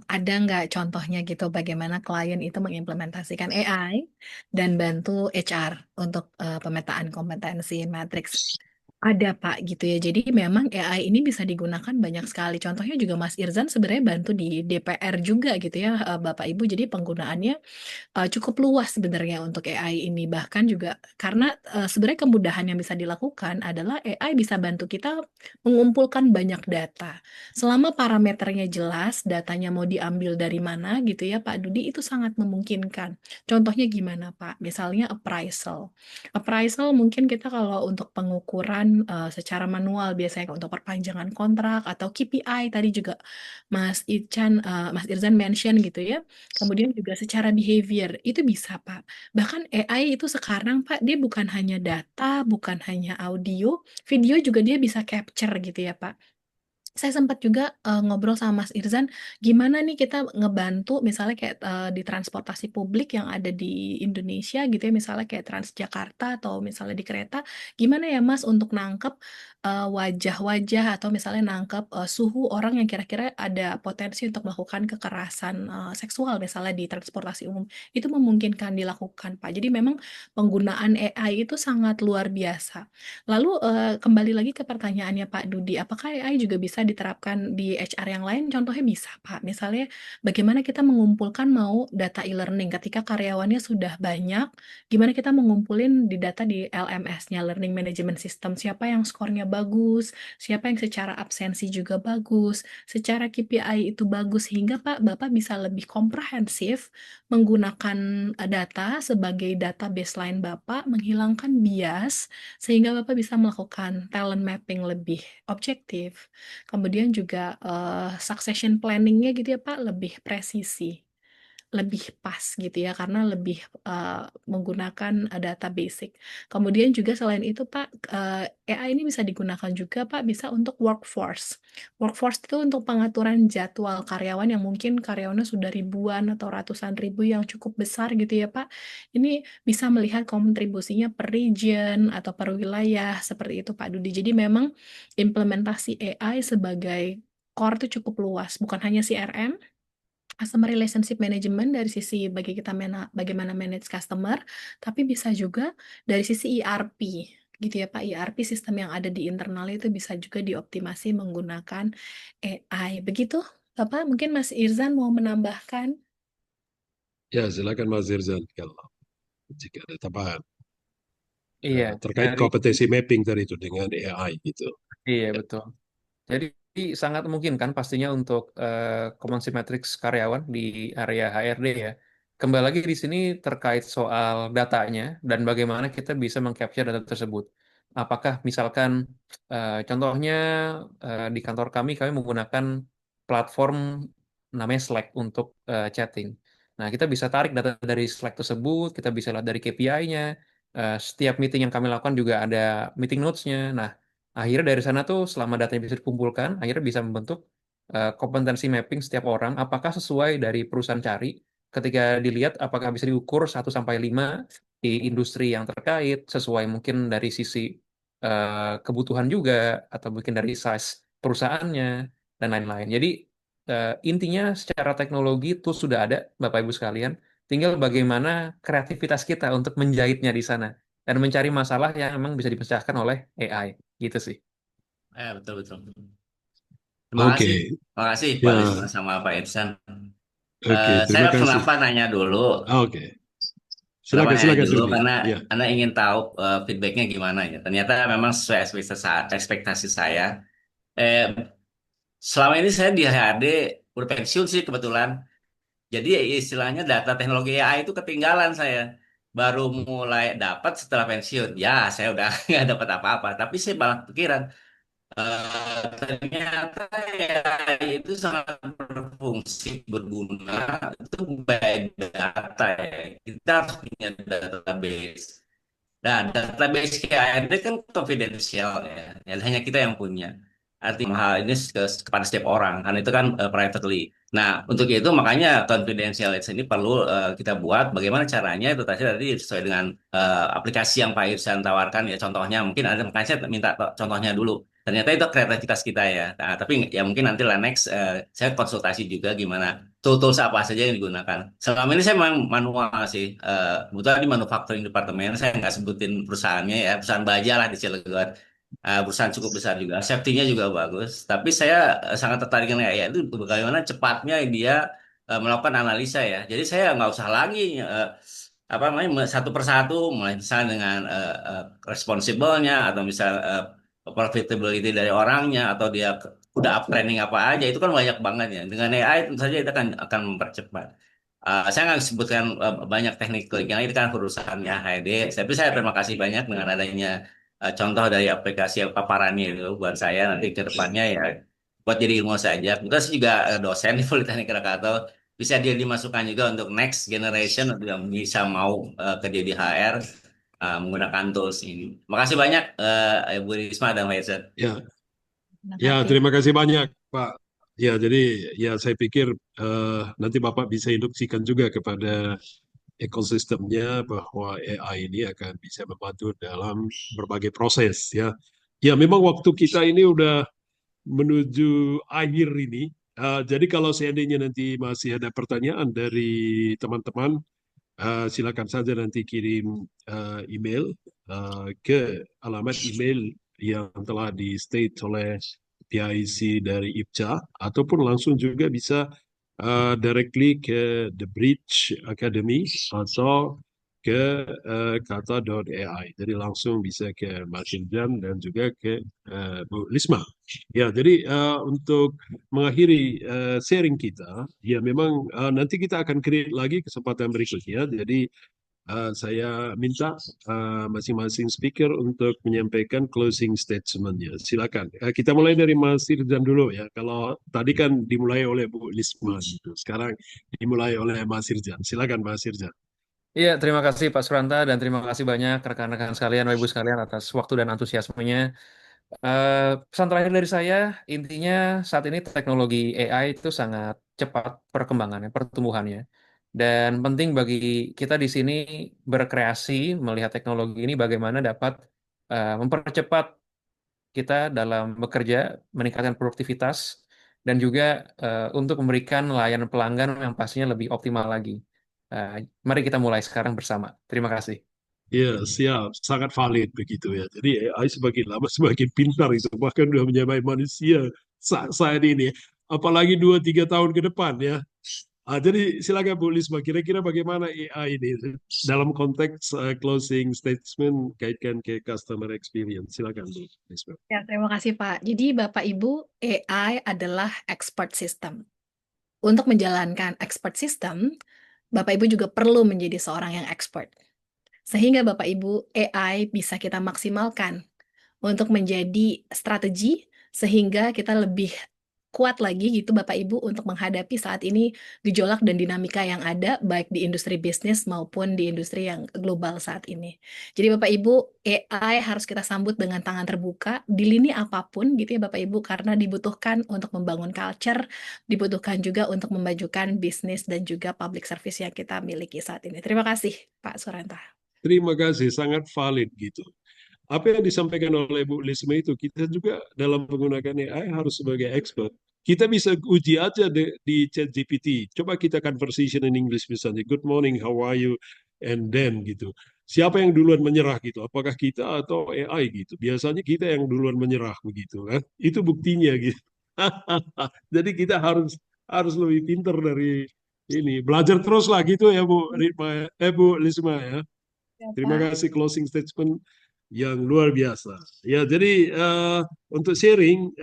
Ada nggak contohnya gitu bagaimana klien itu mengimplementasikan AI dan bantu HR untuk pemetaan kompetensi matriks? Ada Pak gitu ya. Jadi memang AI ini bisa digunakan banyak sekali. Contohnya juga Mas Irzan sebenarnya bantu di DPR juga gitu ya, Bapak Ibu. Jadi penggunaannya cukup luas sebenarnya untuk AI ini. Bahkan juga karena sebenarnya kemudahan yang bisa dilakukan adalah AI bisa bantu kita mengumpulkan banyak data. Selama parameternya jelas, datanya mau diambil dari mana gitu ya Pak Dudi, itu sangat memungkinkan. Contohnya gimana Pak? Misalnya appraisal. Appraisal mungkin kita kalau untuk pengukuran secara manual biasanya untuk perpanjangan kontrak atau KPI tadi juga Mas Irzan mention gitu ya. Kemudian juga secara behavior itu bisa Pak. Bahkan AI itu sekarang Pak dia bukan hanya data, bukan hanya audio, video juga dia bisa capture gitu ya Pak. Saya sempat juga ngobrol sama Mas Irzan, gimana nih kita ngebantu misalnya kayak di transportasi publik yang ada di Indonesia gitu ya, misalnya kayak Transjakarta atau misalnya di kereta, gimana ya Mas untuk nangkep wajah-wajah atau misalnya nangkep suhu orang yang kira-kira ada potensi untuk melakukan kekerasan seksual misalnya di transportasi umum. Itu memungkinkan dilakukan Pak. Jadi memang penggunaan AI itu sangat luar biasa. Lalu kembali lagi ke pertanyaannya Pak Dudi, apakah AI juga bisa diterapkan di HR yang lain, contohnya bisa, Pak. Misalnya, bagaimana kita mengumpulkan mau data e-learning ketika karyawannya sudah banyak, gimana kita mengumpulin di data di LMS-nya, Learning Management System, siapa yang skornya bagus, siapa yang secara absensi juga bagus, secara KPI itu bagus, sehingga Pak, Bapak bisa lebih komprehensif menggunakan data sebagai data baseline Bapak, menghilangkan bias, sehingga Bapak bisa melakukan talent mapping lebih objektif. Kemudian juga succession planning-nya gitu ya Pak, lebih presisi, lebih pas gitu ya, karena lebih menggunakan data basic. Kemudian juga selain itu Pak, AI ini bisa digunakan juga Pak, bisa untuk workforce. Workforce itu untuk pengaturan jadwal karyawan yang mungkin karyawannya sudah ribuan atau ratusan ribu yang cukup besar gitu ya Pak. Ini bisa melihat kontribusinya per region atau per wilayah, seperti itu Pak Dudi. Jadi memang implementasi AI sebagai core itu cukup luas, bukan hanya CRM, customer relationship management dari sisi bagaimana manage customer, tapi bisa juga dari sisi ERP gitu ya Pak. ERP sistem yang ada di internal itu bisa juga dioptimasi menggunakan AI. Begitu Bapak, mungkin Mas Irzan mau menambahkan? Ya, silakan Mas Irzan kalau jika ada tambahan Iya, terkait dari kompetensi mapping tadi itu dengan AI gitu. iya Ya. betul. Jadi sangat mungkin kan pastinya untuk kompetensi matriks karyawan di area HRD ya. Kembali lagi di sini terkait soal datanya dan bagaimana kita bisa mengcapture data tersebut. Apakah misalkan contohnya di kantor kami menggunakan platform namanya Slack untuk chatting. Nah, kita bisa tarik data dari Slack tersebut, kita bisa lihat dari KPI-nya. Setiap meeting yang kami lakukan juga ada meeting notes-nya. Nah, akhirnya dari sana tuh selama datanya bisa dikumpulkan, akhirnya bisa membentuk kompetensi mapping setiap orang apakah sesuai dari perusahaan cari. Ketika dilihat apakah bisa diukur 1 sampai 5 di industri yang terkait sesuai mungkin dari sisi kebutuhan juga atau mungkin dari size perusahaannya dan lain-lain. Jadi intinya secara teknologi itu sudah ada Bapak Ibu sekalian, tinggal bagaimana kreativitas kita untuk menjahitnya di sana dan mencari masalah yang memang bisa dipecahkan oleh AI. Gitu sih. Betul betul. Oke, Terima kasih Pak ya, Lisman sama Pak Irsan. oke, Saya terima kasih. kenapa nanya dulu? Oke, Kenapa silakan, nanya silakan dulu? Rudy. Karena Ya, Anda ingin tahu feedbacknya gimana ya. Ternyata memang sesuai ekspektasi saya. Eh, Selama ini saya di HRD udah pensiun sih kebetulan. Jadi istilahnya data teknologi AI itu ketinggalan saya. Baru mulai dapat setelah pensiun. Ya, saya udah nggak dapat apa-apa. Tapi saya malah pikiran, ternyata ya itu sangat berfungsi, berguna, itu by data ya. Kita harus punya database. Dan database KARD kan confidential ya. Ya, hanya kita yang punya. Artinya hal ini kepada setiap orang, karena itu kan privately. Nah, untuk itu makanya confidentiality ini perlu kita buat. Bagaimana caranya itu tadi sesuai dengan aplikasi yang Pak Irsan tawarkan ya. Contohnya mungkin ada, makanya saya minta contohnya dulu. Ternyata itu kreativitas kita ya. Nah, tapi ya mungkin nanti lah next saya konsultasi juga gimana tools apa saja yang digunakan. Selama ini saya memang manual sih. Kebetulan di manufacturing departemen, saya nggak sebutin perusahaannya ya, perusahaan baja lah di Cilegon. Perusahaan cukup besar juga, safety-nya juga bagus. Tapi saya sangat tertarik dengan ya itu bagaimana cepatnya dia melakukan analisa ya. Jadi saya nggak usah lagi apa namanya satu persatu, mulai misalnya dengan responsible-nya atau misal profitability dari orangnya atau dia udah up training apa aja itu kan banyak banget ya. Dengan AI tentu saja itu akan mempercepat. Saya nggak sebutkan banyak teknik karena itu kan perusahaannya HED. Tapi saya terima kasih banyak dengan adanya contoh dari aplikasi yang paparannya itu buat saya nanti ke depannya ya buat jadi ilmu saja. Kita juga dosen di Politeknik Krakatau bisa dia dimasukkan juga untuk next generation untuk yang bisa mau kerja di HR menggunakan tools ini. Makasih banyak Ibu Risma dan Pak Irsad. ya, Terima ya, kasih. terima kasih banyak, Pak. Ya, jadi ya saya pikir nanti Bapak bisa induksikan juga kepada ekosistemnya bahwa AI ini akan bisa membantu dalam berbagai proses ya. Ya, memang waktu kita ini udah menuju akhir ini. Jadi kalau seandainya nanti masih ada pertanyaan dari teman-teman, silakan saja nanti kirim email ke alamat email yang telah di state oleh PIC dari IPCA, ataupun langsung juga bisa directly ke The Bridge Academy atau ke kata.ai. Jadi langsung bisa ke Mas Ilham dan juga ke Bu Lisma. Ya, jadi untuk mengakhiri sharing kita, ya memang nanti kita akan create lagi kesempatan berikutnya. Jadi saya minta masing-masing speaker untuk menyampaikan closing statement-nya. Silakan. Kita mulai dari Mas Irzan dulu ya. Kalau tadi kan dimulai oleh Bu Lisma gitu. Sekarang dimulai oleh Mas Irzan. Silakan Mas Irzan. Iya, terima kasih Pak Suranta dan terima kasih banyak rekan-rekan sekalian, Bapak Ibu sekalian atas waktu dan antusiasmenya. Pesan terakhir dari saya, intinya saat ini teknologi AI itu sangat cepat perkembangannya, pertumbuhannya. Dan penting bagi kita di sini berkreasi melihat teknologi ini bagaimana dapat mempercepat kita dalam bekerja, meningkatkan produktivitas, dan juga untuk memberikan layanan pelanggan yang pastinya lebih optimal lagi. Mari kita mulai sekarang bersama. Terima kasih. Ya, siap. Sangat valid begitu ya. Jadi AI semakin lama semakin pintar itu. Bahkan sudah menyamai manusia saat ini. Apalagi 2-3 tahun ke depan ya. Jadi silakan Bu Lisma, kira-kira bagaimana AI ini dalam konteks closing statement kaitkan ke customer experience. Silakan Bu Lisma. Ya, terima kasih Pak. Jadi Bapak Ibu, AI adalah expert system. Untuk menjalankan expert system, Bapak Ibu juga perlu menjadi seorang yang expert. Sehingga Bapak Ibu, AI bisa kita maksimalkan untuk menjadi strategi sehingga kita lebih kuat lagi gitu Bapak Ibu untuk menghadapi saat ini gejolak dan dinamika yang ada baik di industri bisnis maupun di industri yang global saat ini. Jadi Bapak Ibu, AI harus kita sambut dengan tangan terbuka di lini apapun gitu ya Bapak Ibu karena dibutuhkan untuk membangun culture, dibutuhkan juga untuk memajukan bisnis dan juga public service yang kita miliki saat ini. Terima kasih Pak Suranta. Terima kasih, sangat valid gitu. Apa yang disampaikan oleh Bu Lisma itu, kita juga dalam menggunakan AI harus sebagai expert. Kita bisa uji aja di ChatGPT. Coba kita conversation in English misalnya. Good morning, how are you? And then gitu. Siapa yang duluan menyerah gitu? Apakah kita atau AI gitu? Biasanya kita yang duluan menyerah begitu kan? Itu buktinya gitu. Jadi kita harus lebih pintar dari ini. Belajar terus lah gitu ya Bu Ritma, Bu Lisma ya. Ya, Terima Pak. kasih closing statement yang luar biasa. Ya, jadi untuk sharing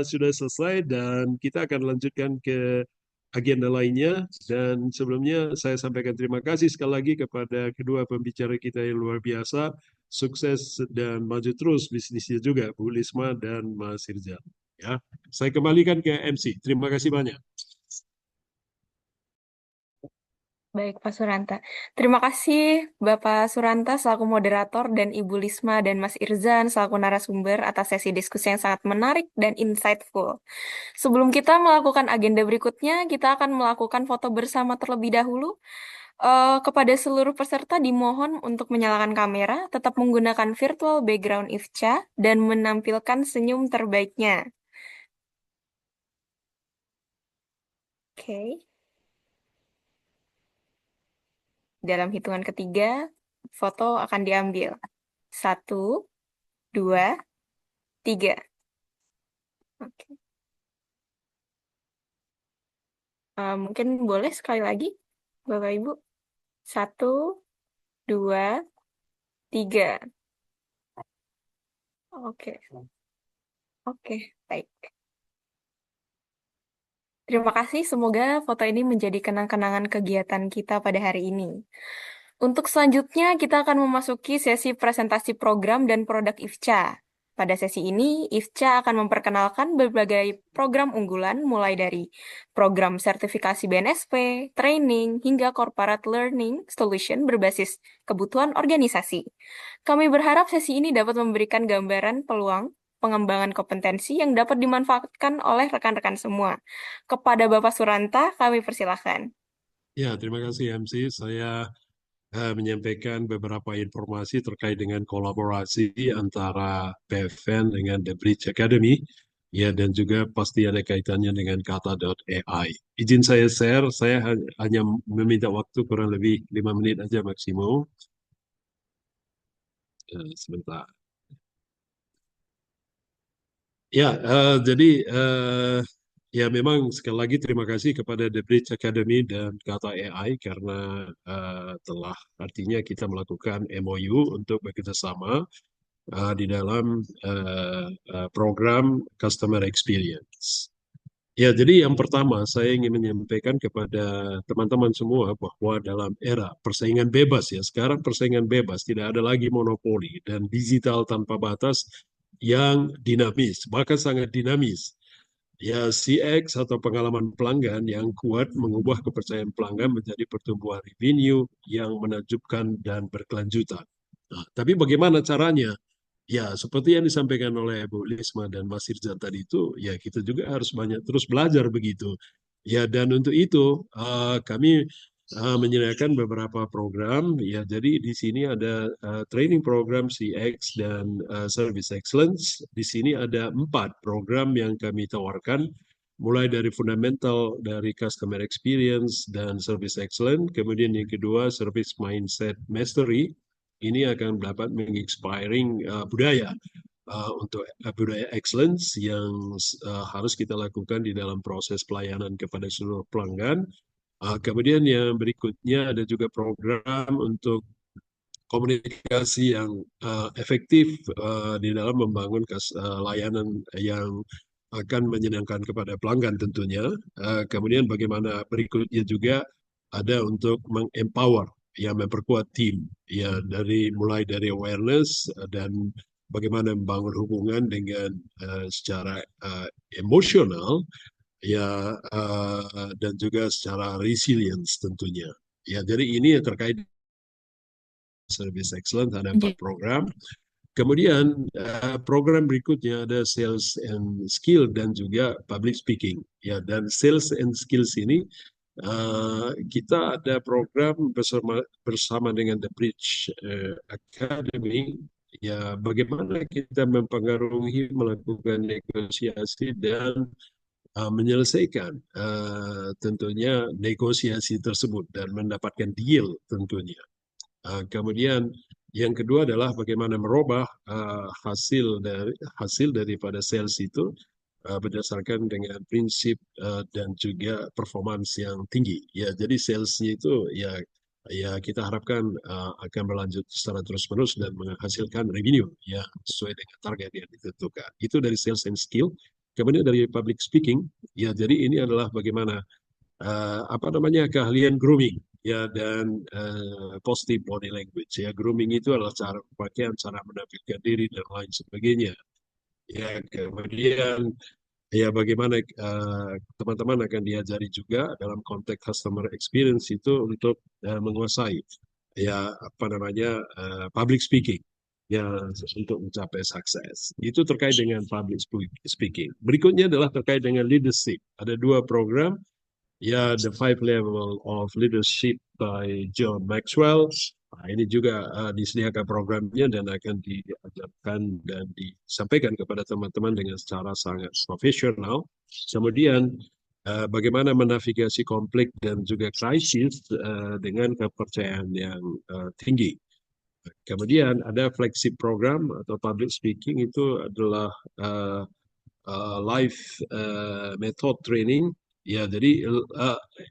sudah selesai dan kita akan lanjutkan ke agenda lainnya. Dan sebelumnya saya sampaikan terima kasih sekali lagi kepada kedua pembicara kita yang luar biasa. Sukses dan maju terus bisnisnya juga, Bu Lisma dan Mas Irja. Ya, saya kembalikan ke MC. Terima kasih banyak. Baik, Pak Suranta. Terima kasih Bapak Suranta selaku moderator dan Ibu Lisma dan Mas Irzan selaku narasumber atas sesi diskusi yang sangat menarik dan insightful. Sebelum kita melakukan agenda berikutnya, kita akan melakukan foto bersama terlebih dahulu. Kepada seluruh peserta dimohon untuk menyalakan kamera, tetap menggunakan virtual background IFCA, dan menampilkan senyum terbaiknya. Oke. Dalam hitungan ketiga, foto akan diambil. 1, 2, 3. Oke. Mungkin boleh sekali lagi, Bapak Ibu. 1, 2, 3. Oke. Oke, baik. Terima kasih, semoga foto ini menjadi kenang-kenangan kegiatan kita pada hari ini. Untuk selanjutnya, kita akan memasuki sesi presentasi program dan produk IFCA. Pada sesi ini, IFCA akan memperkenalkan berbagai program unggulan mulai dari program sertifikasi BNSP, training, hingga corporate learning solution berbasis kebutuhan organisasi. Kami berharap sesi ini dapat memberikan gambaran peluang pengembangan kompetensi yang dapat dimanfaatkan oleh rekan-rekan semua. Kepada Bapak Suranta, kami persilahkan. Ya, terima kasih MC. Saya menyampaikan beberapa informasi terkait dengan kolaborasi antara PFN dengan The Bridge Academy, ya, dan juga pasti ada kaitannya dengan kata.ai. Izin saya share, saya hanya meminta waktu kurang lebih 5 menit aja maksimum. Sebentar. Ya, jadi ya memang sekali lagi terima kasih kepada The Bridge Academy dan Kata AI karena telah artinya kita melakukan MOU untuk bekerjasama di dalam program Customer Experience. Ya, jadi yang pertama saya ingin menyampaikan kepada teman-teman semua bahwa dalam era persaingan bebas ya, sekarang persaingan bebas, tidak ada lagi monopoli dan digital tanpa batas yang dinamis, bahkan sangat dinamis. Ya, CX atau pengalaman pelanggan yang kuat mengubah kepercayaan pelanggan menjadi pertumbuhan revenue yang menakjubkan dan berkelanjutan. Nah, tapi bagaimana caranya? Ya, seperti yang disampaikan oleh Bu Lisma dan Mas Irjan tadi itu, ya kita juga harus banyak terus belajar begitu. Ya, dan untuk itu kami menyediakan beberapa program. Ya, jadi di sini ada training program CX dan Service Excellence. Di sini ada 4 program yang kami tawarkan, mulai dari fundamental dari Customer Experience dan Service Excellence. Kemudian yang kedua, Service Mindset Mastery. Ini akan dapat menginspiring budaya untuk budaya excellence yang harus kita lakukan di dalam proses pelayanan kepada seluruh pelanggan. Kemudian yang berikutnya ada juga program untuk komunikasi yang efektif di dalam membangun layanan yang akan menyenangkan kepada pelanggan tentunya. Kemudian bagaimana berikutnya juga ada untuk mengempower, ya memperkuat tim, ya mulai dari awareness dan bagaimana membangun hubungan dengan secara emosional, ya dan juga secara resilience tentunya. Ya, jadi ini yang terkait Service Excellence ada 4 program. Kemudian program berikutnya ada Sales and Skill dan juga Public Speaking. Ya, dan Sales and Skills ini kita ada program bersama dengan The Bridge Academy. Ya, bagaimana kita mempengaruhi melakukan negosiasi dan menyelesaikan tentunya negosiasi tersebut dan mendapatkan deal tentunya. Kemudian yang kedua adalah bagaimana merubah hasil daripada sales itu berdasarkan dengan prinsip dan juga performance yang tinggi. Ya, jadi salesnya itu ya kita harapkan akan berlanjut secara terus-menerus dan menghasilkan revenue ya sesuai dengan target yang ditentukan. Itu dari sales and skill. Kemudian dari public speaking, ya jadi ini adalah bagaimana keahlian grooming ya dan positive body language ya. Grooming itu adalah cara pakaian, cara menampilkan diri dan lain sebagainya. Ya, kemudian ya bagaimana teman-teman akan diajari juga dalam konteks customer experience itu untuk menguasai ya public speaking ya untuk mencapai sukses. Itu terkait dengan public speaking. Berikutnya adalah terkait dengan leadership. Ada 2 program. Ya, The 5 Level of Leadership by John Maxwell. Nah, ini juga disediakan programnya dan akan diajarkan dan disampaikan kepada teman-teman dengan secara sangat profesional. Kemudian bagaimana menavigasi konflik dan juga krisis dengan kepercayaan yang tinggi. Kemudian ada flagship program atau public speaking itu adalah live method training. Ya, jadi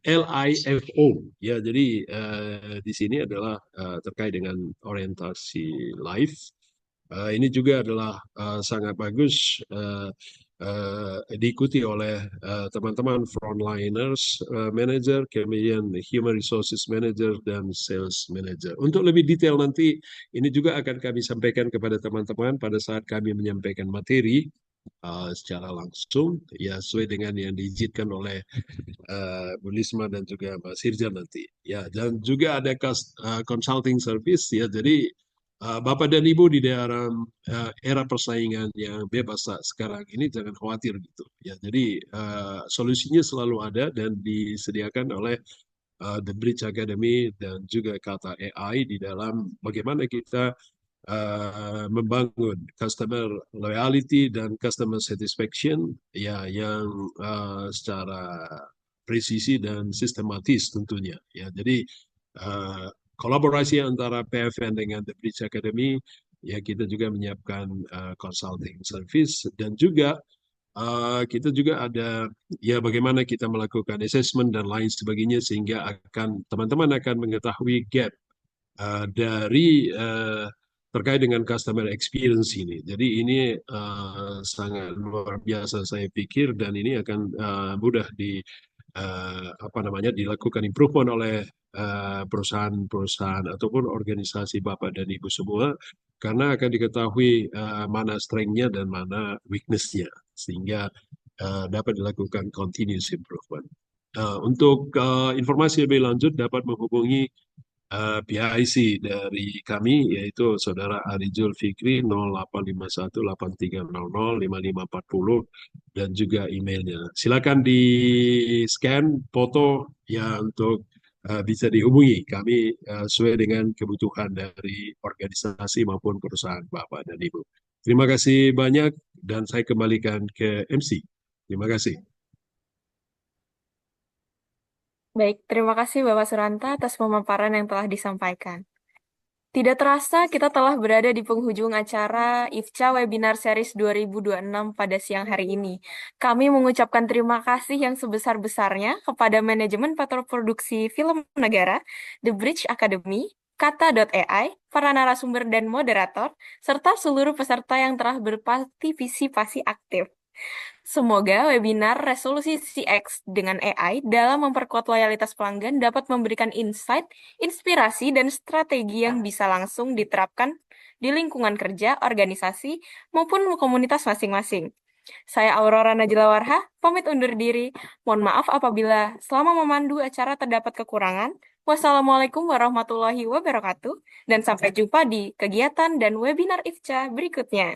LIFO. Ya, jadi di sini adalah terkait dengan orientasi live. Ini juga adalah sangat bagus diikuti oleh teman-teman frontliners, manager, kemudian human resources manager dan sales manager. Untuk lebih detail nanti ini juga akan kami sampaikan kepada teman-teman pada saat kami menyampaikan materi secara langsung ya sesuai dengan yang diizinkan oleh Bu Lisma dan juga Mbak Sirjan nanti ya. Dan juga ada consulting service ya. Jadi Bapak dan Ibu di daerah era persaingan yang bebas sekarang ini jangan khawatir gitu ya. Jadi solusinya selalu ada dan disediakan oleh The Bridge Academy dan juga Kata AI di dalam bagaimana kita membangun customer loyalty dan customer satisfaction ya yang secara presisi dan sistematis tentunya ya. Jadi kolaborasi antara PFN dengan The Bridge Academy ya kita juga menyiapkan consulting service dan juga kita juga ada ya bagaimana kita melakukan assessment dan lain sebagainya sehingga teman-teman akan mengetahui gap dari terkait dengan customer experience ini. Jadi ini sangat luar biasa saya pikir dan ini akan mudah apa namanya dilakukan improvement oleh perusahaan-perusahaan ataupun organisasi Bapak dan Ibu semua karena akan diketahui mana strength-nya dan mana weakness-nya sehingga dapat dilakukan continuous improvement. Untuk informasi lebih lanjut dapat menghubungi PIC dari kami yaitu Saudara Arijul Fikri 085183005540 dan juga emailnya. Silakan di scan foto ya untuk bisa dihubungi kami sesuai dengan kebutuhan dari organisasi maupun perusahaan Bapak dan Ibu. Terima kasih banyak dan saya kembalikan ke MC. Terima kasih. Baik, terima kasih Bapak Suranta atas pemaparan yang telah disampaikan. Tidak terasa kita telah berada di penghujung acara IFCA Webinar Series 2026 pada siang hari ini. Kami mengucapkan terima kasih yang sebesar-besarnya kepada manajemen produksi film negara, The Bridge Academy, Kata.ai, para narasumber dan moderator, serta seluruh peserta yang telah berpartisipasi aktif. Semoga webinar Resolusi CX dengan AI dalam memperkuat loyalitas pelanggan dapat memberikan insight, inspirasi, dan strategi yang bisa langsung diterapkan di lingkungan kerja, organisasi, maupun komunitas masing-masing. Saya Aurora Najla Warha, pamit undur diri. Mohon maaf apabila selama memandu acara terdapat kekurangan. Wassalamualaikum warahmatullahi wabarakatuh, dan sampai jumpa di kegiatan dan webinar IFCA berikutnya.